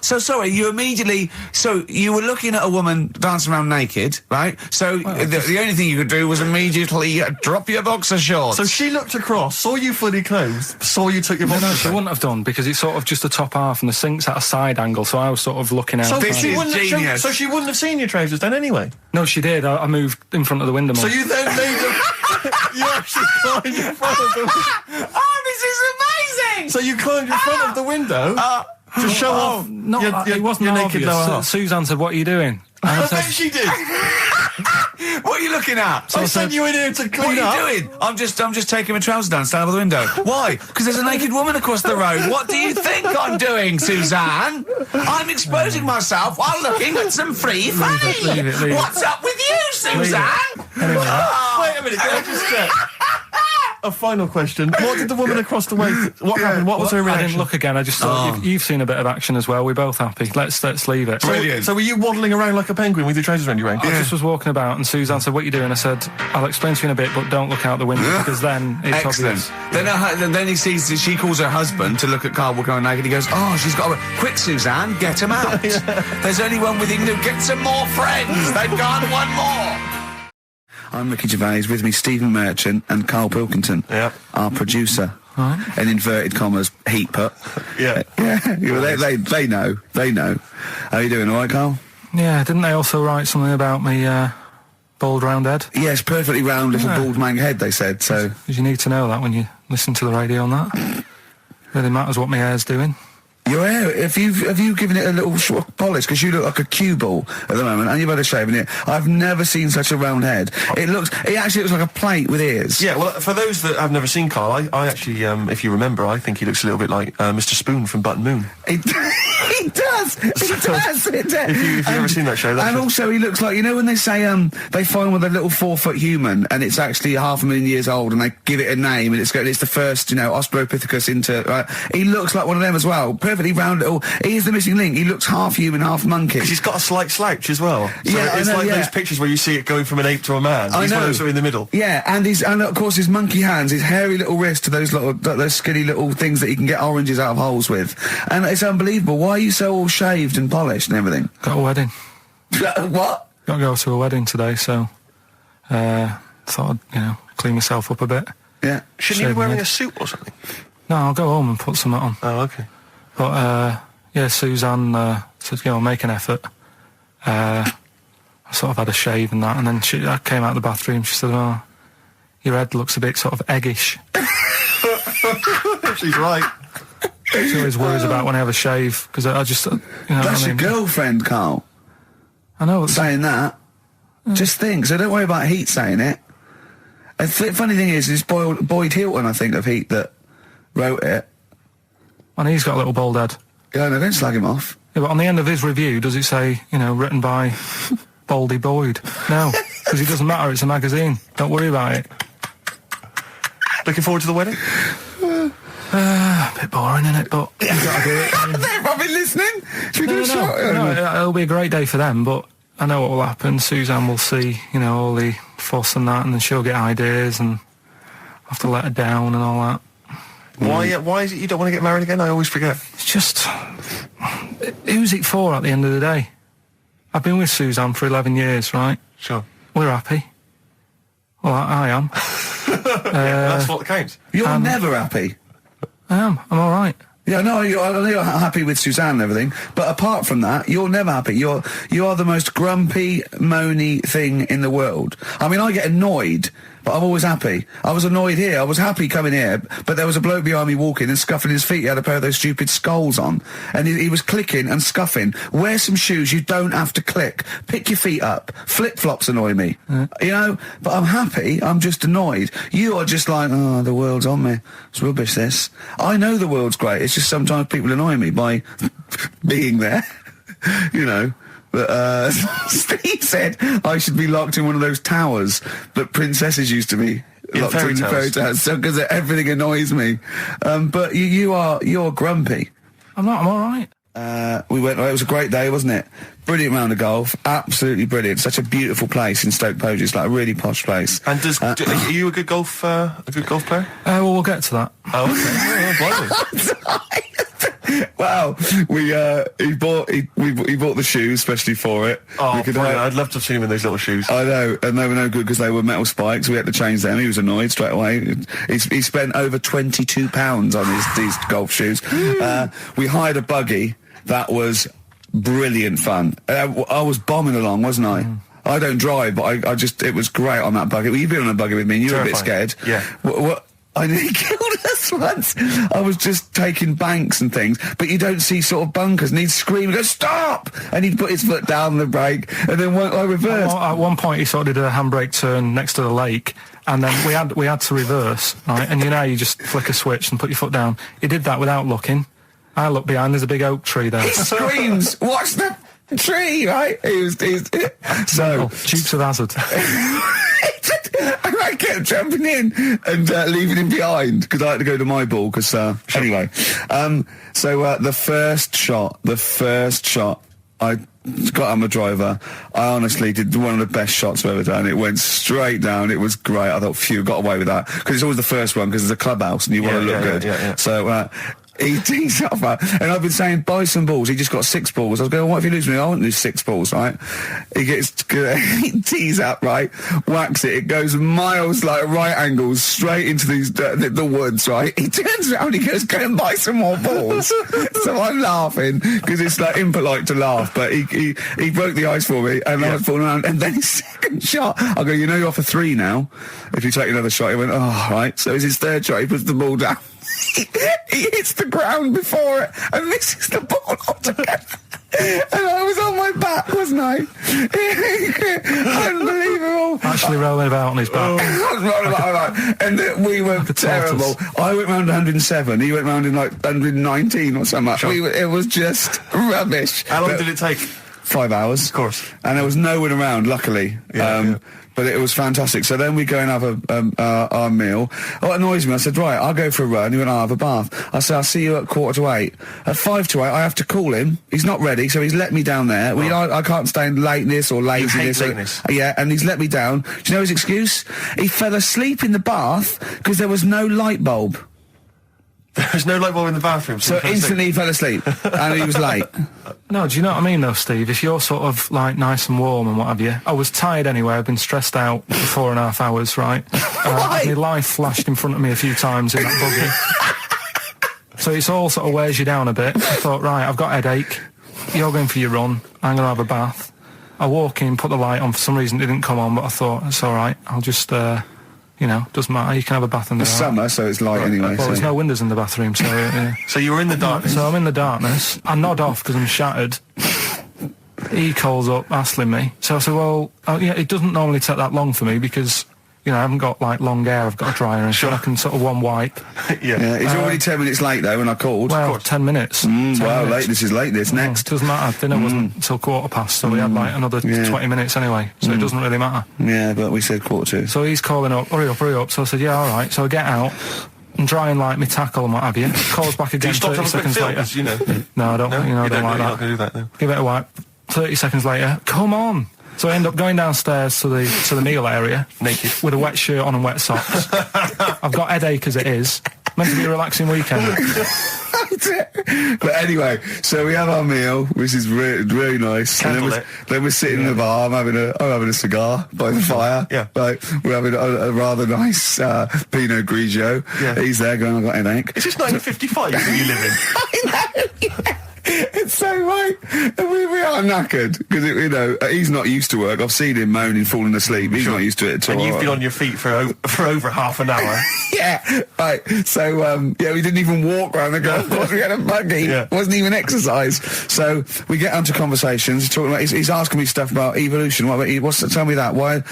So sorry, you were looking at a woman dancing around naked, right? So the only thing you could do was immediately drop your boxer shorts. So she looked across, saw you fully clothed, saw you took your boxer No, shorts. she wouldn't have done, because it's sort of just the top half and the sink's at a side angle, so I was sort of looking out. So This she is wouldn't have genius. so she wouldn't have seen your trousers then anyway. No, she did. I moved in front of the window more. So you then made them. You actually climbed in front of the window. Oh, this is amazing! So you climbed in front of the window to show off it wasn't your naked obvious. lower half. Suzanne said, what are you doing? And I I said, bet she did. What are you looking at? I sent you in here to clean What up. are you doing? I'm just taking my trousers down, stand by the window. Why? Because there's a naked woman across the road. What do you think I'm doing, Suzanne? I'm exposing myself while looking at some free fanny. leave it. What's up with you, Suzanne? Anyway, Wait a minute, can I just check? A final question. What did the woman across the way... What happened? What was her I reaction? didn't look again. I just thought, you've seen a bit of action as well. We're both happy. Let's leave it. So were you waddling around like a penguin with your trousers around your ankles? I just was walking about, and Suzanne said, what are you doing? I said, I'll explain to you in a bit, but don't look out the window, because then it's Excellent. obvious. Then he sees that she calls her husband to look at Karl walking around naked. He goes, oh, she's got a... Quick, Suzanne, get him out. There's only one with him. Get some more friends. They've got one more. I'm Ricky Gervais, with me Stephen Merchant and Karl Pilkington, Yep. our producer. in inverted commas, heat put. Yeah. They know. How you doing, all right, Karl? Yeah, didn't they also write something about me, bald round head? Yes, perfectly round little bald man head, they said, so... Because you need to know that when you listen to the radio on that. Really matters what my hair's doing. Your hair, have you given it a little short polish? Because you look like a cue ball at the moment, and you've had a shave in it. I've never seen such a round head. It actually looks like a plate with ears. Yeah, well, for those that have never seen Karl, I actually, if you remember, I think he looks a little bit like Mr. Spoon from Button Moon. He does. If you've ever seen that show, and also he looks like, you know when they say they find with a little 4-foot human and it's actually 500,000 years old and they give it a name and it's the first, Australopithecus into. He looks like one of them as well. Perfectly round little. He is the missing link. He looks half human, half monkey. Because he's got a slight slouch as well. So yeah, it's like those pictures where you see it going from an ape to a man. He's one of those in the middle. Yeah, and of course his monkey hands, his hairy little wrist to those skinny little things that he can get oranges out of holes with, and it's unbelievable. Why are you so all shaved and polished and everything? Got a wedding. What? Got to go to a wedding today, so thought I'd clean myself up a bit. Yeah. Shouldn't you be wearing a suit or something? No, I'll go home and put something on. Oh, okay. But Suzanne said, make an effort. I sort of had a shave and that, and then I came out of the bathroom. She said, "Oh, your head looks a bit sort of eggish." She's right. She always worries about when I have a shave because I just, That's your girlfriend, Karl. I know. Saying that. Just think. So don't worry about Heat saying it. And funny thing is, it's Boyd Hilton, I think, of Heat that wrote it. And he's got a little bald head. Yeah, no, don't slag him off. Yeah, but on the end of his review, does it say, written by Baldy Boyd? No, because it doesn't matter. It's a magazine. Don't worry about it. Looking forward to the wedding? A bit boring, innit? But you got to do it. They've probably listening. Should we do a shot? No, it'll be a great day for them, but I know what will happen. Suzanne will see, all the fuss and that, and then she'll get ideas, and I'll have to let her down and all that. Why is it you don't want to get married again? I always forget. It's just... Who's it for at the end of the day? I've been with Suzanne for 11 years, right? Sure. We're happy. Well, I am. That's what counts. You're never happy. I am. I'm all right. Yeah, no, you're happy with Suzanne and everything, but apart from that, you're never happy. You are the most grumpy, moany thing in the world. I mean, I get annoyed, but I'm always happy. I was annoyed here. I was happy coming here, but there was a bloke behind me walking and scuffing his feet. He had a pair of those stupid skulls on, and he was clicking and scuffing. Wear some shoes you don't have to click. Pick your feet up. Flip-flops annoy me. But I'm happy. I'm just annoyed. You are just like, oh, the world's on me. It's rubbish, this. I know the world's great. It's just sometimes people annoy me by being there, But Steve said I should be locked in one of those towers that princesses used to be locked in fairy tales, so because everything annoys me. But you're grumpy. I'm not. I'm all right. We went. It was a great day, wasn't it? Brilliant round of golf. Absolutely brilliant. Such a beautiful place in Stoke Poges. It's like a really posh place. And are you a good golf player? Well, we'll get to that. Oh, okay. Wow, he bought the shoes especially for it. Oh, I'd love to have seen him in those little shoes. I know, and they were no good because they were metal spikes. We had to change them. He was annoyed straight away. He spent over £22 on these golf shoes. We hired a buggy that was brilliant fun. I was bombing along, wasn't I? I don't drive, but it was great on that buggy. Well, you've been on a buggy with me, and you were a bit scared. Yeah. What? I nearly killed us once. I was just taking banks and things, but you don't see sort of bunkers, and he'd scream and go, "Stop!" And he'd put his foot down the brake, and then I reversed. At one point, he sort of did a handbrake turn next to the lake, and then we had to reverse, right? And you just flick a switch and put your foot down. He did that without looking. I look behind, there's a big oak tree there. He screams, "Watch the tree!" Right? So Dukes of Hazzard. I kept jumping in and leaving him behind because I had to go to my ball. Anyway, the first shot, I got on the driver. I honestly did one of the best shots I've ever done. It went straight down. It was great. I thought, phew, got away with that because it's always the first one because it's a clubhouse and you want to look good. Yeah. So He tees up, and I've been saying, buy some balls. He just got 6 balls. I was going, what if you lose me? I won't lose 6 balls, right? He tees up, right? Whacks it. It goes miles, like right angles, straight into these the woods, right? He turns around, he goes, go and buy some more balls. So I'm laughing, because it's like impolite to laugh, but he broke the ice for me, and I was falling around, and then his second shot, I go, you know you're off for 3 now, if you take another shot. He went, oh, right. So it's his third shot, he puts the ball down. He hits the ground before it and misses the ball altogether. And I was on my back, wasn't I? Unbelievable. Actually rolling about on his back. I was rolling about, and we were terrible. I went round 107, he went round in like 119 or something. Sure. It was just rubbish. How long did it take? 5 hours. Of course. And there was no one around, luckily. But it was fantastic. So then we go and have our meal. What annoys me, I said, right, I'll go for a run. He went, I'll have a bath. I said, I'll see you at 7:45. At 7:55, I have to call him. He's not ready, so he's let me down there. I can't stand lateness or laziness. You hate lateness. Yeah, and he's let me down. Do you know his excuse? He fell asleep in the bath because there was no light bulb. There's no light bulb in the bathroom. So instantly he fell asleep, and he was late. No, do you know what I mean though, Steve? If you're sort of like nice and warm and what have you, I was tired anyway. I've been stressed out for 4.5 hours, right? My life flashed in front of me a few times in that buggy. So it's all sort of wears you down a bit. I thought, right, I've got a headache. You're going for your run. I'm going to have a bath. I walk in, put the light on. For some reason it didn't come on, but I thought, it's all right. I'll just... doesn't matter. You can have a bath in the summer, so it's light anyway. Well, there's no windows in the bathroom, so... So you were in the darkness? So I'm in the darkness. I nod off because I'm shattered. He calls up, hassling me. So I said, well, it doesn't normally take that long for me because, I haven't got, like, long hair. I've got a dryer and so I can sort of one wipe. Yeah. He's already 10 minutes late, though, when I called. Well, 10 minutes. 10 minutes. Late. This is late, this. Next. Doesn't matter. Dinner wasn't until 7:15, so we had, like, another 20 minutes anyway. So it doesn't really matter. Yeah, but we said 7:45. So he's calling up, hurry up. So I said, yeah, all right. So I get out and dry and like my tackle and what have you. Calls back again 30 seconds later. No, I don't. I don't like that. You're not going to do that, though. Give it a wipe. 30 seconds later, come on. So I end up going downstairs to the meal area. Naked. With a wet shirt on and wet socks. I've got headache as it is. Meant to be a relaxing weekend. But anyway, so we have our meal, which is really nice. And then we're sitting in the bar. I'm having a cigar by the fire. Yeah. Like, we're having a rather nice Pinot Grigio. Yeah. He's there going, I've got an headache. Is this 1955 that you live in? I know, yeah. It's so right. We are knackered because he's not used to work. I've seen him moaning, falling asleep. He's not used to it at all. And you've been on your feet for over half an hour. Yeah, right. So we didn't even walk around the golf course. We had a buggy. Yeah. Wasn't even exercise. So we get onto conversations. He's talking about. He's asking me stuff about evolution. Tell me that. Why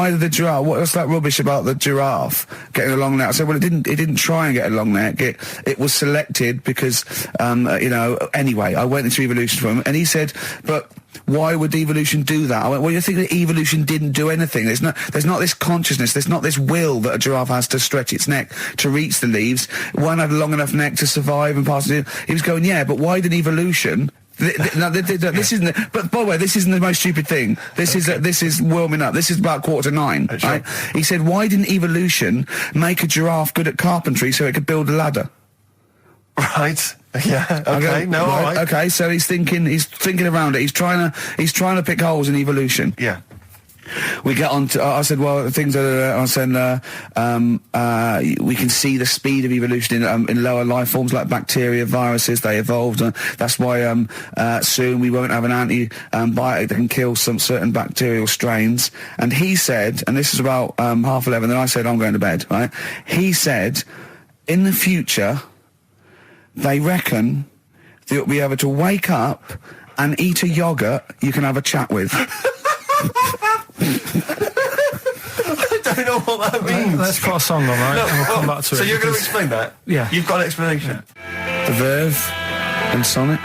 did the giraffe? What's that rubbish about the giraffe getting a long neck? I said, well, it didn't try and get a long neck. It was selected because anyway. I went into evolution for him, and he said, but why would evolution do that? I went, well, you think that evolution didn't do anything? There's not this consciousness, there's not this will that a giraffe has to stretch its neck to reach the leaves. One had a long enough neck to survive and pass it. He was going, yeah, but why did evolution... this isn't. But by the way, this isn't the most stupid thing. This is warming up. This is about 8:45, right? He said, why didn't evolution make a giraffe good at carpentry so it could build a ladder? Right. Yeah. Okay. All right. Okay. So he's thinking around it. He's trying to pick holes in evolution. Yeah. We get on to. I said, well, things are. I said, we can see the speed of evolution in lower life forms like bacteria, viruses. They evolved. That's why soon we won't have an antibiotic that can kill some certain bacterial strains. And he said, and this is about 11:30. Then I said, I'm going to bed. Right. He said, in the future, they reckon that you'll be able to wake up and eat a yogurt you can have a chat with. I don't know what that means. Let's put a song on, right? And we'll come back to it. So you're going to explain that? Yeah. You've got an explanation? The Verve and Sonic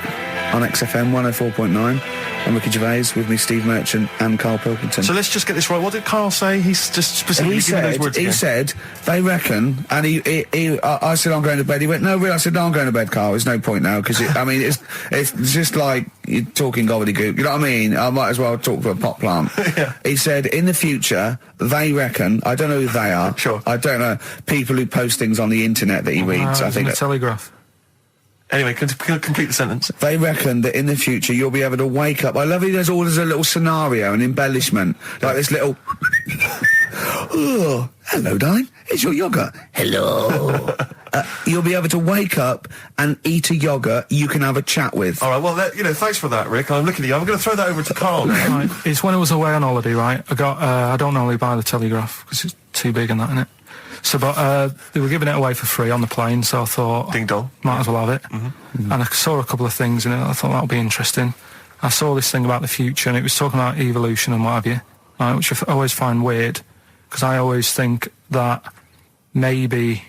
on XFM 104.9. I'm Ricky Gervais, with me Steve Merchant and Karl Pilkington. So let's just get this right. What did Karl say? He's just specifically giving those words again. He said, they reckon, and I said, I'm going to bed. He went, no, really? I said, no, I'm going to bed, Karl. There's no point now, because, it's just like you're talking gobbledygook. You know what I mean? I might as well talk to a pot plant. Yeah. He said, in the future, they reckon, I don't know who they are. Sure. I don't know, people who post things on the internet that he reads, I think. The Telegraph. Anyway, complete the sentence. They reckon that in the future you'll be able to wake up. I love it. There's always a little scenario, an embellishment, like this little. Oh, hello, darling. It's your yogurt. Hello. You'll be able to wake up and eat a yogurt you can have a chat with. All right. Well, thanks for that, Rick. I'm looking at you. I'm going to throw that over to Karl now. Right. It's when I was away on holiday, right? I got. I don't normally buy the Telegraph because it's too big and that, innit? So, but they were giving it away for free on the plane, so I thought, ding dong, might as well have it. And I saw a couple of things in it. I thought that would be interesting. I saw this thing about the future, and it was talking about evolution and what have you, right, which I always find weird because I always think that maybe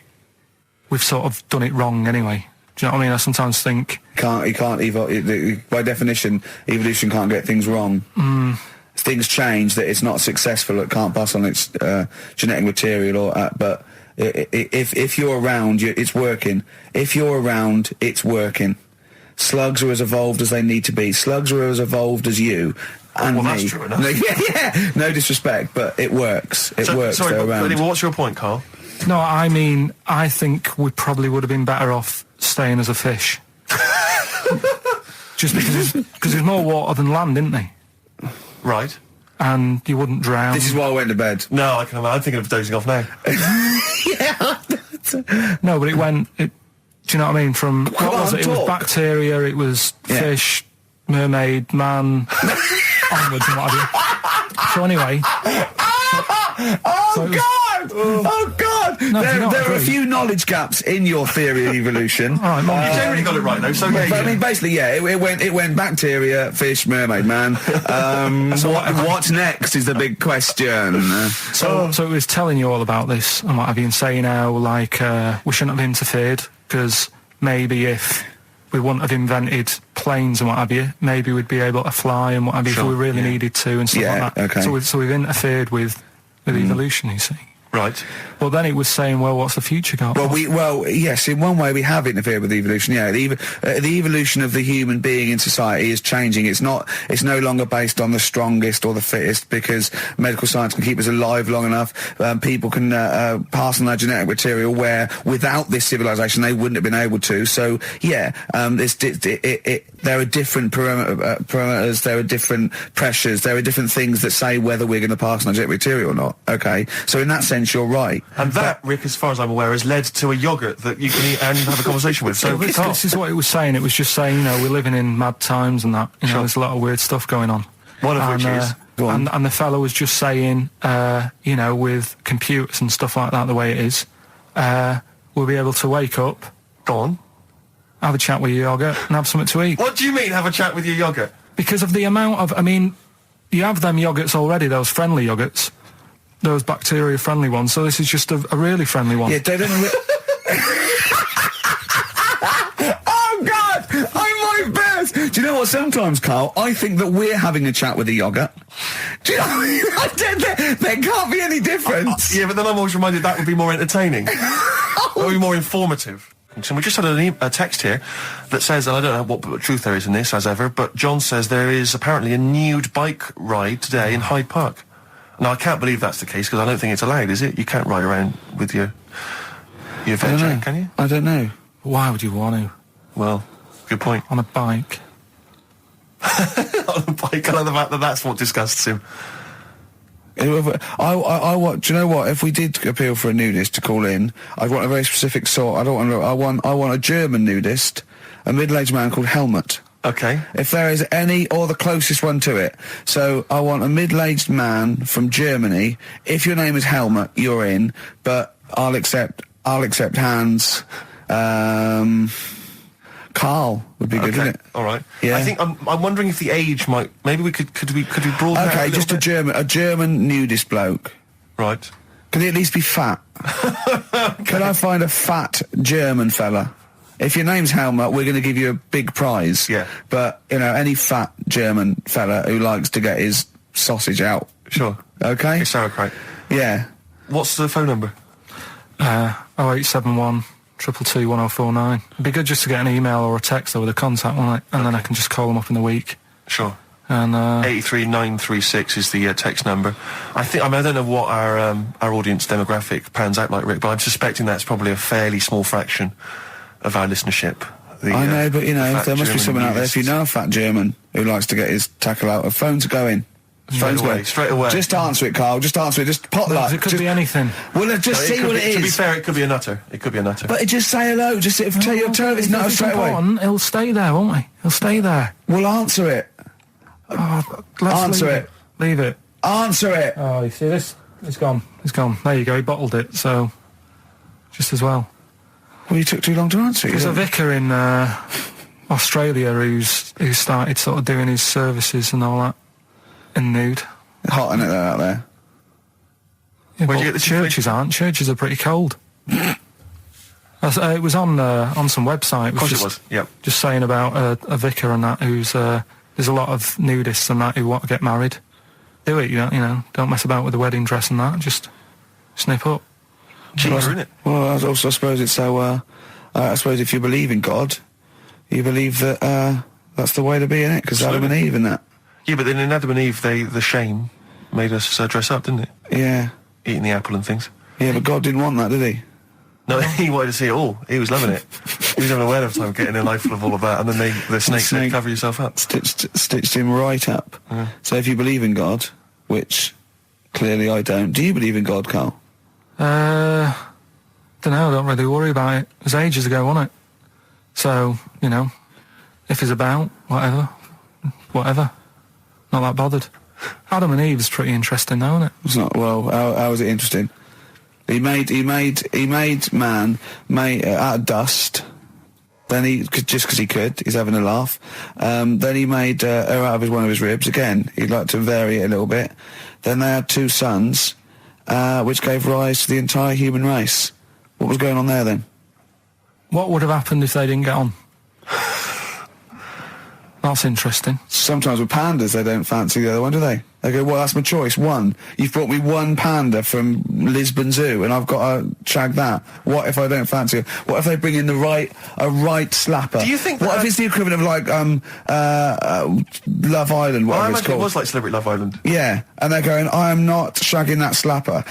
we've sort of done it wrong anyway. Do you know what I mean? I sometimes think You can't evolve. By definition, evolution can't get things wrong. Things change, that it's not successful, it can't pass on its genetic material or but if you're around, it's working. If you're around, it's working. Slugs are as evolved as they need to be. Slugs are as evolved as you and me. That's true enough. Yeah, no disrespect, but it works. It works. Sorry, they're around. What's your point, Karl? no, I mean, I think we probably would have been better off staying as a fish. Just because there's more water than land, isn't there? Right. And you wouldn't drown. This is why I went to bed. No, I can imagine. I'm thinking of dozing off now. No, but do you know what I mean? From what was it? It was bacteria, it was fish, mermaid, man, onwards and what have you. So anyway. Oh God! No, there are a few knowledge gaps in your theory of evolution. All right, You generally got it right though. So I mean, basically, it went bacteria, fish, mermaid, man. What's next is the big question. So it was telling you all about this and what have you, and saying how like we shouldn't have interfered because maybe if we wouldn't have invented planes and what have you, maybe we'd be able to fly and what have you if we really needed to and stuff like that. Okay. So we've interfered with evolution, you see. Right. Well, then it was saying, well, what's the future got? Well, yes, in one way we have interfered with evolution. Yeah, the evolution of the human being in society is changing. It's no longer based on the strongest or the fittest because medical science can keep us alive long enough. People can pass on their genetic material where without this civilization they wouldn't have been able to. So yeah, there are different parameters, there are different pressures, there are different things that say whether we're going to pass on our genetic material or not. Okay, so in that sense you're right. And that, Rick, as far as I'm aware, has led to a yogurt that you can eat and have a conversation with. So this is what it was saying. It was just saying, we're living in mad times and that. There's a lot of weird stuff going on. One of which is... And the fellow was just saying, with computers and stuff like that, the way it is, we'll be able to wake up... Go on. Have a chat with your yogurt and have something to eat. What do you mean, have a chat with your yogurt? Because of the amount of... I mean, you have them yogurts already, those friendly yogurts. Those bacteria-friendly ones, so this is just a really friendly one. Yeah, they don't... Oh, God! I'm my best! Do you know what, sometimes, Karl, I think that we're having a chat with a yogurt. Do you know there can't be any difference. Yeah, but then I'm always reminded that would be more entertaining. That would be more informative. So we just had a text here that says, and I don't know what truth there is in this, as ever, but John says there is apparently a nude bike ride today in Hyde Park. Now, I can't believe that's the case, because I don't think it's allowed, is it? You can't ride around with your veg, can you? I don't know. Why would you want to? Well, good point. On a bike. On a bike, I like the fact that that's what disgusts him. Do you know what? If we did appeal for a nudist to call in, I'd want a very specific sort. I want a German nudist, a middle-aged man called Helmut. Okay. If there is any, or the closest one to it. So I want a middle-aged man from Germany. If your name is Helmut, you're in. But I'll accept Hans. Karl would be good, wouldn't it? All right. Yeah. I think I'm wondering if the age might. Maybe we could we broaden out Okay, just a German nudist bloke. Right. Can he at least be fat? Can I find a fat German fella? If your name's Helmut, we're going to give you a big prize. Yeah. But, any fat German fella who likes to get his sausage out. Sure. Okay? It's sauerkraut. Yeah. What's the phone number? 0871 222 1049. It'd be good just to get an email or a text over the contact, wouldn't it? And then I can just call them up in the week. Sure. And 83936 is the text number. I don't know what our audience demographic pans out like, Rick, but I'm suspecting that's probably a fairly small fraction of our listenership I know, but you know, fat there must be German someone out there. If you nudists. know a fat German who likes to get his tackle out, phones are going. Phones away, going. straight away. Just answer it, Carl. Just answer it. Just potluck. It could be anything. Well, let's just see what it is. To be fair, it could be a nutter. It could be a nutter. But just say hello. Just tell your turn. It's not If straight away. important, he'll stay there, won't he? He'll stay there. We'll answer it. Let's Answer leave it. Leave it. Answer it. Oh, you see this? It's gone. It's gone. There you go. He bottled it, so just as well. Well, you took too long to answer it. There's a vicar in Australia who started sort of doing his services and all that in nude. Hot in it out there. Yeah, Where'd but you get the churches aren't. Churches are pretty cold. It was on some website. Of course it was. Yep. Just saying about a vicar and that who's there's a lot of nudists and that who want to get married. Do it, you know. Don't mess about with the wedding dress and that. Just snip up. Cheaper, isn't it? Well, I also suppose it's so. I suppose if you believe in God, you believe that that's the way to be in it. Because Adam and Eve and that. Yeah, but then in Adam and Eve, the shame made us dress up, didn't it? Yeah. Eating the apple and things. Yeah, but God didn't want that, did he? No, he wanted to see it all. He was loving it. He was having a whale of time getting a life full of all of that, and then the snake said, cover yourself up. Stitched him right up. So if you believe in God, which clearly I don't, do you believe in God, Karl? Don't know. I don't really worry about it. It was ages ago, wasn't it? So you know, if he's about whatever, not that bothered. Adam and Eve's pretty interesting, though, isn't it? It's not. Well, how is it interesting? He made man out of dust. Then just because he could, he's having a laugh. Then he made her out of one of his ribs. Again, he'd like to vary it a little bit. Then they had 2 sons, which gave rise to the entire human race. What was going on there then? What would have happened if they didn't get on? That's interesting. Sometimes with pandas, they don't fancy the other one, do they? They go, well, that's my choice. One. You've brought me one panda from Lisbon Zoo, and I've got to shag that. What if I don't fancy it? What if they bring in a right slapper? Do you think what if it's the equivalent of like Love Island, whatever I it's imagine called? it was like Celebrity Love Island. Yeah, and they're going, I am not shagging that slapper.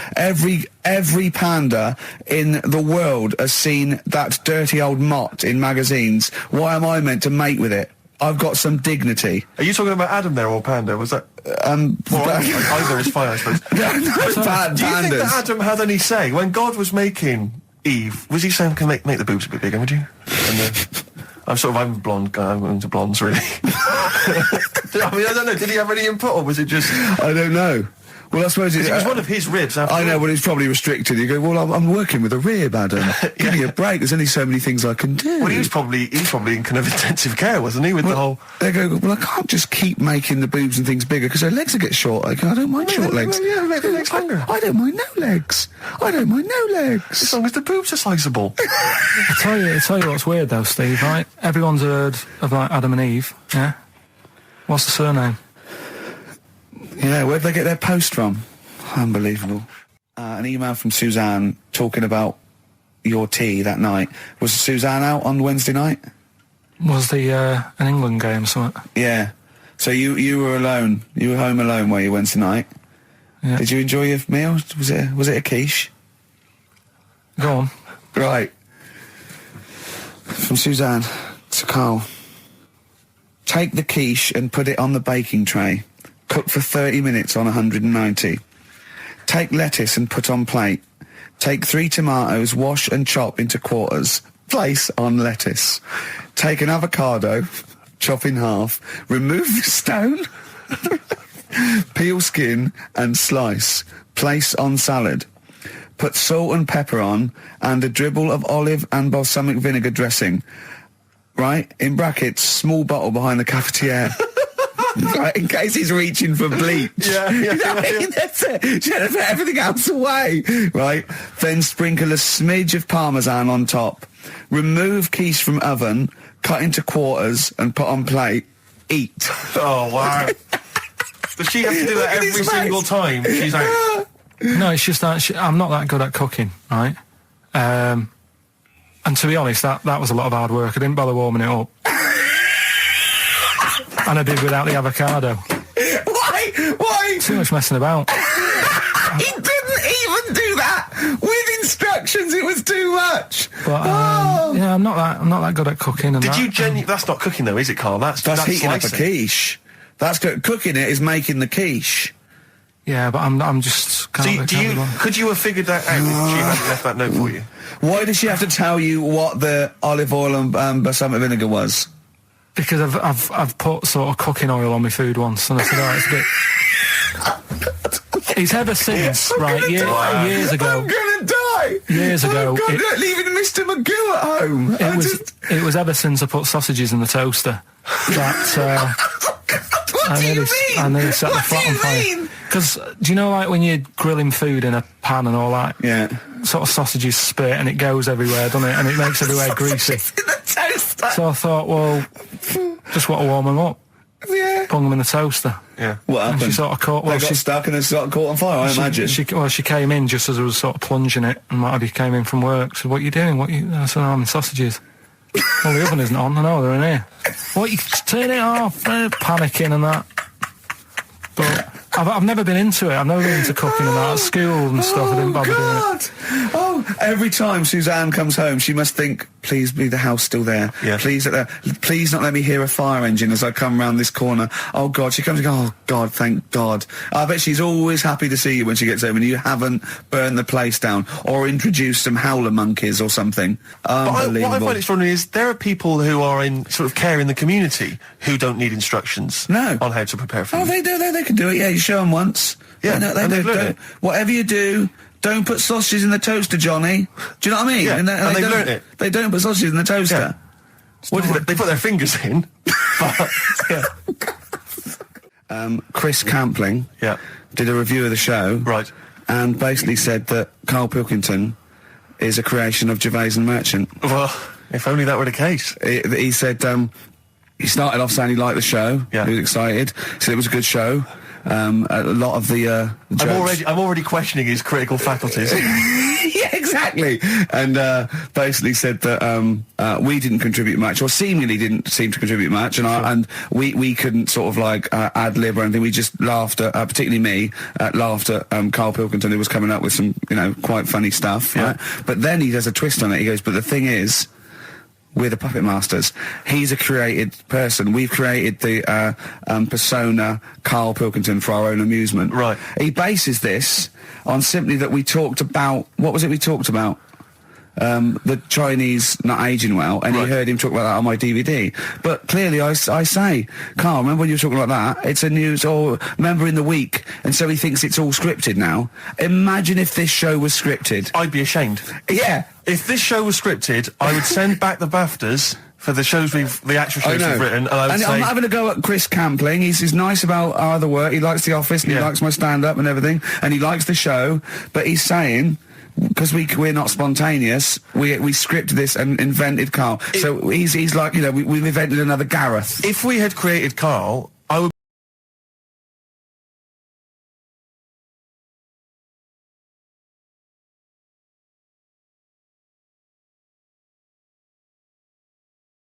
Every panda in the world has seen that dirty old mott in magazines. Why am I meant to mate with it? I've got some dignity. Are you talking about Adam there or Panda? Was that... either is fine, I suppose. No, Do you think that Adam had any say? When God was making Eve, was he saying, can make the boobs a bit bigger, would you? And I'm a blonde guy, I'm into blondes, really. I mean, I don't know, did he have any input, or was it just... I don't know. Well, I suppose it was one of his ribs, after I know, all. well, it's probably restricted. You go, well, I'm working with a rib, Adam. Give me a break. There's only so many things I can do. Well, he was probably in kind of intensive care, wasn't he, with the whole... They go, well, I can't just keep making the boobs and things bigger because their legs will get short. I don't mind short legs. Yeah, make the legs longer. I don't mind no legs. I don't mind no legs. As long as the boobs are sizeable. I tell you what's weird though, Steve, right? Everyone's heard of like Adam and Eve, yeah? What's the surname? Yeah, where'd they get their post from? Unbelievable. An email from Suzanne talking about your tea that night. Was Suzanne out on Wednesday night? Was the an England game or something? Yeah. So you were alone. You were home alone, were you, Wednesday night? Yeah. Did you enjoy your meal? Was it a quiche? Go on. Right. From Suzanne to Karl. Take the quiche and put it on the baking tray. Cook for 30 minutes on 190. Take lettuce and put on plate. Take 3 tomatoes, wash and chop into quarters. Place on lettuce. Take an avocado, chop in half. Remove the stone. Peel skin and slice. Place on salad. Put salt and pepper on and a dribble of olive and balsamic vinegar dressing. Right? In brackets, small bottle behind the cafetiere. Right, in case he's reaching for bleach. Yeah. That's it. Should have put everything else away. Right? Then sprinkle a smidge of parmesan on top. Remove quiche from oven, cut into quarters and put on plate. Eat. Oh, wow. Does she have to do that every single time she's out? No, it's just that I'm not that good at cooking, right? And to be honest, that was a lot of hard work. I didn't bother warming it up. And I did without the avocado. Why? Too much messing about. He didn't even do that with instructions. It was too much. But yeah, I'm not that good at cooking. And Did you That's not cooking though, is it, Karl? That's heating up a slicing. quiche. That's cooking it is making the quiche. Yeah, but I'm just. Could you have figured that out if she hadn't left that note for you? Why did she have to tell you what the olive oil and balsamic vinegar was? Because I've put sort of cooking oil on my food once, and I said, oh, it's a bit. It's ever since, years ago. I'm gonna die. Years ago, Oh God, they're leaving Mr. Magoo at home. It was ever since I put sausages in the toaster that. What do you mean? I nearly set the flat on fire. Because do you know, like when you're grilling food in a pan and all that? Yeah. Sort of sausages spit and it goes everywhere, doesn't it? And it makes everywhere greasy. In the toaster. So I thought, well, just want to warm them up. Yeah. Bung them in the toaster. Yeah. What happened? And she sort of caught. Well, they got stuck and they sort of caught on fire. I imagine. She came in just as I was sort of plunging it, and Marty came in from work. Said, "What are you doing? I said, I'm in sausages." Well, the oven isn't on. I know they're in here. What? You turn it off? Panicking and that. But I've never been into it. I've never been into cooking and that. At school and stuff, I didn't bother doing it. Oh, every time Suzanne comes home, she must think, please be the house still there. Yeah. Please not let me hear a fire engine as I come round this corner. Oh, God. She comes and goes, oh, God, thank God. I bet she's always happy to see you when she gets home and you haven't burned the place down or introduced some howler monkeys or something. Unbelievable. What I find extraordinary is there are people who are in sort of care in the community who don't need instructions on how to prepare food. Oh, they do. They can do it. Yeah, you show them once. Yeah, they do. Whatever you do, don't put sausages in the toaster, Johnny. Do you know what I mean? Yeah, and they've learnt it. They don't put sausages in the toaster. Yeah. They put their fingers in. But, yeah. Chris Campling did a review of the show. Right. And basically said that Karl Pilkington is a creation of Gervais and Merchant. Well, if only that were the case. He said he started off saying he liked the show. Yeah. He was excited. He said it was a good show. A lot of the jokes. I'm already questioning his critical faculties. Yeah, exactly. And basically said that we didn't contribute much, or seemingly didn't seem to contribute much, and we couldn't sort of like ad lib or anything. We just laughed at, particularly me, laughed at Karl Pilkington, who was coming up with some, quite funny stuff. Yeah. Right? But then he does a twist on it. He goes, but the thing is, we're the puppet masters. He's a created person. We've created the persona Karl Pilkington for our own amusement. Right. He bases this on simply that we talked about... What was it we talked about? The Chinese not aging well, and he heard him talk about that on my DVD. But clearly I say, Karl, remember when you were talking about that? It's a news or member in the week, and so he thinks it's all scripted now. Imagine if this show was scripted. I'd be ashamed. Yeah. If this show was scripted, I would send back the BAFTAs for the actual shows we've written, and I would say... I'm having a go at Chris Campling. He's nice about our other work. He likes The Office, and he likes my stand-up and everything, and he likes the show, but he's saying... Because we're not spontaneous, we scripted this and invented Karl. So he's like, we've invented another Gareth. If we had created Karl,